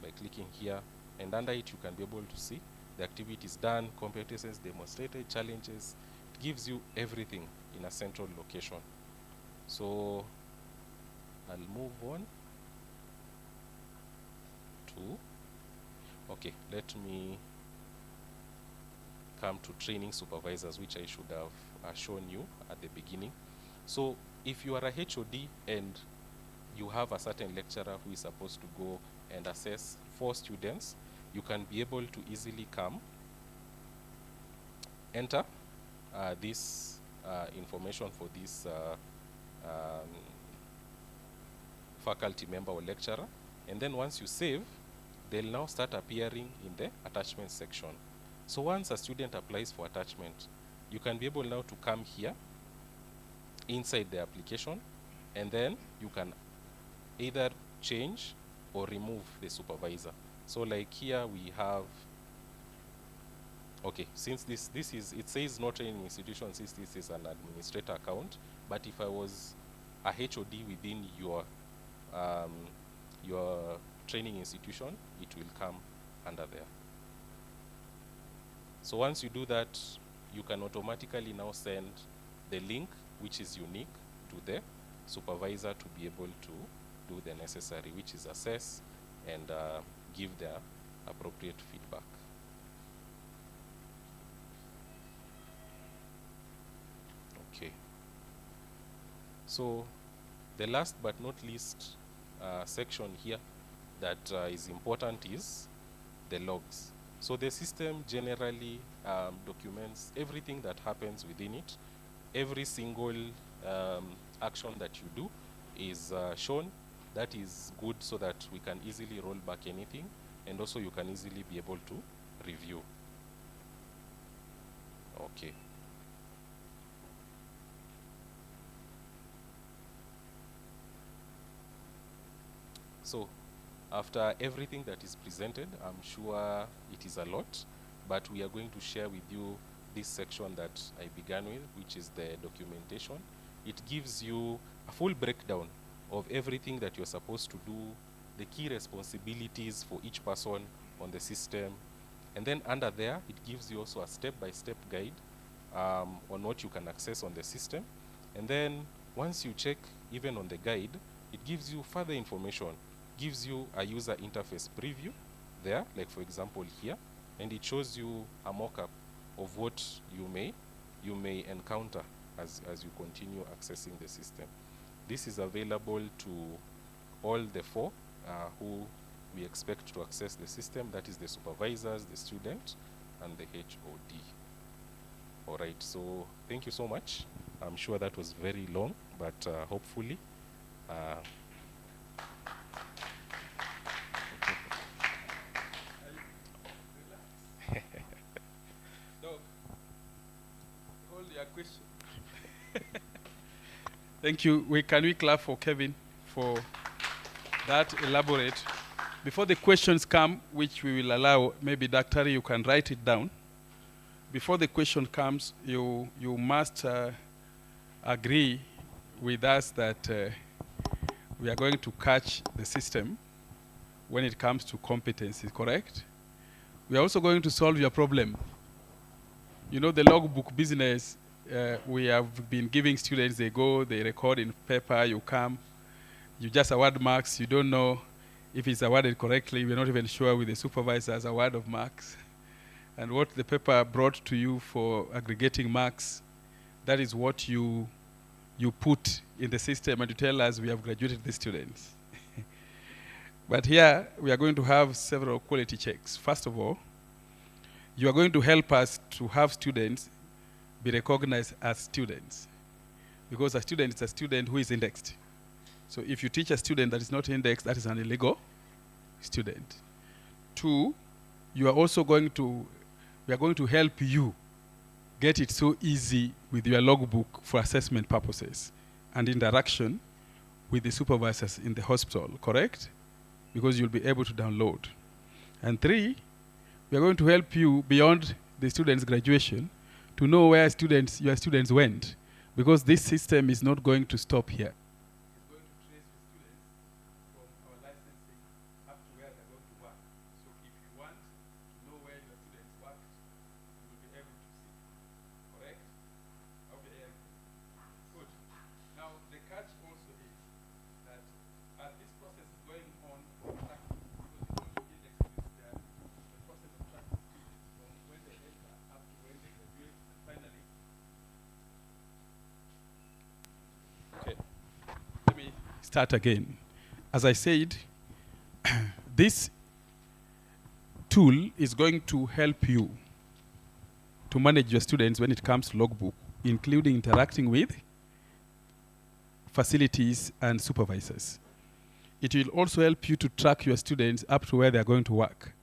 T: by clicking here, and under it you can be able to see the activities done, competencies demonstrated, challenges. It gives you everything in a central location. So I'll move on to, okay, let me come to training supervisors, which I should have shown you at the beginning. So if you are a HOD and you have a certain lecturer who is supposed to go and assess 4 students, you can be able to easily come, enter this information for this faculty member or lecturer, and then once you save, they'll now start appearing in the attachment section. So once a student applies for attachment, you can be able now to come here inside the application, and then you can either change or remove the supervisor. So like here we have, okay, since this is, it says no training institution, since this is an administrator account, but if I was a HOD within your training institution, it will come under there. So once you do that, you can automatically now send the link, which is unique to the supervisor, to be able to do the necessary, which is assess and give the appropriate feedback. Okay. So the last but not least section here that is important is the logs. So the system generally documents everything that happens within it. Every single action that you do is shown. That is good so that we can easily roll back anything, and also you can easily be able to review. Okay. So after everything that is presented, I'm sure it is a lot, but we are going to share with you this section that I began with, which is the documentation. It gives you a full breakdown of everything that you're supposed to do, the key responsibilities for each person on the system. And then under there, it gives you also a step-by-step guide on what you can access on the system. And then once you check even on the guide, it gives you further information, gives you a user interface preview there, like for example here, and it shows you a mock-up of what you may encounter as you continue accessing the system. This is available to all the 4 who we expect to access the system, that is the supervisors, the student, and the HOD. All right, so thank you so much. I'm sure that was very long, but hopefully
A: hold your question. Thank you. Can we clap for Kevin for that elaborate? Before the questions come, which we will allow, maybe Dr. you can write it down. Before the question comes, you must agree with us that we are going to catch the system when it comes to competencies, correct? We are also going to solve your problem. You know, the logbook business, we have been giving students, they go, they record in paper, you come, you just award marks, you don't know if it's awarded correctly, we're not even sure with the supervisor's award of marks. And what the paper brought to you for aggregating marks, that is what you put in the system, and you tell us we have graduated the students. But here, we are going to have several quality checks. First of all, you are going to help us to have students be recognized as students, because a student is a student who is indexed. So if you teach a student that is not indexed, that is an illegal student. 2, you are also going to, we are going to help you get it so easy with your logbook for assessment purposes and interaction with the supervisors in the hospital, correct? Because you'll be able to download. And 3, we are going to help you beyond the students' graduation to know where your students went, because this system is not going to stop here. It's going to trace your students from our licensing up to where they're going to work. So if you want to know where your students work, you will be able to see. Correct? Okay. Good. Now, the catch also is that as this process is going on, start again. As I said, this tool is going to help you to manage your students when it comes to logbook, including interacting with facilities and supervisors. It will also help you to track your students up to where they are going to work,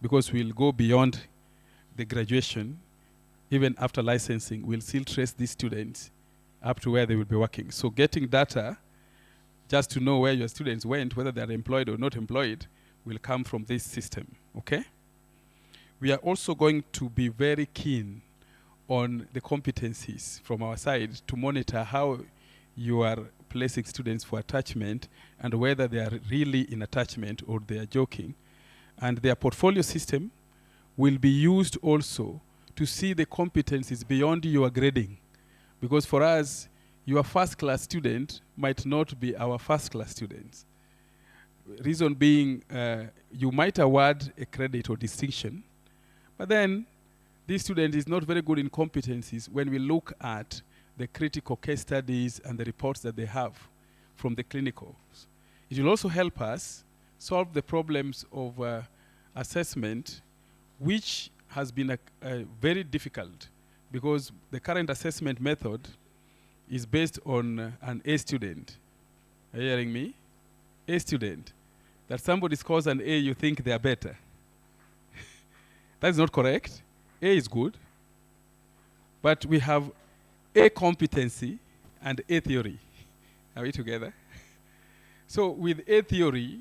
A: because we'll go beyond the graduation. Even after licensing, we'll still trace these students up to where they will be working. So getting data just to know where your students went, whether they're employed or not employed, will come from this system, okay? We are also going to be very keen on the competencies from our side to monitor how you are placing students for attachment and whether they are really in attachment or they are joking. And their portfolio system will be used also to see the competencies beyond your grading. Because for us, your first-class student might not be our first-class students. Reason being, you might award a credit or distinction, but then this student is not very good in competencies when we look at the critical case studies and the reports that they have from the clinicals. It will also help us solve the problems of assessment, which has been very difficult because the current assessment method is based on an A student. Are you hearing me? A student. That somebody scores an A, you think they are better. That's not correct. A is good. But we have A competency and A theory. Are we together? So with A theory,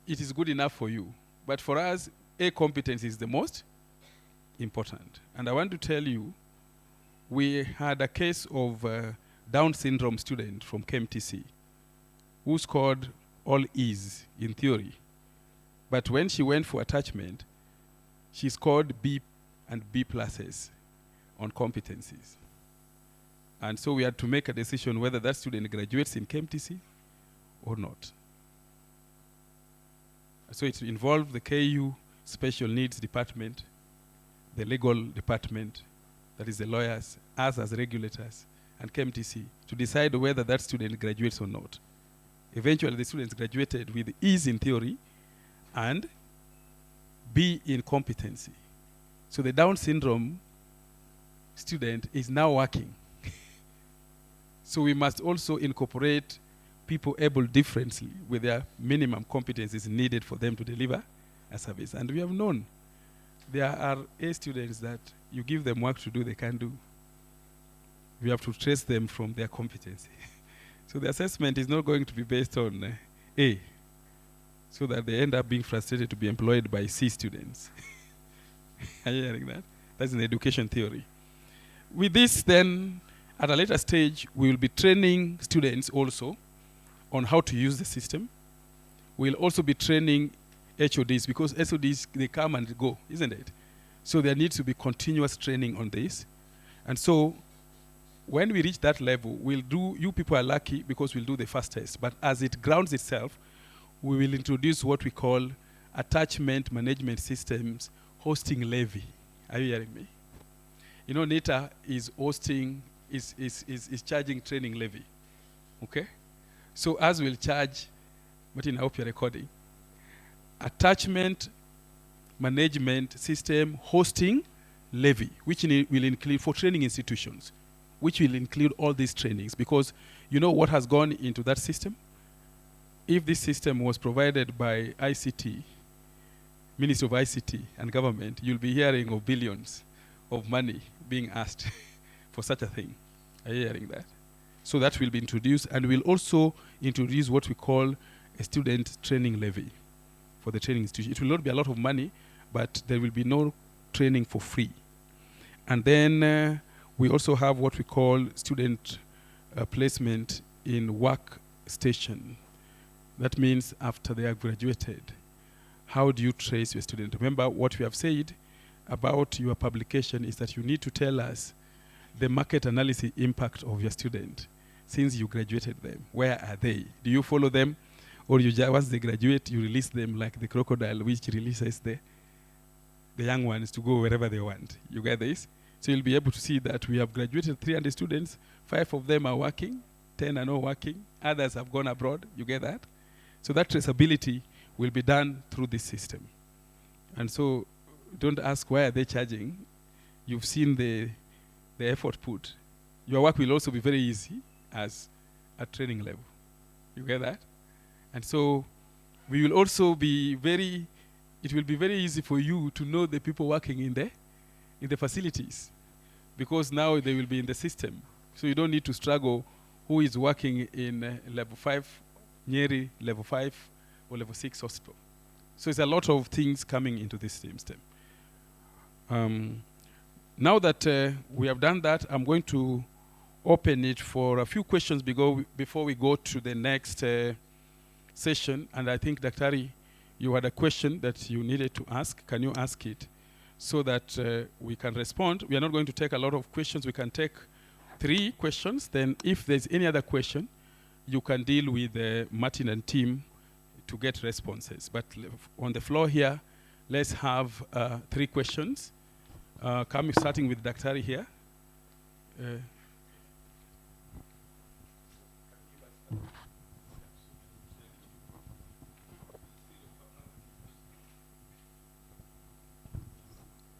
A: it is good enough for you. But for us, A competency is the most important. And I want to tell you, we had a case of a Down syndrome student from KMTC who scored all E's in theory. But when she went for attachment, she scored B and B pluses on competencies. And so we had to make a decision whether that student graduates in KMTC or not. So it involved the KU Special Needs Department, the legal department, that is the lawyers, us as regulators, and KMTC, to decide whether that student graduates or not. Eventually, the students graduated with E's in theory and B in competency. So the Down syndrome student is now working. So we must also incorporate people able differently with their minimum competencies needed for them to deliver a service. And we have known there are A students that you give them work to do, they can't do. We have to trace them from their competency. So the assessment is not going to be based on A, so that they end up being frustrated to be employed by C students. Are you hearing that? That's in education theory. With this, then, at a later stage, we will be training students also on how to use the system. We'll also be training HODs, because HODs, they come and go, isn't it? So there needs to be continuous training on this. And so when we reach that level, you people are lucky because we'll do the first test. But as it grounds itself, we will introduce what we call attachment management systems hosting levy. Are you hearing me? You know, NITA is hosting, is charging training levy. Okay? So as we'll charge, Martin, I hope you're recording, attachment management system hosting levy, which will include for training institutions, which will include all these trainings, because you know what has gone into that system? If this system was provided by ICT, Ministry of ICT and government, you'll be hearing of billions of money being asked for such a thing. Are you hearing that? So that will be introduced, and we'll also introduce what we call a student training levy for the training institution. It will not be a lot of money, but there will be no training for free. And then we also have what we call student placement in work station. That means after they are graduated, how do you trace your student? Remember what we have said about your publication is that you need to tell us the market analysis impact of your student since you graduated them. Where are they? Do you follow them? Or you once they graduate, you release them like the crocodile, which releases the young ones to go wherever they want. You get this? So you'll be able to see that we have graduated 300 students, 5 of them are working, 10 are not working, others have gone abroad. You get that? So that traceability will be done through this system. And so don't ask why are they charging. You've seen the effort put. Your work will also be very easy as a training level. You get that? And so we will also be it will be very easy for you to know the people working in the facilities, because now they will be in the system. So you don't need to struggle who is working in level 5, Nyeri, level 5, or level 6 hospital. So it's a lot of things coming into this system. Now that we have done that, I'm going to open it for a few questions before we go to the next session. And I think, Daktari, you had a question that you needed to ask. Can you ask it so that we can respond? We are not going to take a lot of questions. We can take 3 questions. Then if there's any other question, you can deal with Martin and team to get responses. But on the floor here, let's have 3 questions. Starting with Daktari here.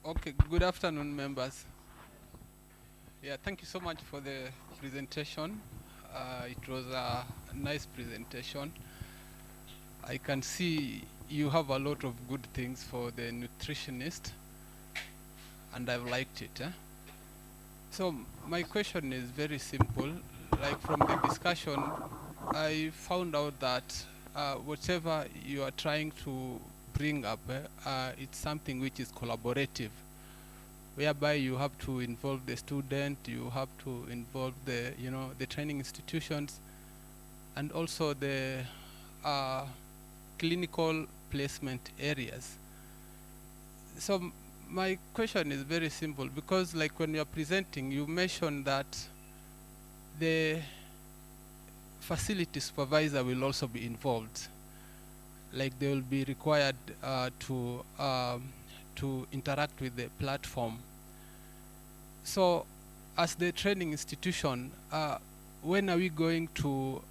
H: Okay, good afternoon, members. Yeah, thank you so much for the presentation. It was a nice presentation. I can see you have a lot of good things for the nutritionist, and I've liked it. So my question is very simple. Like from the discussion, I found out that whatever you are trying to bring up, it's something which is collaborative, whereby you have to involve the student, you have to involve the training institutions, and also the clinical placement areas. So my question is very simple, because like when you are presenting, you mentioned that the facility supervisor will also be involved. Like they will be required to interact with the platform. So as the training institution, when are we going to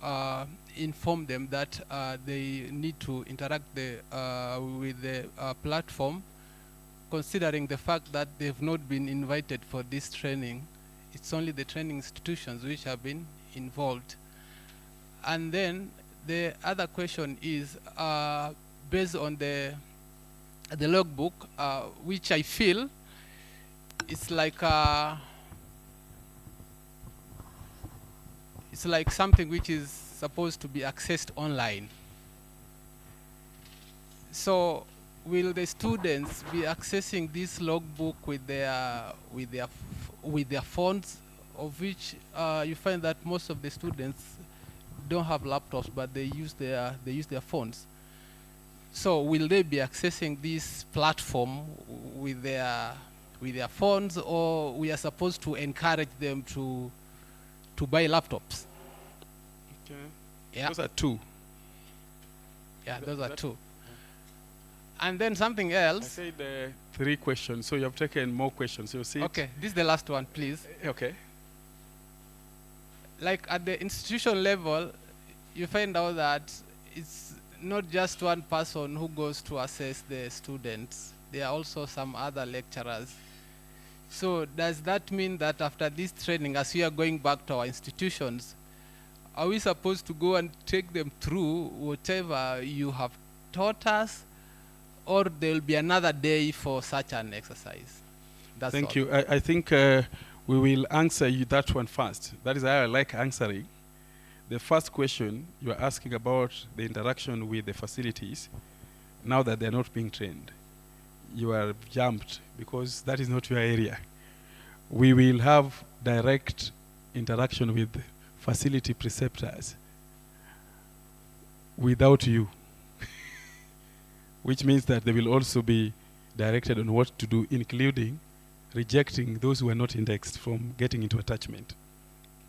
H: inform them that they need to interact with the platform, considering the fact that they've not been invited for this training? It's only the training institutions which have been involved. And then the other question is based on the logbook, which I feel it's like something which is supposed to be accessed online. So will the students be accessing this logbook with their phones, of which you find that most of the students don't have laptops, but they use their phones? So will they be accessing this platform with their phones, or we are supposed to encourage them to buy laptops?
A: Okay.
H: Yeah.
A: Those are 2.
H: Yeah, those are 2. And then something else.
A: I said 3 questions, so you have taken more questions. You see.
H: Okay, this is the last one, please.
A: Okay.
H: Like at the institution level, you find out that it's not just one person who goes to assess the students. There are also some other lecturers. So does that mean that after this training, as we are going back to our institutions, are we supposed to go and take them through whatever you have taught us, or there will be another day for such an exercise? That's
A: Thank
H: all.
A: you. I think we will answer you that one first. That is how I like answering. The first question you are asking about the interaction with the facilities. now that they're not being trained, you are jumped because that is not your area. We will have direct interaction with facility preceptors without you, which means that they will also be directed on what to do, including rejecting those who are not indexed from getting into attachment.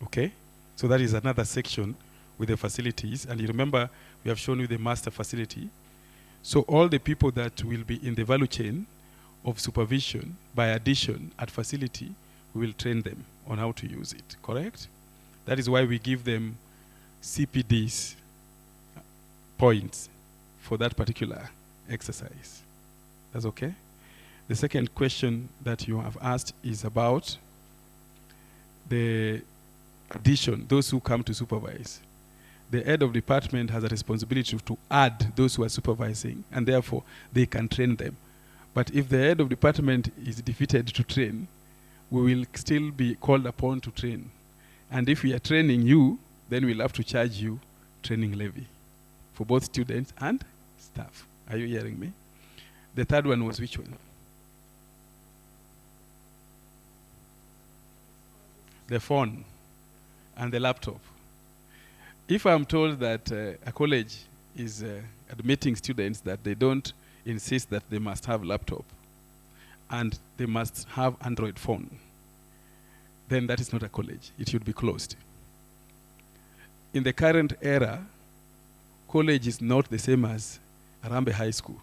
A: Okay? So that is another section with the facilities. And you remember, we have shown you the master facility. So all the people that will be in the value chain of supervision, by addition at facility, we will train them on how to use it, correct? That is why we give them CPDs points for that particular exercise. That's okay? The second question that you have asked is about the addition, those who come to supervise. The head of department has a responsibility to add those who are supervising, and therefore they can train them. But if the head of department is defeated to train, we will still be called upon to train. And if we are training you, then we'll have to charge you training levy for both students and staff. Are you hearing me? The third one was which one? The phone and the laptop. If I'm told that a college is admitting students that they don't insist that they must have laptop and they must have Android phone, then that is not a college. It should be closed. In the current era, college is not the same as Harambee High School.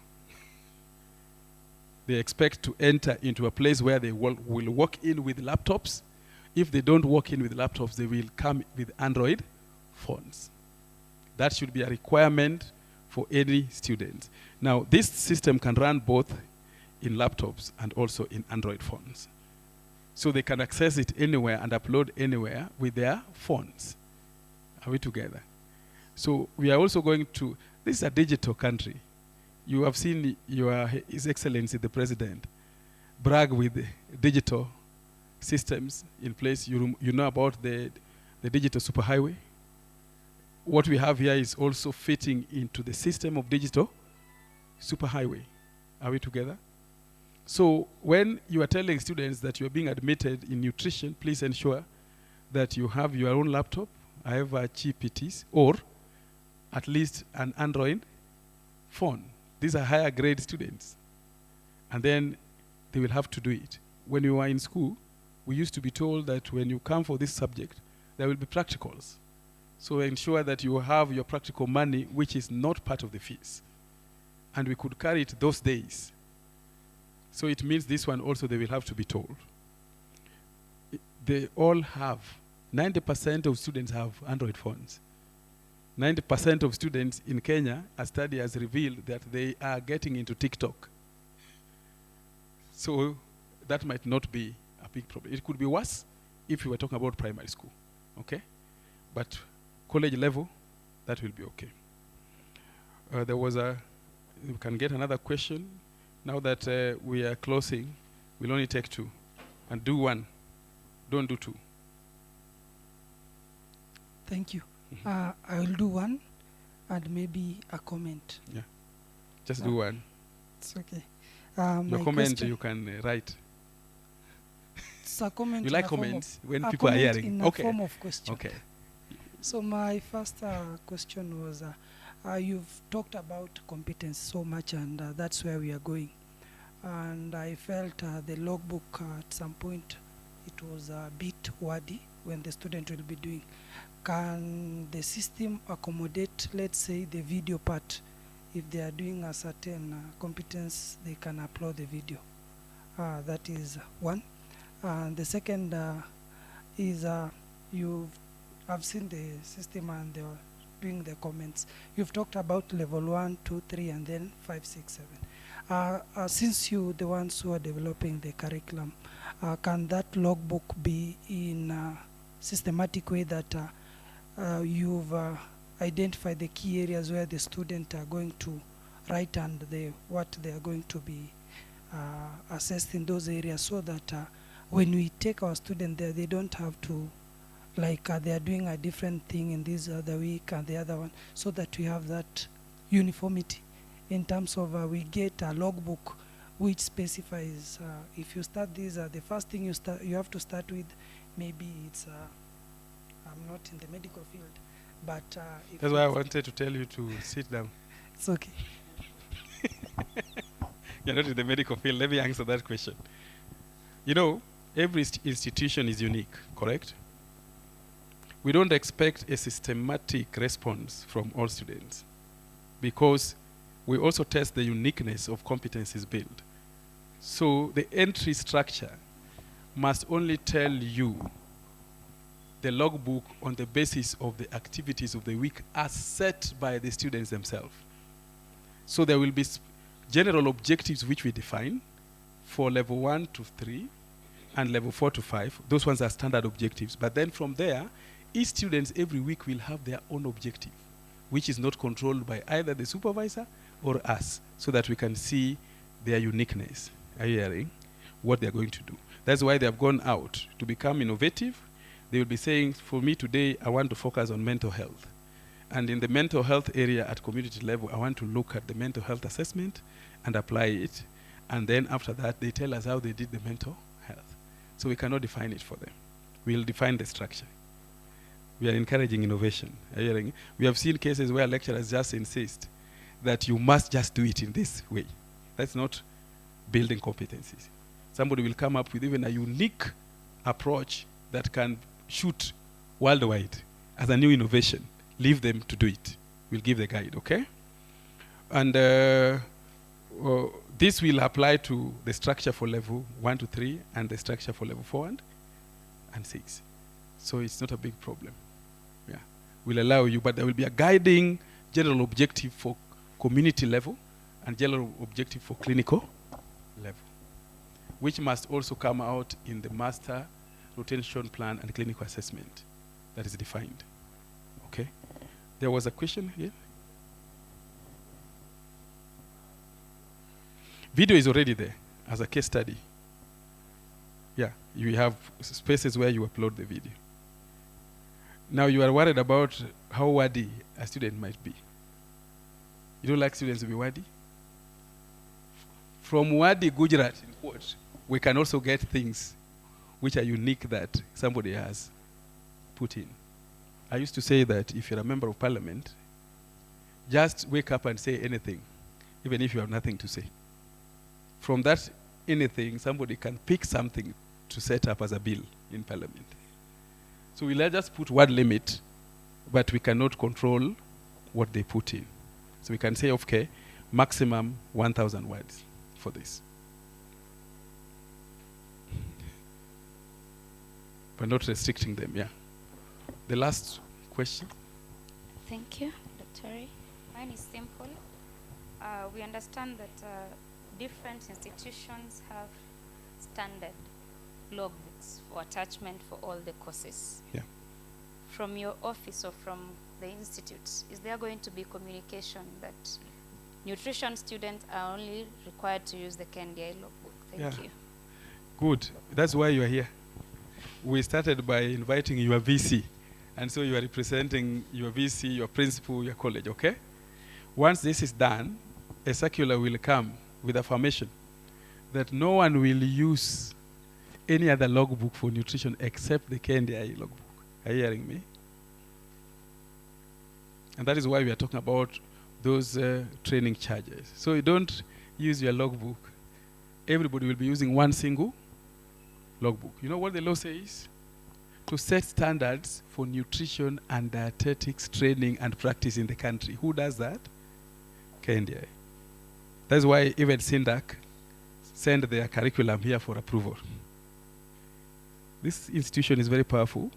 A: They expect to enter into a place where they will walk in with laptops. If they don't walk in with laptops, they will come with Android phones. That should be a requirement for any student. Now, this system can run both in laptops and also in Android phones. So they can access it anywhere and upload anywhere with their phones. Are we together? So we are also going to, this is a digital country. You have seen His Excellency the President brag with the digital systems in place. You know about the digital superhighway. What we have here is also fitting into the system of digital superhighway. Are we together? So when you are telling students that you are being admitted in nutrition, please ensure that you have your own laptop, however cheap it is, or at least an Android phone. These are higher grade students. And then they will have to do it. When you are in school, we used to be told that when you come for this subject, there will be practicals. So ensure that you have your practical money, which is not part of the fees. And we could carry it those days. So it means this one also they will have to be told. They all have, 90% of students have Android phones. 90% of students in Kenya, a study has revealed that they are getting into TikTok. So that might not be a big problem. It could be worse if you were talking about primary school, okay? But college level, that will be okay. There was we can get another question. Now that we are closing, we'll only take two. And do one. Don't do two.
O: Thank you. I will do one and maybe a comment.
A: Yeah. Just do one.
O: It's okay.
A: Your comment you can write.
O: It's a comment.
A: You like comments when people are hearing?
O: In a form of question.
A: Okay.
O: So my first question was, you've talked about competence so much, and that's where we are going. And I felt the logbook at some point, it was a bit wordy when the student will be doing. Can the system accommodate, let's say, the video part? If they are doing a certain competence, they can upload the video. That is one. And the second is I've seen the system and they are doing the comments. You've talked about level 1, 2, 3, and then 5, 6, 7. Since you the ones who are developing the curriculum, can that logbook be in a systematic way that you've identified the key areas where the students are going to write and what they are going to be assessed in those areas, so that when we take our students there, they don't have to, like they are doing a different thing in this other week and the other one, so that we have that uniformity in terms of we get a logbook which specifies if you start this, the first thing you have to start with, maybe it's, I'm not in the medical field, but if
A: that's why I
O: it's-
A: wanted to tell you to sit down.
O: It's okay.
A: You're not in the medical field. Let me answer that question. You know, every institution is unique, correct? We don't expect a systematic response from all students because we also test the uniqueness of competencies built. So the entry structure must only tell you the logbook on the basis of the activities of the week as set by the students themselves. So there will be general objectives which we define for level 1 to 3 and level 4 to 5. Those ones are standard objectives. But then from there, each student every week will have their own objective, which is not controlled by either the supervisor or us, so that we can see their uniqueness. Are you hearing what they're going to do? That's why they have gone out to become innovative. They will be saying, for me today, I want to focus on mental health. And in the mental health area at community level, I want to look at the mental health assessment and apply it. And then after that, they tell us how they did the mental health. So we cannot define it for them. We'll define the structure. We are encouraging innovation. Are you hearing? We have seen cases where lecturers just insist that you must just do it in this way. That's not building competencies. Somebody will come up with even a unique approach that can shoot worldwide as a new innovation. Leave them to do it. We'll give the guide, okay? And this will apply to the structure for level 1 to 3 and the structure for level 4 and 6. So it's not a big problem. Yeah, we'll allow you, but there will be a guiding general objective for community level and general objective for clinical level, which must also come out in the master rotation plan and clinical assessment that is defined. Okay? There was a question here. Video is already there as a case study. Yeah, you have spaces where you upload the video. Now you are worried about how wordy a student might be. You don't like students to be wordy? From wordy Gujarat, in quote, we can also get things which are unique that somebody has put in. I used to say that if you're a member of parliament, just wake up and say anything, even if you have nothing to say. From that anything, somebody can pick something to set up as a bill in parliament. So we'll just put word limit, but we cannot control what they put in. So we can say, okay, maximum 1,000 words for this. But not restricting them, yeah. The last question.
M: Thank you, Dr. Ray. Mine is simple. We understand that different institutions have standard logbooks for attachment for all the courses.
A: Yeah.
M: From your office or from the institute, is there going to be communication that nutrition students are only required to use the KNDI logbook? Thank you.
A: Good. That's why you are here. We started by inviting your VC. And so you are representing your VC, your principal, your college, okay? Once this is done, a circular will come with affirmation that no one will use any other logbook for nutrition except the KNDI logbook. Are you hearing me? And that is why we are talking about those training charges. So you don't use your logbook. Everybody will be using one single logbook. You know what the law says? To set standards for nutrition and dietetics training and practice in the country. Who does that? KNDI. That's why even SINDAC send their curriculum here for approval. This institution is very powerful.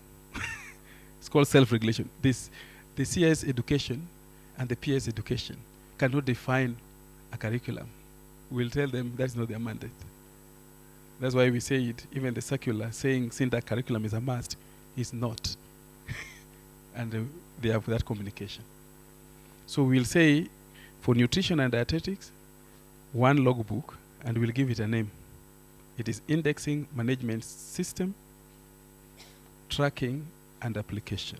A: It's called self-regulation. The CS education and the PS education cannot define a curriculum. We'll tell them that's not their mandate. That's why we say it, even the circular saying SINDAC curriculum is a must, is not. And they have that communication. So we'll say for nutrition and dietetics, one logbook, and we'll give it a name. It is Indexing Management System, Tracking and Application.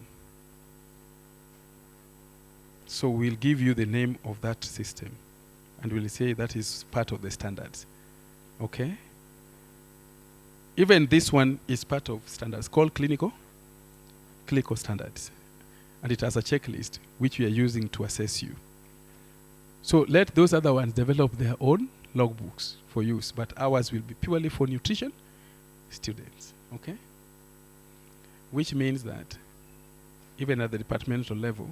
A: So we'll give you the name of that system. and we'll say that is part of the standards. Okay? Even this one is part of standards called clinical standards. And it has a checklist which we are using to assess you. So let those other ones develop their own logbooks for use, but ours will be purely for nutrition students. Okay? Which means that even at the departmental level,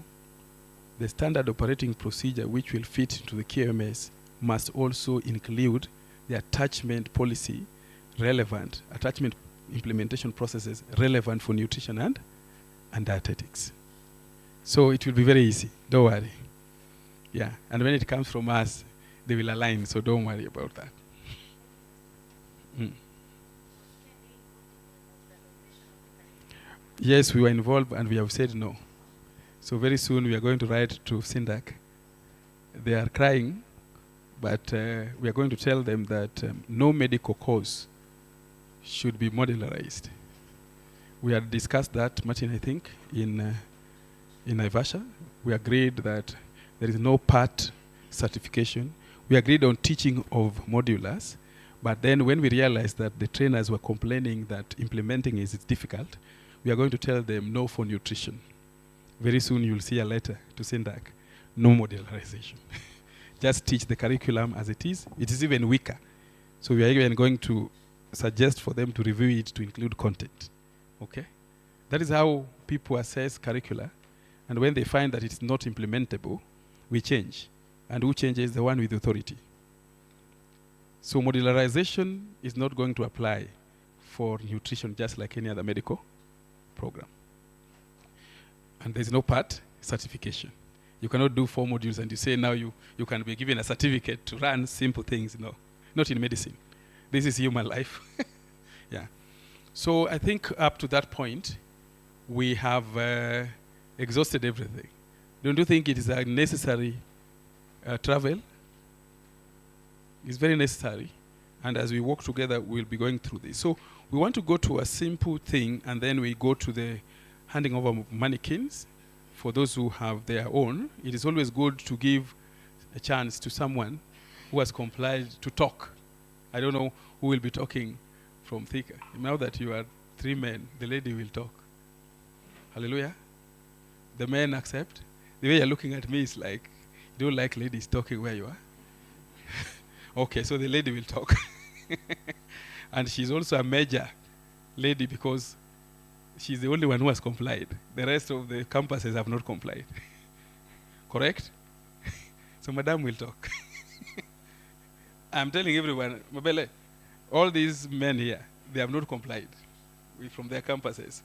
A: the standard operating procedure which will fit into the QMS must also include the attachment policy relevant, attachment implementation processes relevant for nutrition and dietetics. So it will be very easy, don't worry. Yeah, and when it comes from us, they will align, so don't worry about that. Yes, we were involved and we have said no. So very soon we are going to write to SINDAC. They are crying, but we are going to tell them that no medical course should be modularized. We had discussed that, Martin, I think, in Ivasha. We agreed that there is no part certification. We agreed on teaching of modulars, but then when we realized that the trainers were complaining that implementing is difficult, we are going to tell them no for nutrition. Very soon you'll see a letter to SINDAC, no modularization. Just teach the curriculum as it is. It is even weaker. So we are even going to suggest for them to review it to include content. Okay? That is how people assess curricula. And when they find that it's not implementable, we change. And who changes? The one with authority. So modularization is not going to apply for nutrition just like any other medical program. And there's no part certification. You cannot do 4 modules and you say now you can be given a certificate to run simple things. No, not in medicine. This is human life. Yeah. So I think up to that point, we have exhausted everything. Don't you think it is a necessary travel? It's very necessary. And as we work together, we'll be going through this. So we want to go to a simple thing, and then we go to the handing over of mannequins for those who have their own. It is always good to give a chance to someone who has complied to talk. I don't know who will be talking from Thika. Now that you are 3 men, the lady will talk. Hallelujah. The men accept. The way you're looking at me is like, you don't like ladies talking where you are? Okay, so the lady will talk. And she's also a major lady because she's the only one who has complied. The rest of the campuses have not complied. Correct? So Madam will talk. I'm telling everyone, Mabele, all these men here, they have not complied from their campuses.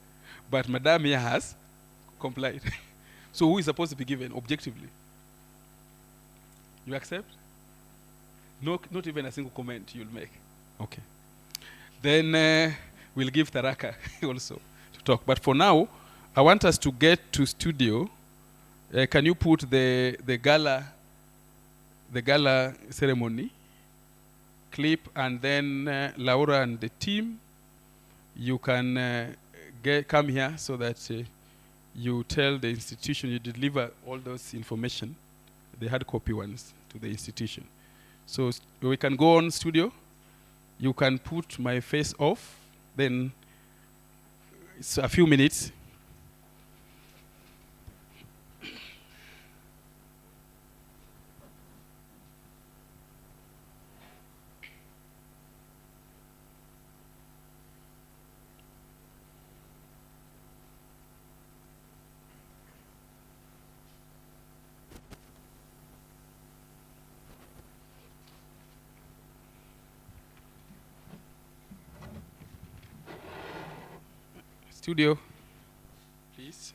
A: But Madam here has complied. So who is supposed to be given objectively? You accept? No, not even a single comment you'll make. Okay. Then we'll give Taraka also to talk. But for now, I want us to get to studio. Can you put the gala ceremony clip, and then Laura and the team, you can come here so that you tell the institution, you deliver all those information, the hard copy ones, to the institution. So we can go on studio. You can put my face off. Then it's a few minutes. Studio, please.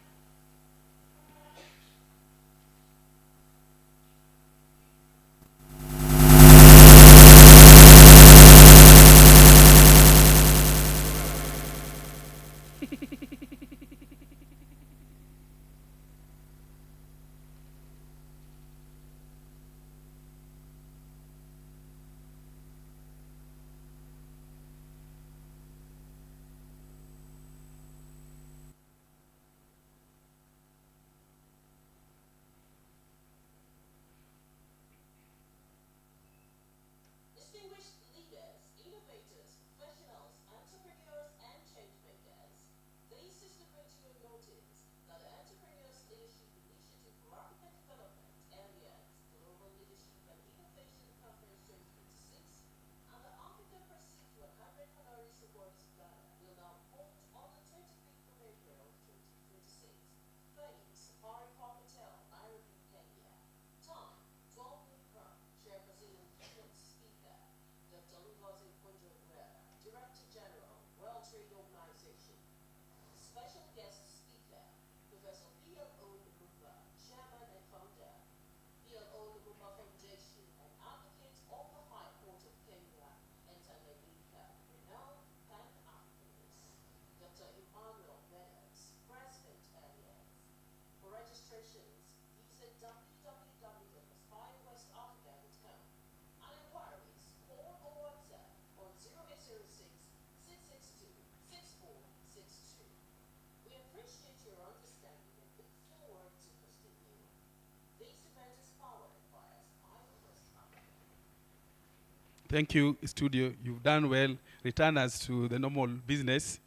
A: Thank you, studio. You've done well. Return us to the normal business.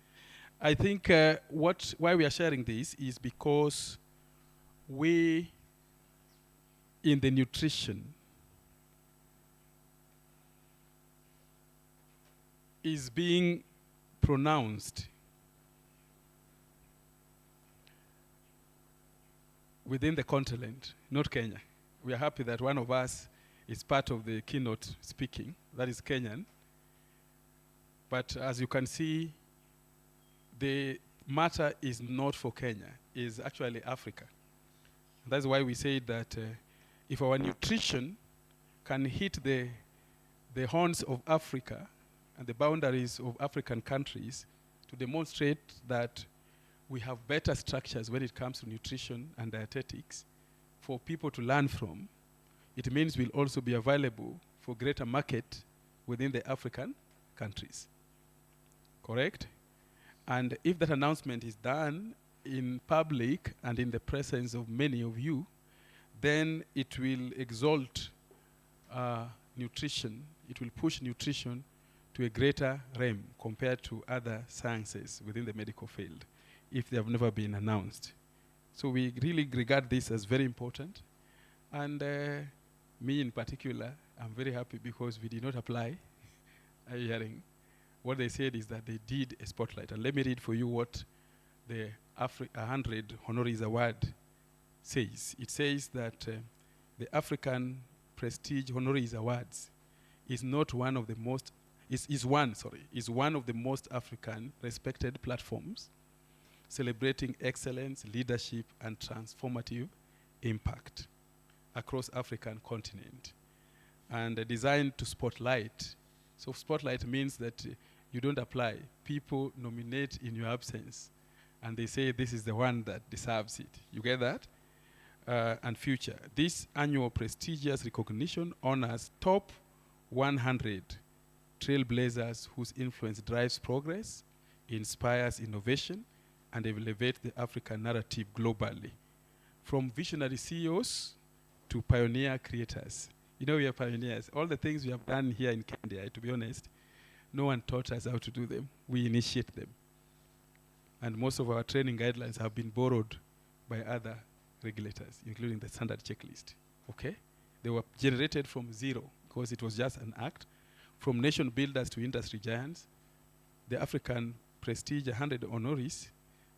A: I think why we are sharing this is because we, in the nutrition, is being pronounced within the continent, not Kenya. We are happy that one of us is part of the keynote speaking, that is Kenyan. But as you can see, the matter is not for Kenya, it's actually Africa. That's why we say that if our nutrition can hit the horns of Africa and the boundaries of African countries to demonstrate that we have better structures when it comes to nutrition and dietetics for people to learn from, it means we'll also be available for greater market within the African countries. Correct? And if that announcement is done in public and in the presence of many of you, then it will exalt nutrition. It will push nutrition to a greater realm compared to other sciences within the medical field if they have never been announced. So we really regard this as very important. And me in particular, I'm very happy because we did not apply a hearing. What they said is that they did a spotlight. And let me read for you what the 100 Honoris Award says. It says that the African Prestige Honoris Awards is not one of the most, is one of the most African respected platforms celebrating excellence, leadership, and transformative impact across African continent, and designed to spotlight. So spotlight means that you don't apply. People nominate in your absence, and they say this is the one that deserves it. You get that? And future. This annual prestigious recognition honors top 100 trailblazers whose influence drives progress, inspires innovation, and elevate the African narrative globally. From visionary CEOs to pioneer creators. You know, we are pioneers. All the things we have done here in Kenya, to be honest, no one taught us how to do them. We initiate them. And most of our training guidelines have been borrowed by other regulators, including the standard checklist. Okay? They were generated from zero because it was just an act. From nation builders to industry giants, the African Prestige 100 Honoris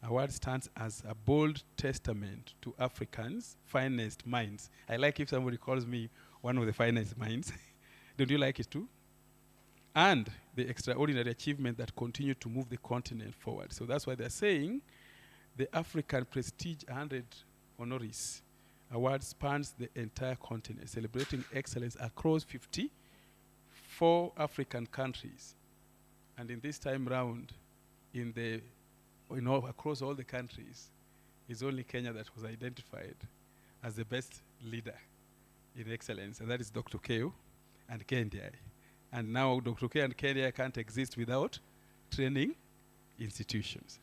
A: Award stands as a bold testament to Africans' finest minds. I like if somebody calls me one of the finest minds. Don't you like it too? And the extraordinary achievement that continue to move the continent forward. So that's why they're saying the African Prestige 100 Honoris Award spans the entire continent, celebrating excellence across 54 African countries. And in this time round, across all the countries, it's only Kenya that was identified as the best leader in excellence, and that is Dr. Keo and KNDI. And now Dr. Keo and KNDI can't exist without training institutions.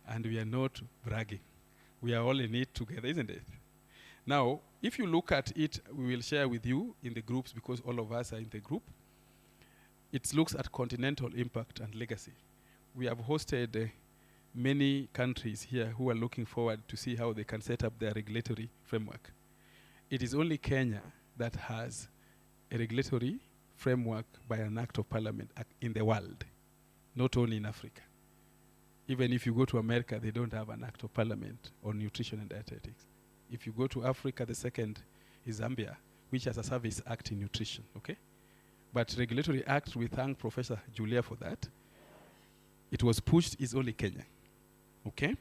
A: And we are not bragging. We are all in it together, isn't it? Now, if you look at it, we will share with you in the groups because all of us are in the group. It looks at continental impact and legacy. We have hosted many countries here who are looking forward to see how they can set up their regulatory framework. It is only Kenya that has a regulatory framework by an act of parliament in the world, not only in Africa. Even if you go to America, they don't have an act of parliament on nutrition and dietetics. If you go to Africa, the second is Zambia, which has a service act in nutrition, okay? But regulatory act, we thank Professor Julia for that. It was pushed, is only Kenya. Okay?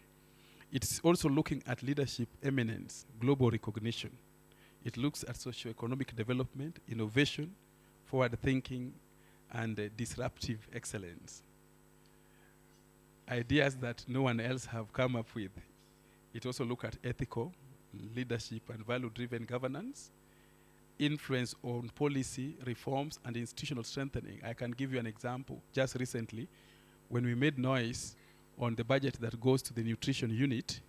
A: It's also looking at leadership eminence, global recognition. It looks at socio-economic development, innovation, forward thinking, and disruptive excellence. Ideas that no one else have come up with. It also looks at ethical leadership and value-driven governance, influence on policy reforms and institutional strengthening. I can give you an example. Just recently, when we made noise on the budget that goes to the nutrition unit,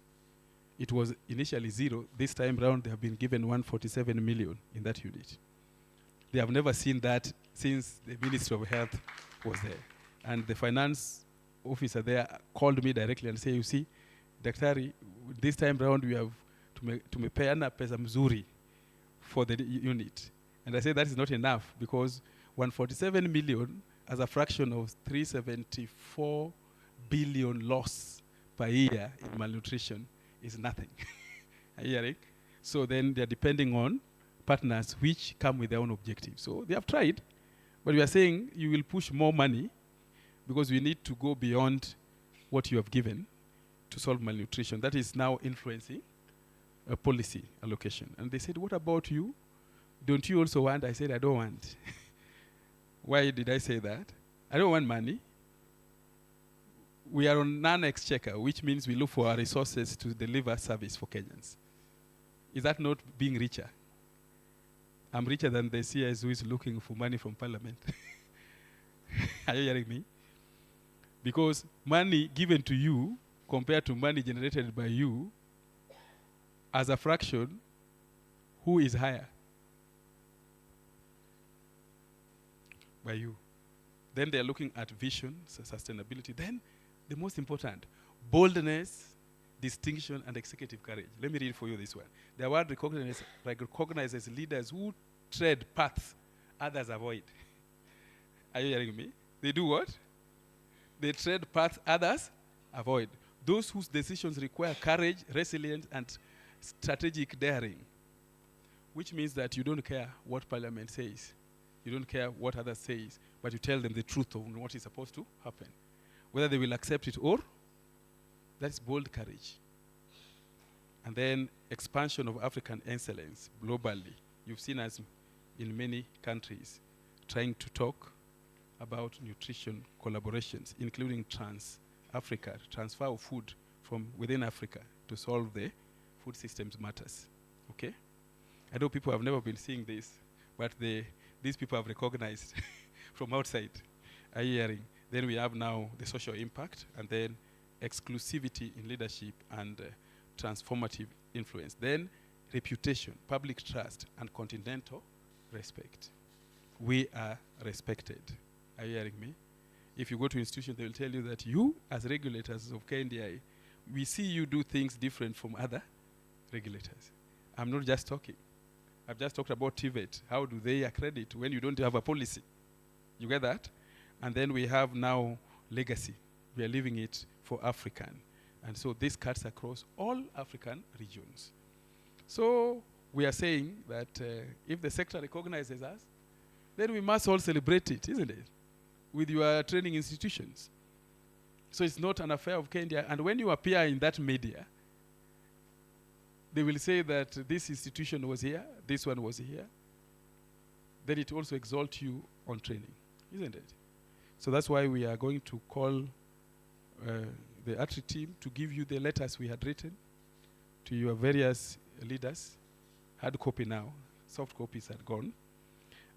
A: it was initially zero. This time round, they have been given 147 million in that unit. They have never seen that since the Ministry of Health was there. And the finance officer there called me directly and said, you see, Daktari, this time round we have tumepeana pesa mzuri for the unit. And I said that is not enough because 147 million as a fraction of 374 billion loss per year in malnutrition is nothing. Are you hearing? So then they're depending on partners which come with their own objectives. So they have tried, but we are saying you will push more money because we need to go beyond what you have given to solve malnutrition. That is now influencing a policy allocation. And they said, what about you? Don't you also want? I said, I don't want. Why did I say that? I don't want money. We are on non-exchequer, which means we look for our resources to deliver service for Kenyans. Is that not being richer? I'm richer than the CS who is looking for money from Parliament. Are you hearing me? Because money given to you compared to money generated by you as a fraction, who is higher? By you. Then they're looking at vision, sustainability. Then the most important, boldness, distinction, and executive courage. Let me read for you this one. The award recognizes leaders who tread paths others avoid. Are you hearing me? They do what? They tread paths others avoid. Those whose decisions require courage, resilience, and strategic daring. Which means that you don't care what Parliament says. You don't care what others say, but you tell them the truth of what is supposed to happen. Whether they will accept it or, that's bold courage. And then expansion of African excellence globally. You've seen us in many countries trying to talk about nutrition collaborations, including Trans-Africa, transfer of food from within Africa to solve the food systems matters. Okay? I know people have never been seeing this, but these people have recognized from outside. Are you hearing? Then we have now the social impact, and then exclusivity in leadership and transformative influence. Then reputation, public trust, and continental respect. We are respected. Are you hearing me? If you go to institutions, they will tell you that you, as regulators of KNDI, we see you do things different from other regulators. I'm not just talking. I've just talked about TVET. How do they accredit when you don't have a policy? You get that? And then we have now legacy. We are leaving it for African. And so this cuts across all African regions. So we are saying that if the sector recognizes us, then we must all celebrate it, isn't it? With your training institutions. So it's not an affair of Kenya. And when you appear in that media, they will say that this institution was here, this one was here. Then it also exalts you on training, isn't it? So that's why we are going to call the ATRI team to give you the letters we had written to your various leaders. Hard copy now, soft copies are gone.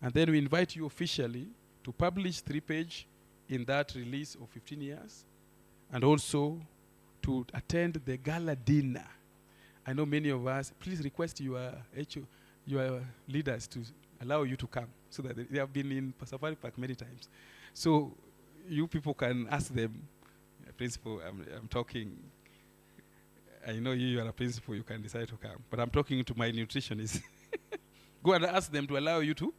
A: And then we invite you officially to publish 3-page in that release of 15 years, and also to attend the gala dinner. I know many of us, please request your leaders to allow you to come, so that they have been in Safari Park many times. So you people can ask them, principal, I'm talking, I know you are a principal, you can decide to come, but I'm talking to my nutritionists. Go and ask them to allow you to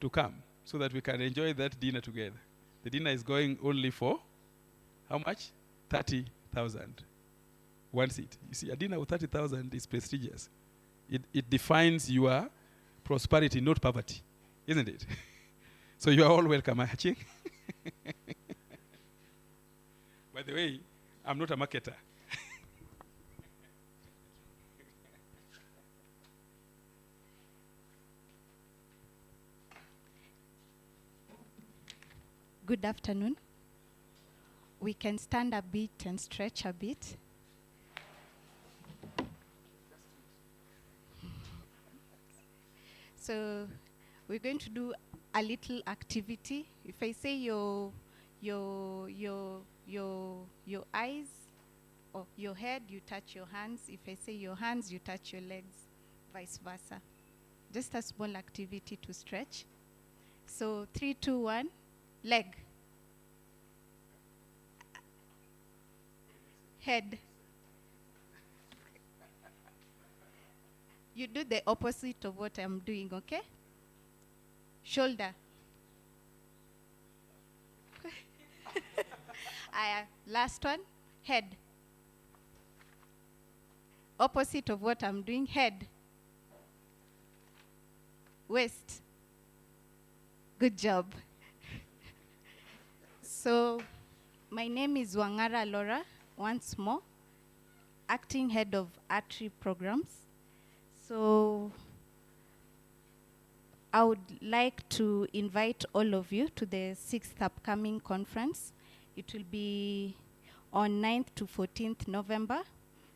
A: come, so that we can enjoy that dinner together. The dinner is going only for, how much? 30,000. One seat. You see, a dinner with 30,000 is prestigious. It defines your prosperity, not poverty, isn't it? So you are all welcome, Aching. By the way, I'm not a marketer.
I: Good afternoon. We can stand a bit and stretch a bit. So we're going to do a little activity. If I say your eyes or your head, you touch your hands. If I say your hands, you touch your legs, vice versa. Just a small activity to stretch. So 3, 2, 1, leg. Head. You do the opposite of what I'm doing, okay? Shoulder. Last one, head. Opposite of what I'm doing, head. Waist. Good job. So, my name is Wangara Laura, once more, acting head of artery programs. So, I would like to invite all of you to the 6th upcoming conference. It will be on 9th to 14th November,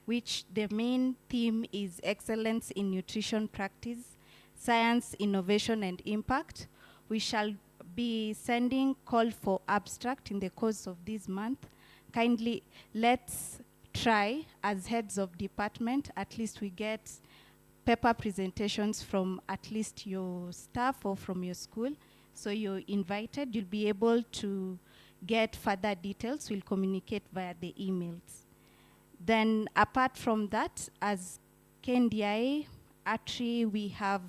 I: which the main theme is excellence in nutrition practice, science, innovation, and impact. We shall be sending call for abstract in the course of this month. Kindly, let's try, as heads of department, at least we get paper presentations from at least your staff or from your school. So you're invited. You'll be able to get further details. We'll communicate via the emails. Then apart from that, as KNDI Artery, we have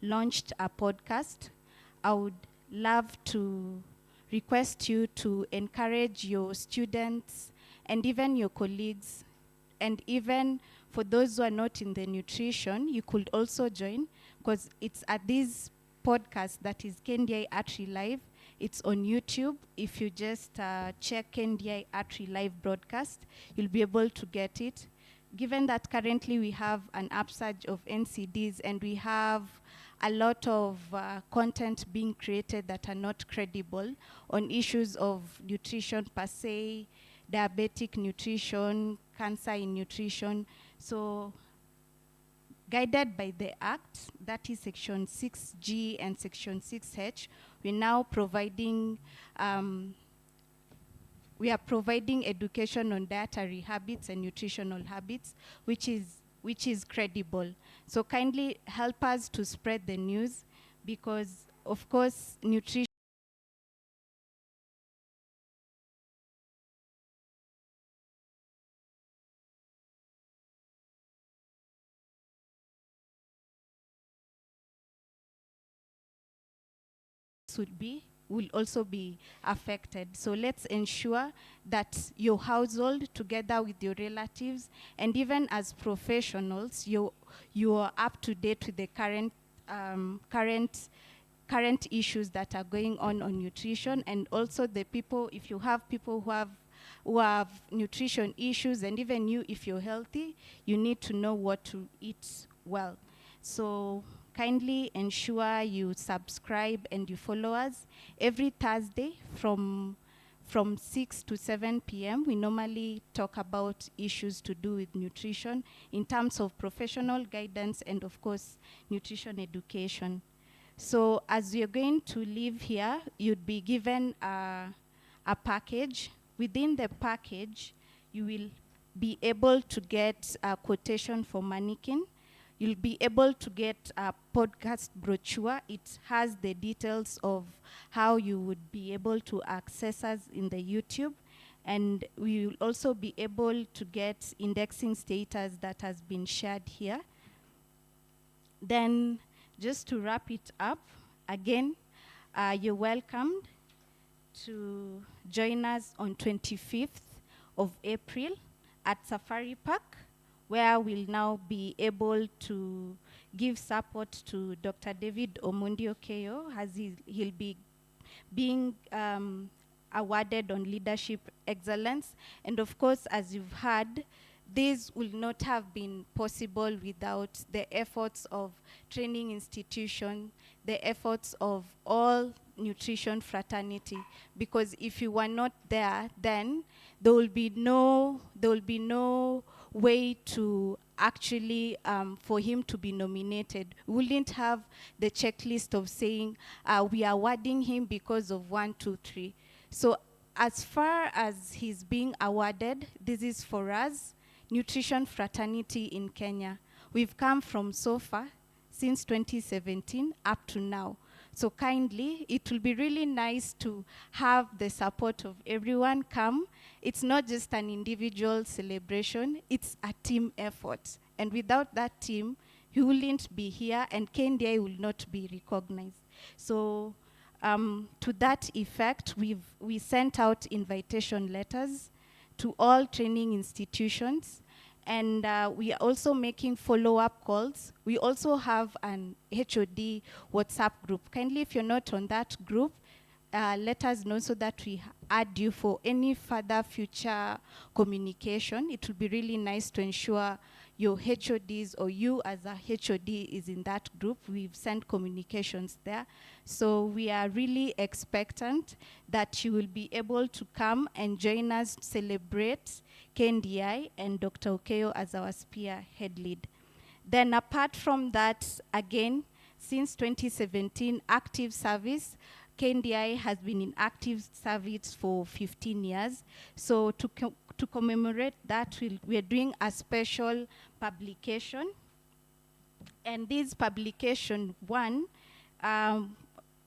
I: launched a podcast. I would love to request you to encourage your students and even your colleagues, and even for those who are not in the nutrition, you could also join, because it's at this podcast that is KNDI Artery Live. It's on YouTube. If you just check KNDI Artery Live broadcast, you'll be able to get it. Given that currently we have an upsurge of NCDs and we have a lot of content being created that are not credible on issues of nutrition per se, diabetic nutrition, cancer in nutrition. So guided by the Act, that is Section 6G and Section 6H, we're now providing, we are providing education on dietary habits and nutritional habits, which is credible. So kindly help us to spread the news, because of course nutrition will also be affected. So let's ensure that your household, together with your relatives, and even as professionals, you are up to date with the current issues that are going on nutrition, and also the people, if you have people who have nutrition issues, and even you, if you're healthy, you need to know what to eat well. So kindly ensure you subscribe and you follow us. Every Thursday from 6 to 7 p.m. we normally talk about issues to do with nutrition in terms of professional guidance and of course nutrition education. So as you're going to leave here, you'd be given a package. Within the package, you will be able to get a quotation for mannequin. You'll be able to get a podcast brochure. It has the details of how you would be able to access us in the YouTube. And we will also be able to get indexing status that has been shared here. Then, just to wrap it up, again, you're welcomed to join us on 25th of April at Safari Park, where we'll now be able to give support to Dr. David Omondi Okeyo, as he'll be being awarded on leadership excellence. And of course, as you've heard, this will not have been possible without the efforts of training institutions, the efforts of all nutrition fraternity, because if you were not there, then there will be no way to actually for him to be nominated. We wouldn't have the checklist of saying we are awarding him because of 1, 2, 3. So as far as he's being awarded, this is for us, nutrition fraternity in Kenya. We've come from so far since 2017 up to now. So kindly, it will be really nice to have the support of everyone come. It's not just an individual celebration, it's a team effort. And without that team, you wouldn't be here and KNDI will not be recognized. So to that effect, we sent out invitation letters to all training institutions, and we are also making follow-up calls. We also have an HOD WhatsApp group. Kindly, if you're not on that group, let us know so that we add you for any further future communication. It will be really nice to ensure your HODs or you as a HOD is in that group. We've sent communications there. So we are really expectant that you will be able to come and join us celebrate KNDI and Dr. Okeyo as our spearhead lead. Then apart from that, again, since 2017, active service, KNDI has been in active service for 15 years. So to commemorate that, we're doing a special publication. And this publication, one,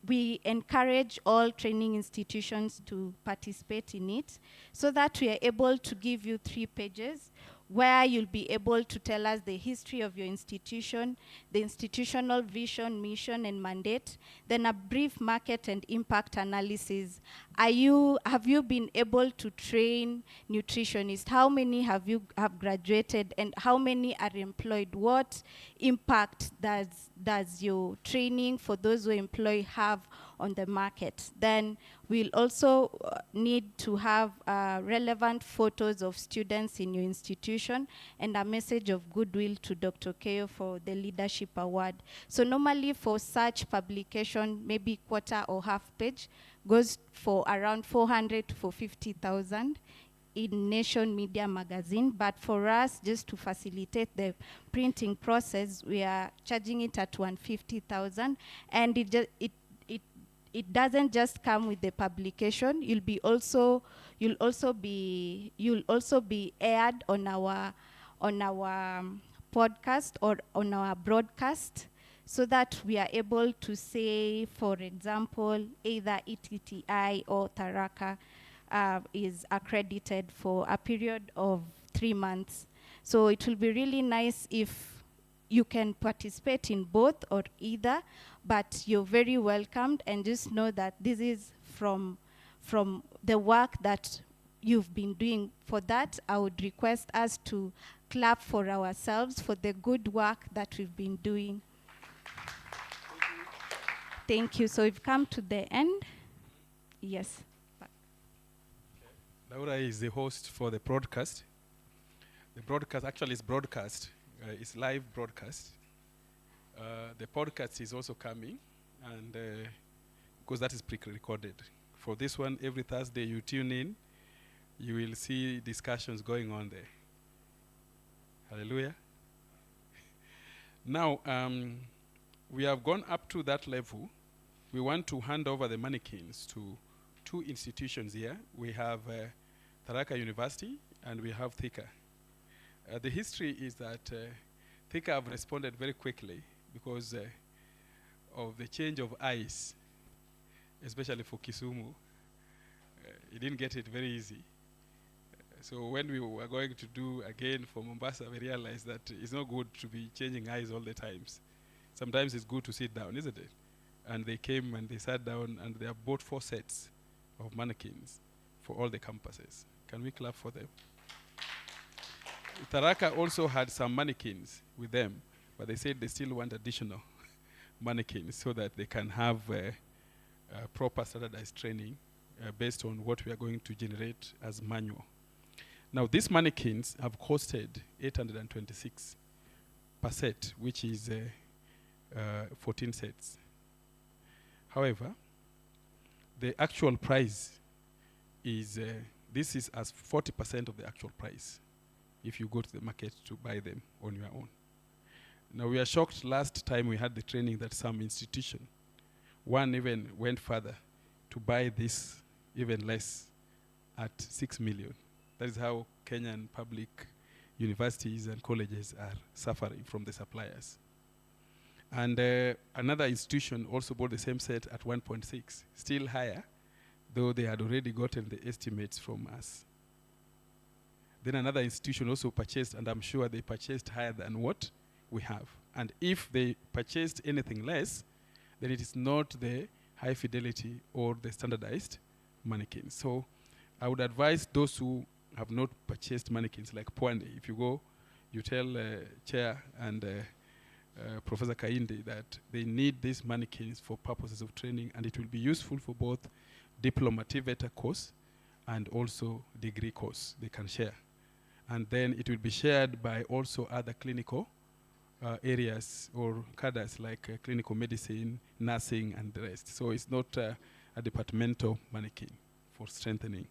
I: we encourage all training institutions to participate in it so that we are able to give you 3 pages where you'll be able to tell us the history of your institution, the institutional vision, mission, and mandate, then a brief market and impact analysis. Have you been able to train nutritionists? How many have graduated, and how many are employed? What impact does your training for those who employ have on the market? Then we'll also need to have relevant photos of students in your institution and a message of goodwill to Dr. Okeyo for the Leadership Award. So normally for such publication, maybe quarter or half page, goes for around 400 to 450,000 in Nation Media Magazine. But for us, just to facilitate the printing process, we are charging it at 150,000, and it doesn't just come with the publication. You'll also be aired on our podcast or on our broadcast, so that we are able to say, for example, either ETTI or Tharaka is accredited for a period of 3 months. So it will be really nice if you can participate in both or either, but you're very welcomed, and just know that this is from the work that you've been doing. For that, I would request us to clap for ourselves for the good work that we've been doing. Thank you. So we've come to the end. Yes.
A: Laura is the host for the broadcast. The broadcast actually is broadcast. It's live broadcast. The podcast is also coming, and because that is pre-recorded. For this one, every Thursday you tune in, you will see discussions going on there. Hallelujah. Now, we have gone up to that level. We want to hand over the mannequins to 2 institutions here. We have Tharaka University and we have Thika. The history is that Thika have responded very quickly because of the change of eyes, especially for Kisumu. It didn't get it very easy. So when we were going to do again for Mombasa, we realized that it's not good to be changing eyes all the times. Sometimes it's good to sit down, isn't it? And they came and they sat down, and they have bought 4 sets of mannequins for all the campuses. Can we clap for them? Tharaka also had some mannequins with them, but they said they still want additional mannequins so that they can have proper standardized training based on what we are going to generate as manual. Now, these mannequins have costed 826 per set, which is 14 sets. However, the actual price is, this is as 40% of the actual price if you go to the market to buy them on your own. Now, we are shocked last time we had the training that some institution, one even went further to buy this even less at 6 million. That is how Kenyan public universities and colleges are suffering from the suppliers. And another institution also bought the same set at 1.6, still higher, though they had already gotten the estimates from us. Then another institution also purchased, and I'm sure they purchased higher than what we have. And if they purchased anything less, then it is not the high fidelity or the standardized mannequins. So I would advise those who have not purchased mannequins, like Pwande, if you go, you tell Chair and Professor Kainde that they need these mannequins for purposes of training, and it will be useful for both diploma TVETA course and also degree course they can share. And then it will be shared by also other clinical areas or cadres like clinical medicine, nursing, and the rest. So it's not a departmental mannequin for strengthening.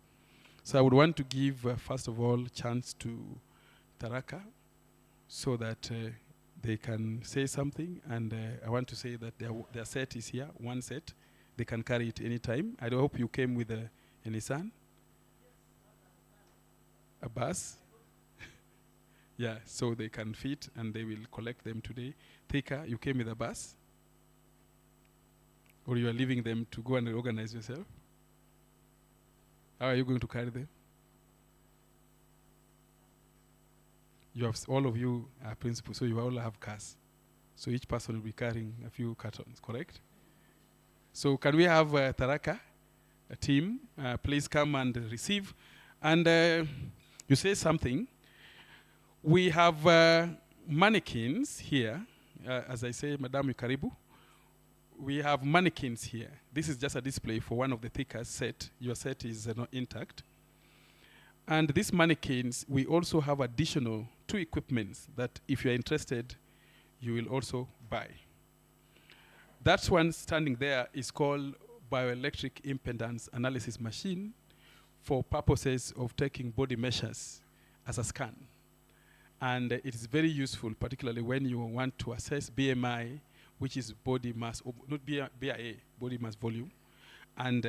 A: So I would want to give, first of all, chance to Tharaka so that they can say something. And I want to say that their set is here, one set. They can carry it anytime. I hope you came with a Nissan, a bus. Yeah, so they can fit and they will collect them today. Thika, you came with a bus? Or you are leaving them to go and organize yourself? How are you going to carry them? You have, all of you are principals, so you all have cars. So each person will be carrying a few cartons, correct? So can we have Tharaka, a team, please come and receive. And you say something. We have mannequins here. As I say, Madam Yukaribu, we have mannequins here. This is just a display for one of the thickers set. Your set is not intact. And these mannequins, we also have additional 2 equipments that if you're interested, you will also buy. That one standing there is called bioelectric impedance analysis machine for purposes of taking body measures as a scan. And it is very useful, particularly when you want to assess BMI, which is body mass, not BIA, body mass volume, and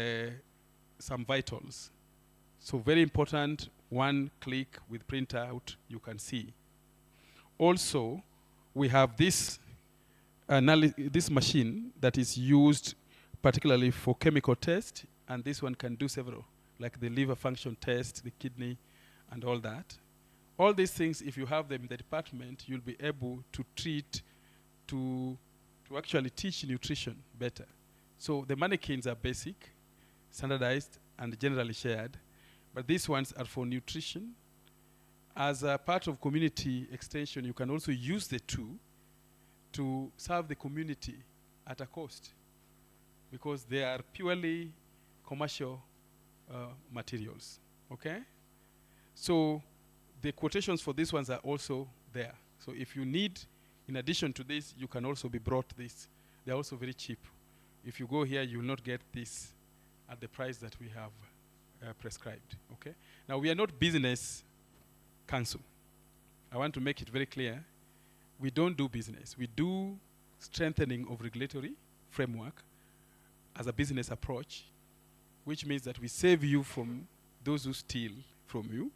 A: some vitals. So very important, one click with printout, you can see. Also, we have this machine that is used particularly for chemical test, and this one can do several, like the liver function test, the kidney, and all that. All these things, if you have them in the department, you'll be able to treat, to actually teach nutrition better. So the mannequins are basic, standardized, and generally shared. But these ones are for nutrition. As a part of community extension, you can also use the two to serve the community at a cost, because they are purely commercial materials, okay? So the quotations for these ones are also there. So if you need, in addition to this, you can also be brought this. They're also very cheap. If you go here, you will not get this at the price that we have prescribed, okay? Now, we are not business council. I want to make it very clear. We don't do business. We do strengthening of regulatory framework as a business approach, which means that we save you from those who steal from you,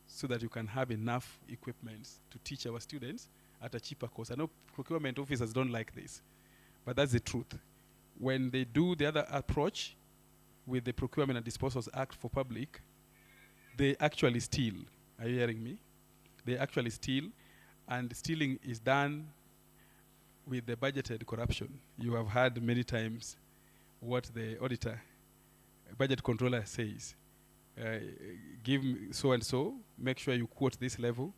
A: so that you can have enough equipment to teach our students at a cheaper cost. I know procurement officers don't like this, but that's the truth. When they do the other approach with the Procurement and Disposals Act for public, they actually steal. Are you hearing me? They actually steal, and stealing is done with the budgeted corruption. You have heard many times what the auditor, budget controller says. Give me so-and-so, make sure you quote this level,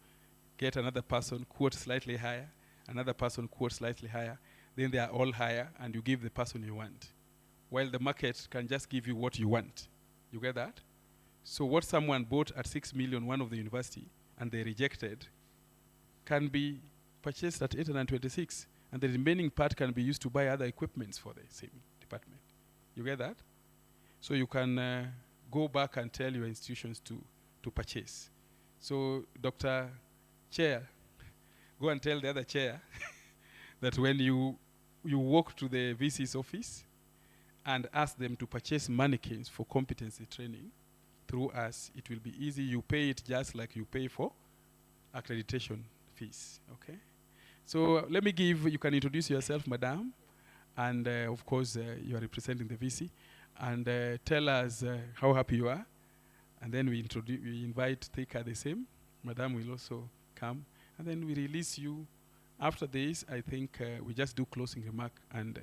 A: get another person, quote slightly higher, another person, quote slightly higher, then they are all higher, and you give the person you want. While the market can just give you what you want. You get that? So what someone bought at 6 million, one of the university, and they rejected, can be purchased at 826, and the remaining part can be used to buy other equipments for the same department. You get that? So you can go back and tell your institutions to purchase. So Dr. Chair, go and tell the other chair that when you walk to the VC's office and ask them to purchase mannequins for competency training through us, it will be easy. You pay it just like you pay for accreditation fees, okay? So let me give, you can introduce yourself, madam, and of course you are representing the VC, and tell us how happy you are, and then we invite Thika the same. Madam will also come, and then we release you. After this, I think we just do closing remark, and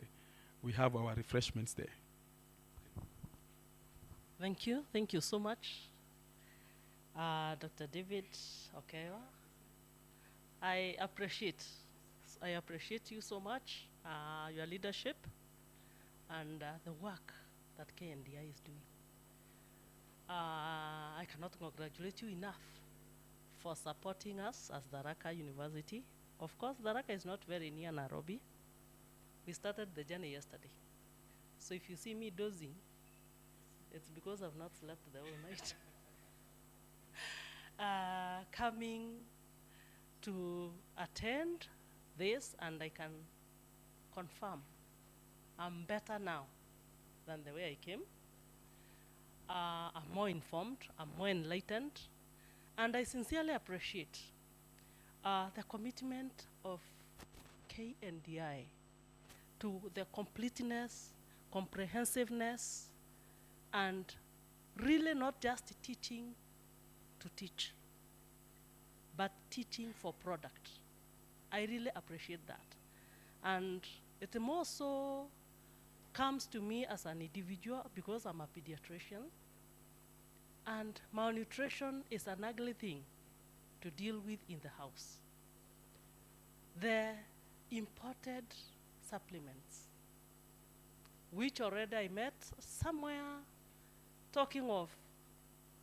A: we have our refreshments there.
L: Thank you so much, Dr. David Okewa. I appreciate you so much, your leadership, and the work that KNDI is doing. I cannot congratulate you enough for supporting us as Tharaka University. Of course, Tharaka is not very near Nairobi. We started the journey yesterday. So if you see me dozing, it's because I've not slept the whole night. Coming to attend this, and I can confirm I'm better now than the way I came. I'm more informed, I'm more enlightened, and I sincerely appreciate the commitment of KNDI to the completeness, comprehensiveness, and really not just teaching to teach, but teaching for product. I really appreciate that. And it more so comes to me as an individual because I'm a pediatrician, and malnutrition is an ugly thing to deal with in the house. The imported supplements, which already I met somewhere talking of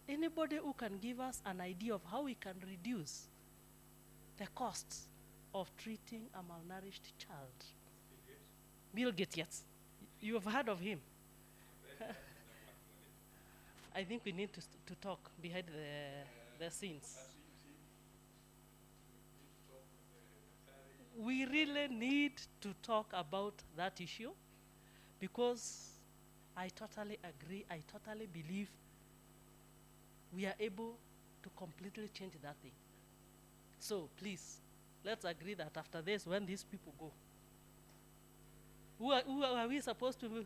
L: anybody who can give us an idea of how we can reduce the costs of treating a malnourished child. Bill Gates, yes. You have heard of him. I think we need to talk behind the scenes. We really need to talk about that issue because I totally agree, I totally believe we are able to completely change that thing. So please, let's agree that after this, when these people go, who are we supposed to?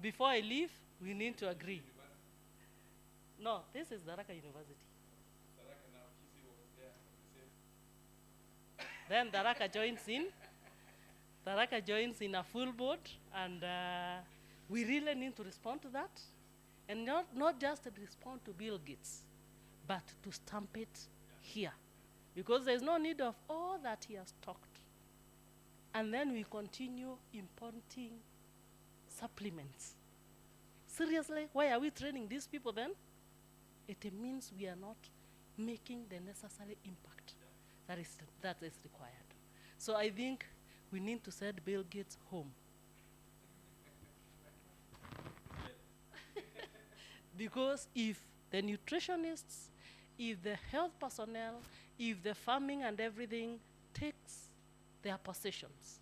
L: Before I leave, we need to agree. No, this is Tharaka University. Then Tharaka joins in. Tharaka joins in a full board, and we really need to respond to that. And not just to respond to Bill Gates, but to stamp it here. Because there's no need of all that he has talked. And then we continue importing supplements. Seriously, why are we training these people then? It means we are not making the necessary impact that is required. So I think we need to send Bill Gates home. Because if the nutritionists, if the health personnel, if the farming and everything takes their possessions,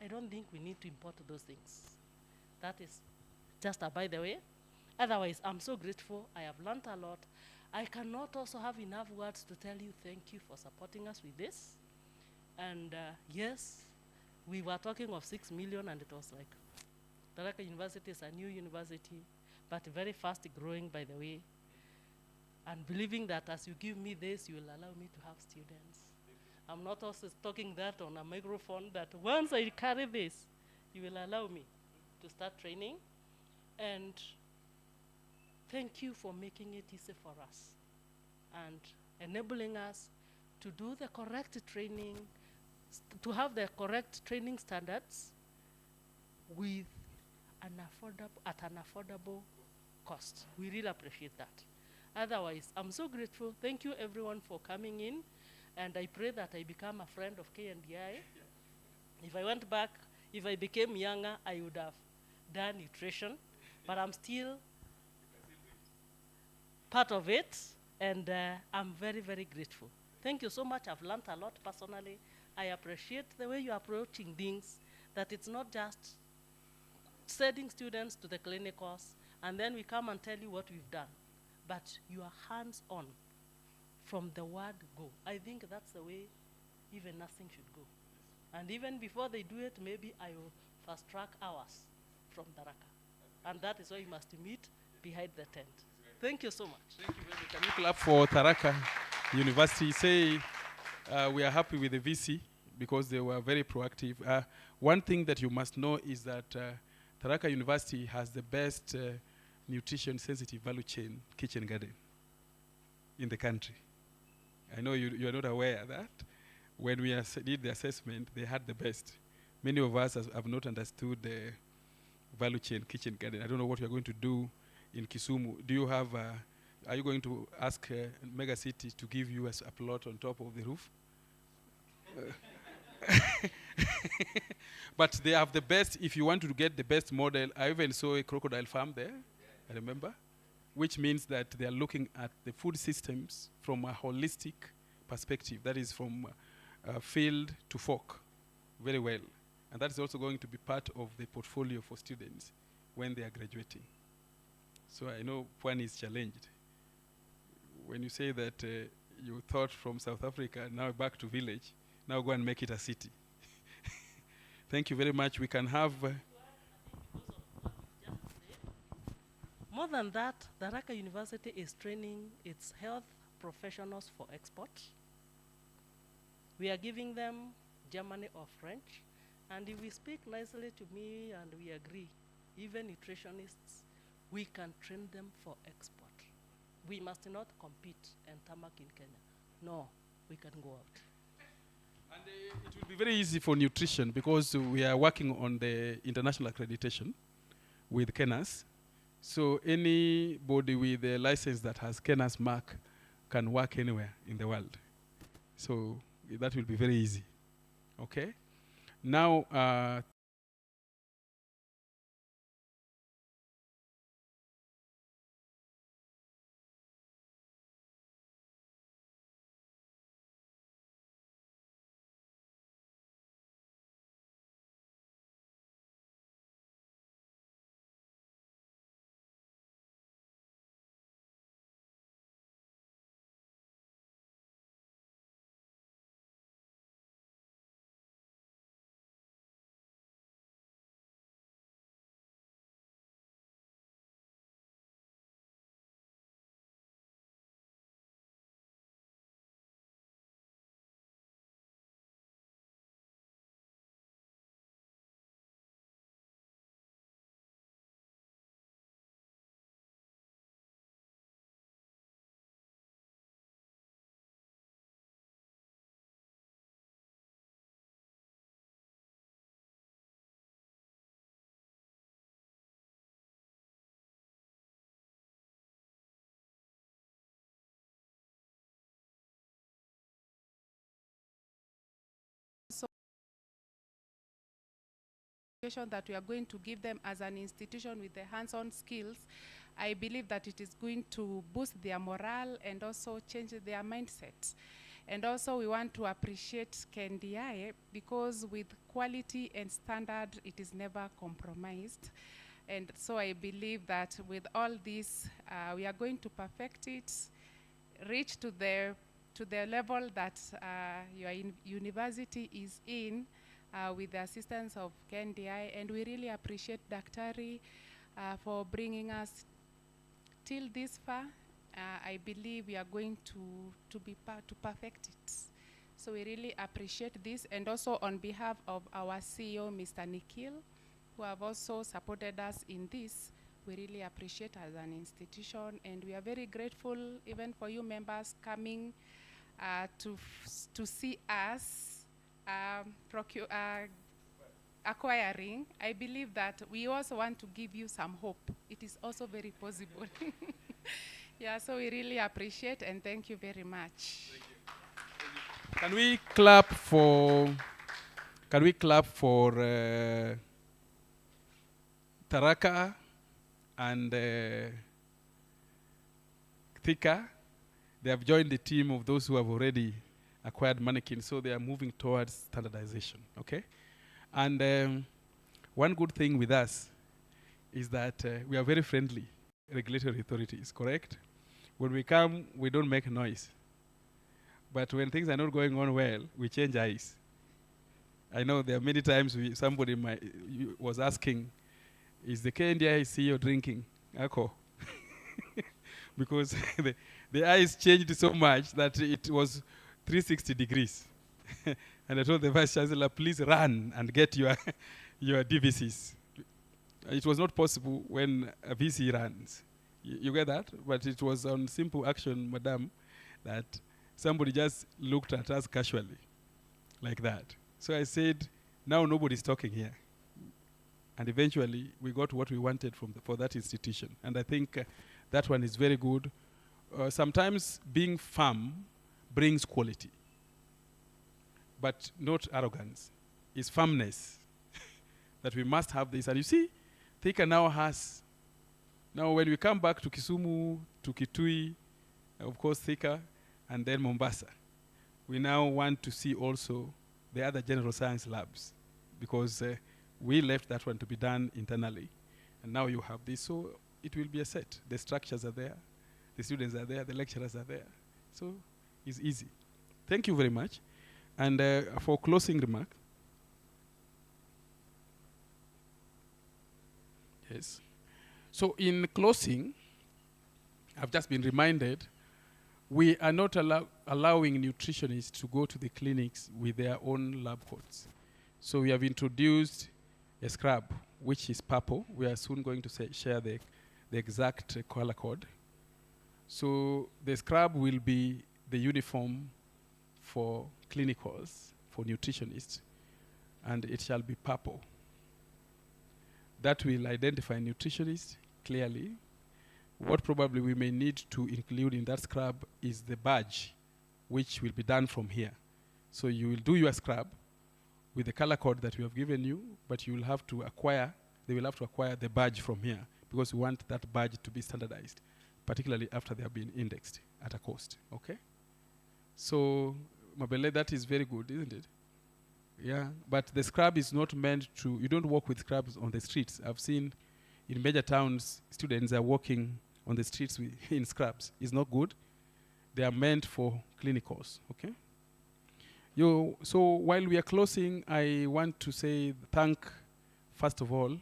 L: I don't think we need to import those things. That is just a by the way. Otherwise, I'm so grateful. I have learned a lot. I cannot also have enough words to tell you thank you for supporting us with this. And yes, we were talking of 6 million, and it was like, Tharaka University is a new university, but very fast growing, by the way. And believing that as you give me this, you will allow me to have students. I'm not also talking that on a microphone, that once I carry this, you will allow me to start training. And thank you for making it easy for us and enabling us to do the correct training, to have the correct training standards with an affordable cost. We really appreciate that. Otherwise, I'm so grateful. Thank you everyone for coming in, and I pray that I become a friend of KNDI. If I went back, if I became younger, I would have done nutrition, but I'm still part of it, and I'm very, very grateful. Thank you so much. I've learned a lot personally. I appreciate the way you're approaching things, that it's not just sending students to the clinicals, and then we come and tell you what we've done, but you are hands-on from the word go. I think that's the way even nothing should go. And even before they do it, maybe I will fast track hours from Tharaka. And that is why you must meet behind the tent. Thank you so much.
A: Thank you very much. Can you clap for Tharaka University? Say we are happy with the VC because they were very proactive. One thing that you must know is that Tharaka University has the best nutrition-sensitive value chain kitchen garden in the country. I know you are not aware of that. When we did the assessment, they had the best. Many of us have not understood the value chain kitchen garden. I don't know what you are going to do in Kisumu. Do you have, are you going to ask Mega City to give you a plot on top of the roof? But they have the best. If you want to get the best model, I even saw a crocodile farm there, I remember, which means that they are looking at the food systems from a holistic perspective, that is from field to fork, very well. And that is also going to be part of the portfolio for students when they are graduating. So I know Pwani is challenged. When you say that you thought from South Africa, now back to village, now go and make it a city. Thank you very much. We can have...
L: More than that, Tharaka University is training its health professionals for export. We are giving them German or French, and if we speak nicely to me and we agree, even nutritionists, we can train them for export. We must not compete and tarmac in Kenya. No, we can go out.
A: And it will be very easy for nutrition because we are working on the international accreditation with KENAS. So anybody with a license that has KENAS mark can work anywhere in the world. So that will be very easy. Okay? Now,
N: that we are going to give them as an institution with the hands-on skills, I believe that it is going to boost their morale and also change their mindset. And also we want to appreciate KNDI because with quality and standard, it is never compromised. And so I believe that with all this, we are going to perfect it, reach to the level that your university is in, with the assistance of KNDI, and we really appreciate Daktari for bringing us till this far. I believe we are going to perfect it. So we really appreciate this, and also on behalf of our CEO, Mr. Nikhil, who have also supported us in this, we really appreciate as an institution, and we are very grateful even for you members coming to see us acquiring. I believe that we also want to give you some hope. It is also very possible. Yeah, so we really appreciate and thank you very much.
A: Can we clap for Tharaka and Thika? They have joined the team of those who have already acquired mannequins, so they are moving towards standardization, okay? And one good thing with us is that we are very friendly regulatory authorities, correct? When we come, we don't make noise. But when things are not going on well, we change eyes. I know there are many times somebody was asking, is the KNDI CEO drinking alcohol? Because the eyes changed so much that it was 360 degrees. And I told the Vice Chancellor, please run and get your DVCs. It was not possible when a VC runs. You get that? But it was on simple action, madam, that somebody just looked at us casually, like that. So I said, now nobody's talking here. And eventually, we got what we wanted for that institution. And I think that one is very good. Sometimes being firm brings quality, but not arrogance. It's firmness that we must have this. And you see, Thika now has, now when we come back to Kisumu, to Kitui, of course Thika, and then Mombasa, we now want to see also the other general science labs, because we left that one to be done internally. And now you have this, so it will be a set. The structures are there, the students are there, the lecturers are there. So it's easy. Thank you very much. And for closing remark. Yes. So in closing, I've just been reminded, we are not allowing nutritionists to go to the clinics with their own lab coats. So we have introduced a scrub, which is purple. We are soon going to share the exact color code. So the scrub will be the uniform for clinicals, for nutritionists, and it shall be purple. That will identify nutritionists clearly. What probably we may need to include in that scrub is the badge, which will be done from here. So you will do your scrub with the color code that we have given you, but you will have to acquire, they will have to acquire the badge from here, because we want that badge to be standardized, particularly after they have been indexed at a cost, okay? So, Mabele, that is very good, isn't it? Yeah, but the scrub is not meant to, you don't walk with scrubs on the streets. I've seen in major towns, students are walking on the streets in scrubs. It's not good. They are meant for clinicals, okay? So while we are closing, I want to say thank, first of all,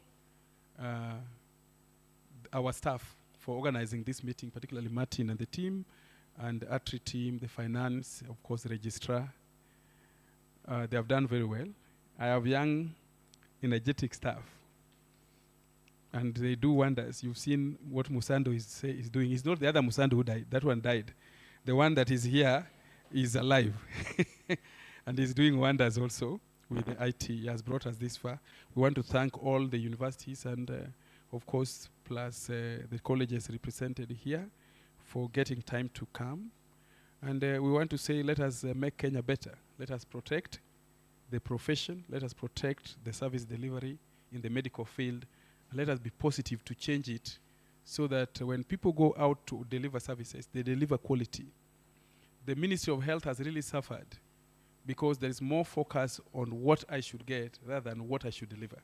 A: our staff for organizing this meeting, particularly Martin and the team, and the ATRI team, the finance, of course, the registrar. They have done very well. I have young, energetic staff, and they do wonders. You've seen what Musando is doing. It's not the other Musando who died. That one died. The one that is here is alive, and is doing wonders also with the IT. He has brought us this far. We want to thank all the universities and, of course, plus the colleges represented here for getting time to come. And we want to say, let us make Kenya better. Let us protect the profession. Let us protect the service delivery in the medical field. And let us be positive to change it so that when people go out to deliver services, they deliver quality. The Ministry of Health has really suffered because there is more focus on what I should get rather than what I should deliver.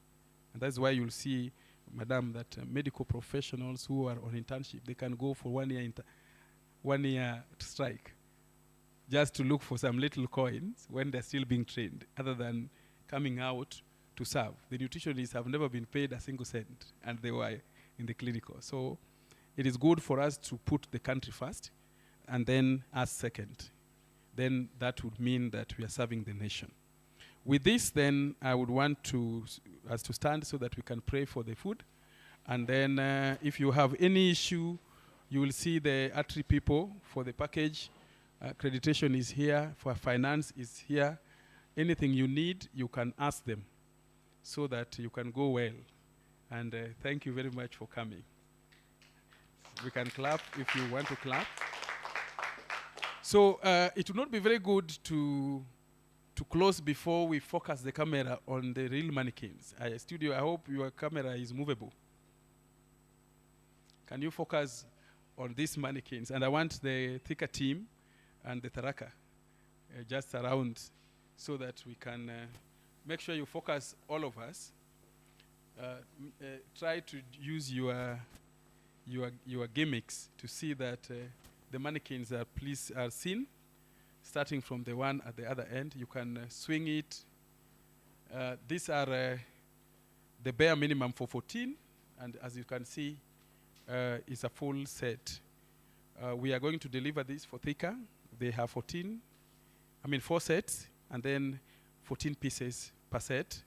A: And that's why you'll see, Madam, that medical professionals who are on internship, they can go for 1 year strike just to look for some little coins when they're still being trained, other than coming out to serve. The nutritionists have never been paid a single cent, and they were in the clinical. So it is good for us to put the country first, and then us second. Then that would mean that we are serving the nation. With this, then, I would want us to stand so that we can pray for the food. And then if you have any issue, you will see the ATRI people for the package. Accreditation is here, for finance is here. Anything you need, you can ask them so that you can go well. And thank you very much for coming. We can clap if you want to clap. So it would not be very good to close before we focus the camera on the real mannequins. Studio, I hope your camera is movable. Can you focus on these mannequins? And I want the Thika team and the Tharaka just around so that we can make sure you focus all of us. Try to use your gimmicks to see that the mannequins are seen starting from the one at the other end. You can swing it. These are the bare minimum for 14, and as you can see, it's a full set. We are going to deliver this for Thika. They have 4 sets, and then 14 pieces per set.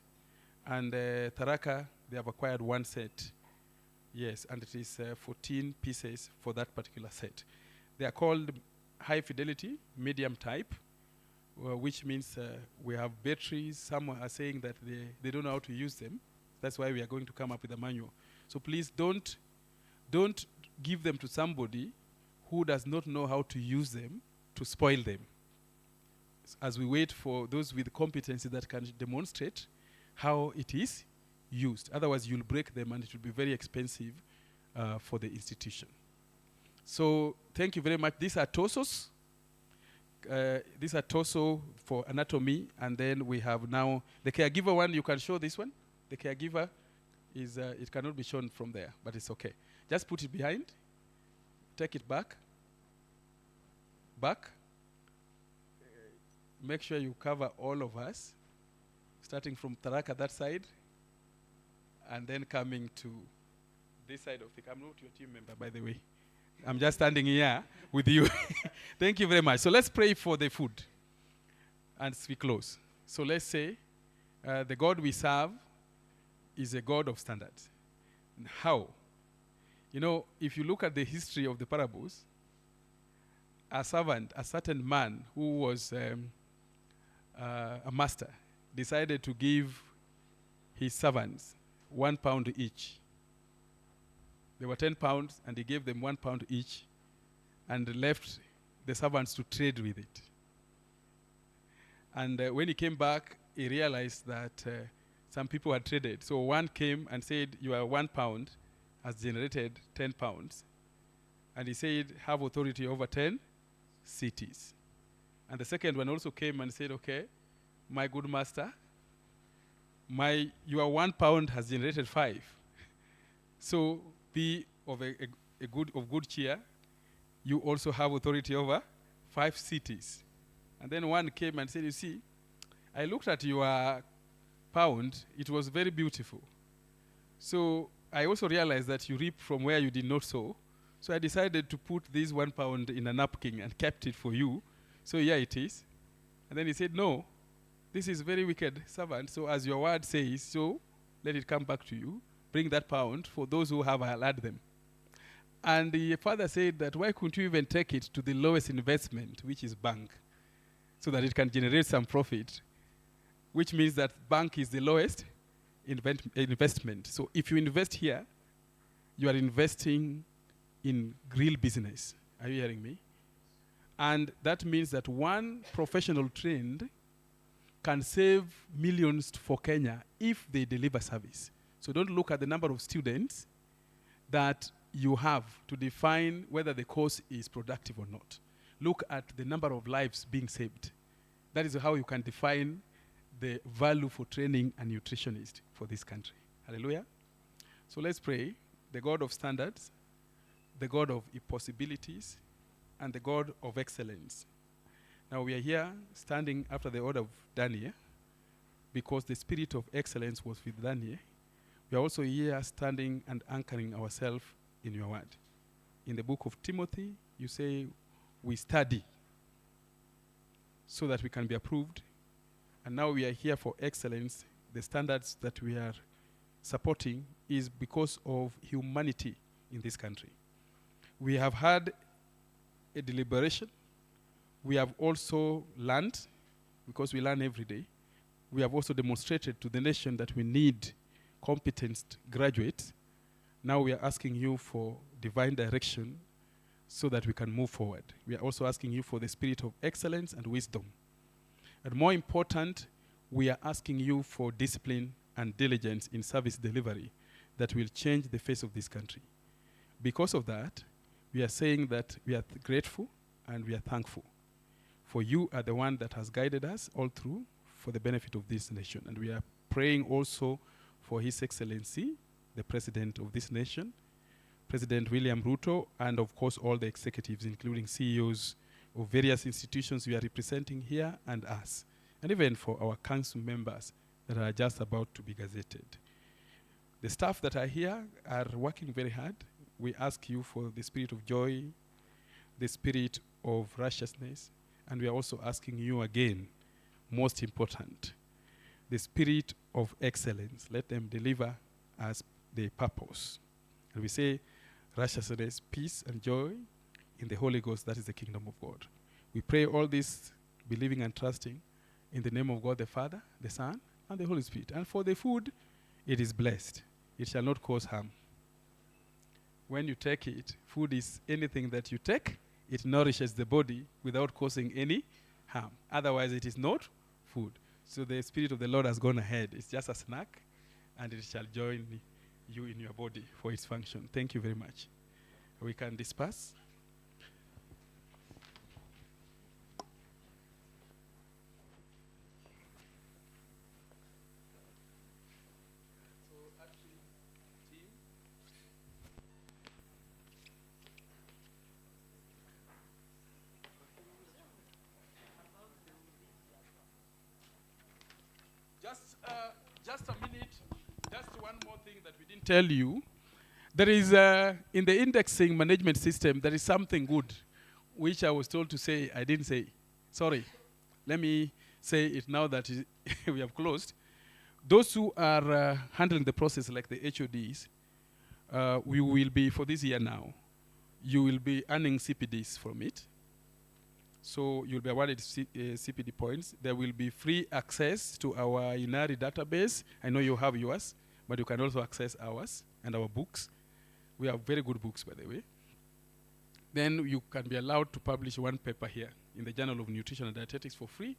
A: And Tharaka, they have acquired 1 set. Yes, and it is 14 pieces for that particular set. They are called high fidelity, medium type, which means we have batteries. Some are saying that they don't know how to use them. That's why we are going to come up with a manual. So please don't give them to somebody who does not know how to use them to spoil them. As we wait for those with competency that can demonstrate how it is used. Otherwise, you'll break them and it will be very expensive for the institution. So thank you very much. These are torsos. These are torso for anatomy. And then we have now the caregiver one. You can show this one. The caregiver is, it cannot be shown from there, but it's okay. Just put it behind. Take it back. Back. Make sure you cover all of us, starting from Tharaka that side, and then coming to this side of the camera. I'm not your team member, by the way. I'm just standing here with you. Thank you very much. So let's pray for the food and we close. So let's say the God we serve is a God of standards. And how? You know, if you look at the history of the parables, a servant, a certain man who was a master, decided to give his servants £1 each. There were 10 pounds, and he gave them £1 each, and left the servants to trade with it. And when he came back, he realized that some people had traded. So one came and said, "Your £1 has generated 10 pounds." And he said, "Have authority over 10 cities." And the second one also came and said, "Okay, my good master, your £1 has generated 5. So be of good cheer. You also have authority over 5 cities." And then one came and said, "You see, I looked at your pound. It was very beautiful. So I also realized that you reap from where you did not sow. So I decided to put this £1 in a napkin and kept it for you. So here it is." And then he said, "No, this is very wicked servant. So as your word says, so let it come back to you. Bring that £1 for those who have allowed them." And the father said that, "Why couldn't you even take it to the lowest investment, which is bank, so that it can generate some profit?" Which means that bank is the lowest investment. So if you invest here, you are investing in real business. Are you hearing me? And that means that one professional trained can save millions for Kenya if they deliver service. So don't look at the number of students that you have to define whether the course is productive or not. Look at the number of lives being saved. That is how you can define the value for training a nutritionist for this country. Hallelujah. So let's pray. The God of standards, the God of impossibilities, and the God of excellence. Now we are here standing after the order of Daniel because the spirit of excellence was with Daniel. We are also here standing and anchoring ourselves in your word. In the book of Timothy, you say we study so that we can be approved. And now we are here for excellence. The standards that we are supporting is because of humanity in this country. We have had a deliberation. We have also learned, because we learn every day. We have also demonstrated to the nation that we need competent graduates. Now we are asking you for divine direction so that we can move forward. We are also asking you for the spirit of excellence and wisdom. And more important, we are asking you for discipline and diligence in service delivery that will change the face of this country. Because of that, we are saying that we are grateful and we are thankful. For you are the one that has guided us all through for the benefit of this nation. And we are praying also for His Excellency, the President of this nation, President William Ruto, and of course all the executives, including CEOs of various institutions we are representing here and us, and even for our council members that are just about to be gazetted. The staff that are here are working very hard. We ask you for the spirit of joy, the spirit of righteousness, and we are also asking you again, most important, the spirit of excellence. Let them deliver as the purpose. And we say righteousness, peace, and joy in the Holy Ghost, that is the kingdom of God. We pray all this, believing and trusting in the name of God the Father, the Son, and the Holy Spirit. And for the food, it is blessed. It shall not cause harm. When you take it, food is anything that you take, it nourishes the body without causing any harm. Otherwise, it is not food. So the Spirit of the Lord has gone ahead. It's just a snack, and it shall join you in your body for its function. Thank you very much. We can disperse. Just a minute, just one more thing that we didn't tell you. There is, in the indexing management system, there is something good, which I was told to say, I didn't say. Sorry. Let me say it now that we have closed. Those who are handling the process, like the HODs, we will be, for this year now, you will be earning CPDs from it. So you'll be awarded CPD points. There will be free access to our Inari database. I know you have yours, but you can also access ours and our books. We have very good books, by the way. Then you can be allowed to publish one paper here in the Journal of Nutrition and Dietetics for free.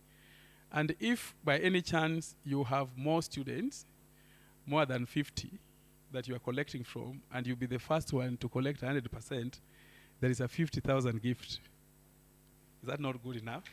A: And if by any chance you have more students, more than 50, that you are collecting from, and you'll be the first one to collect 100%, there is a 50,000 gift. Is that not good enough?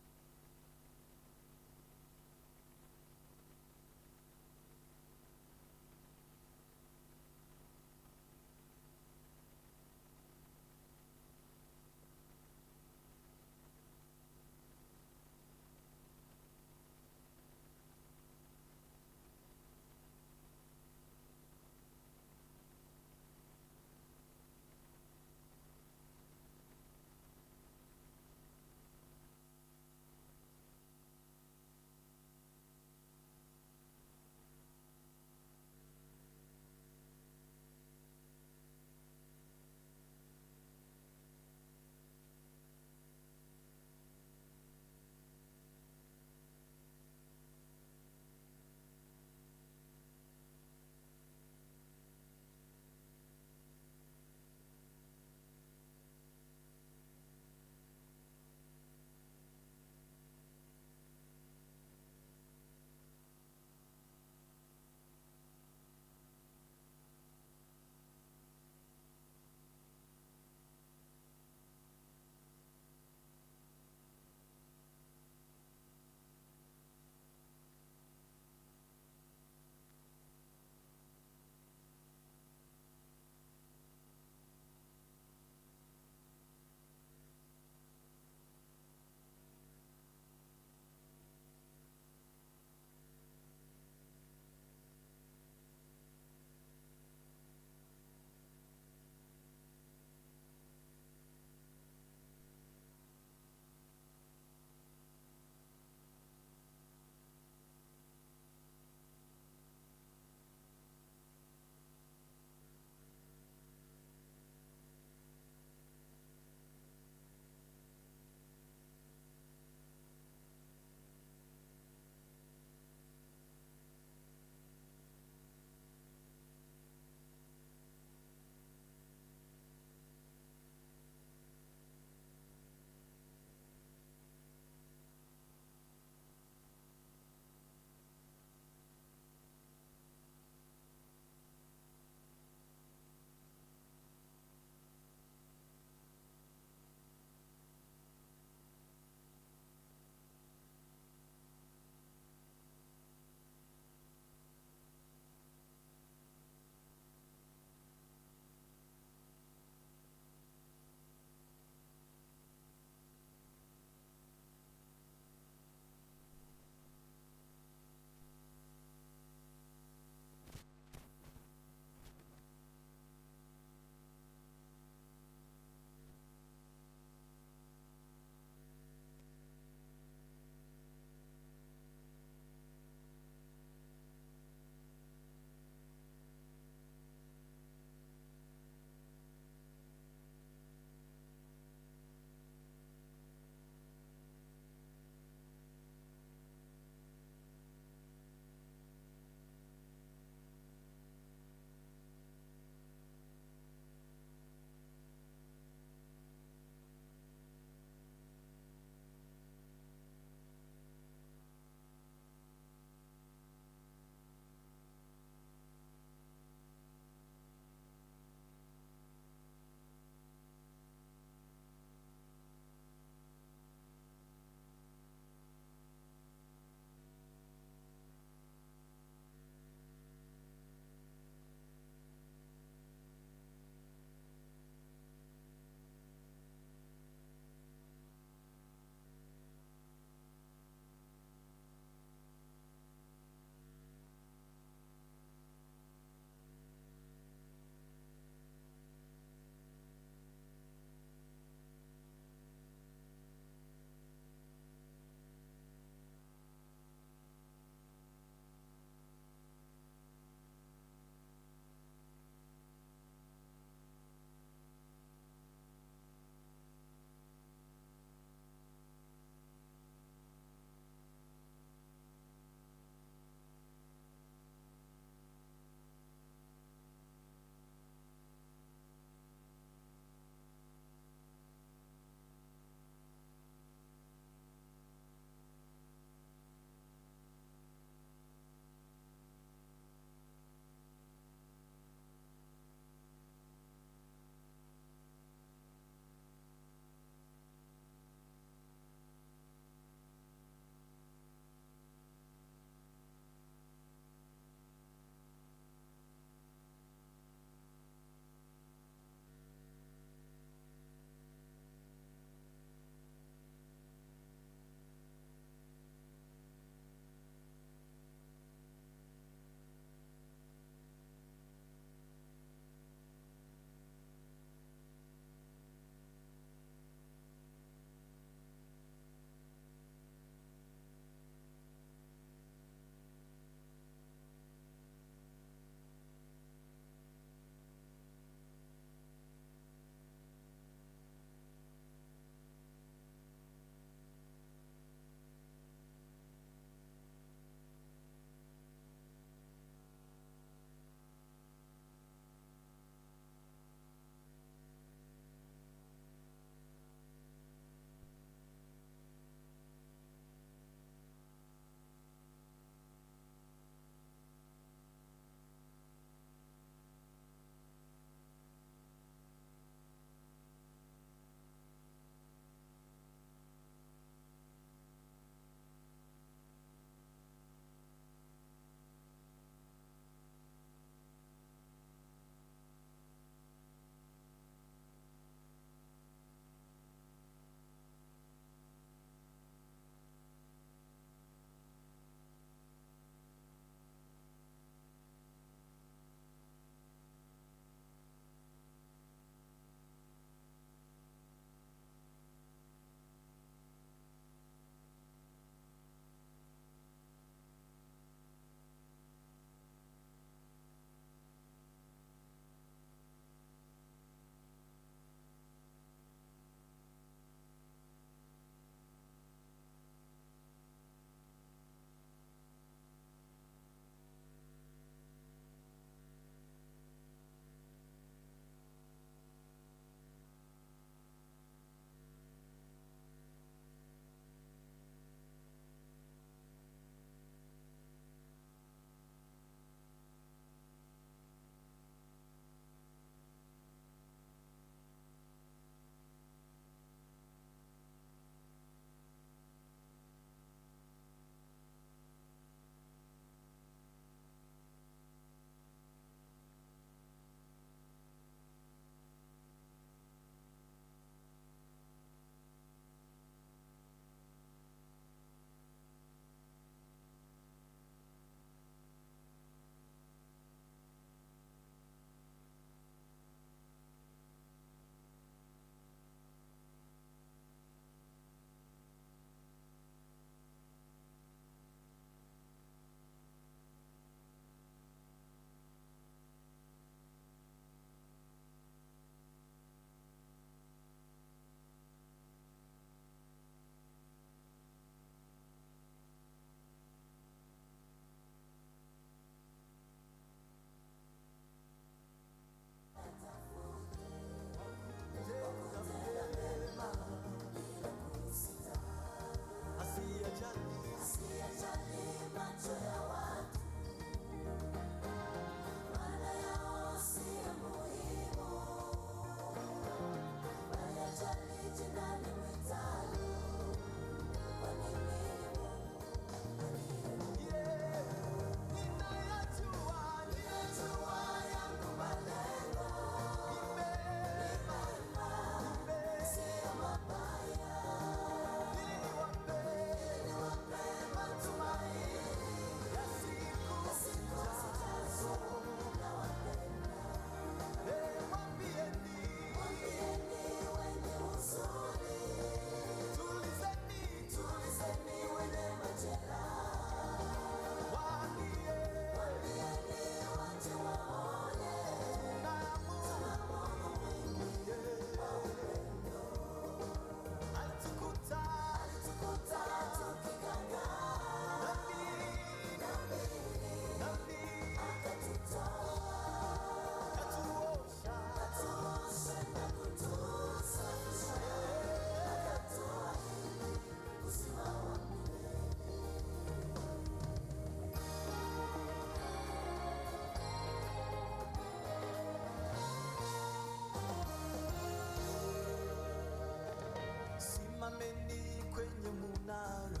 B: kwenye munara,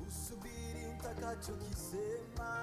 B: usubiri nitakachokisema.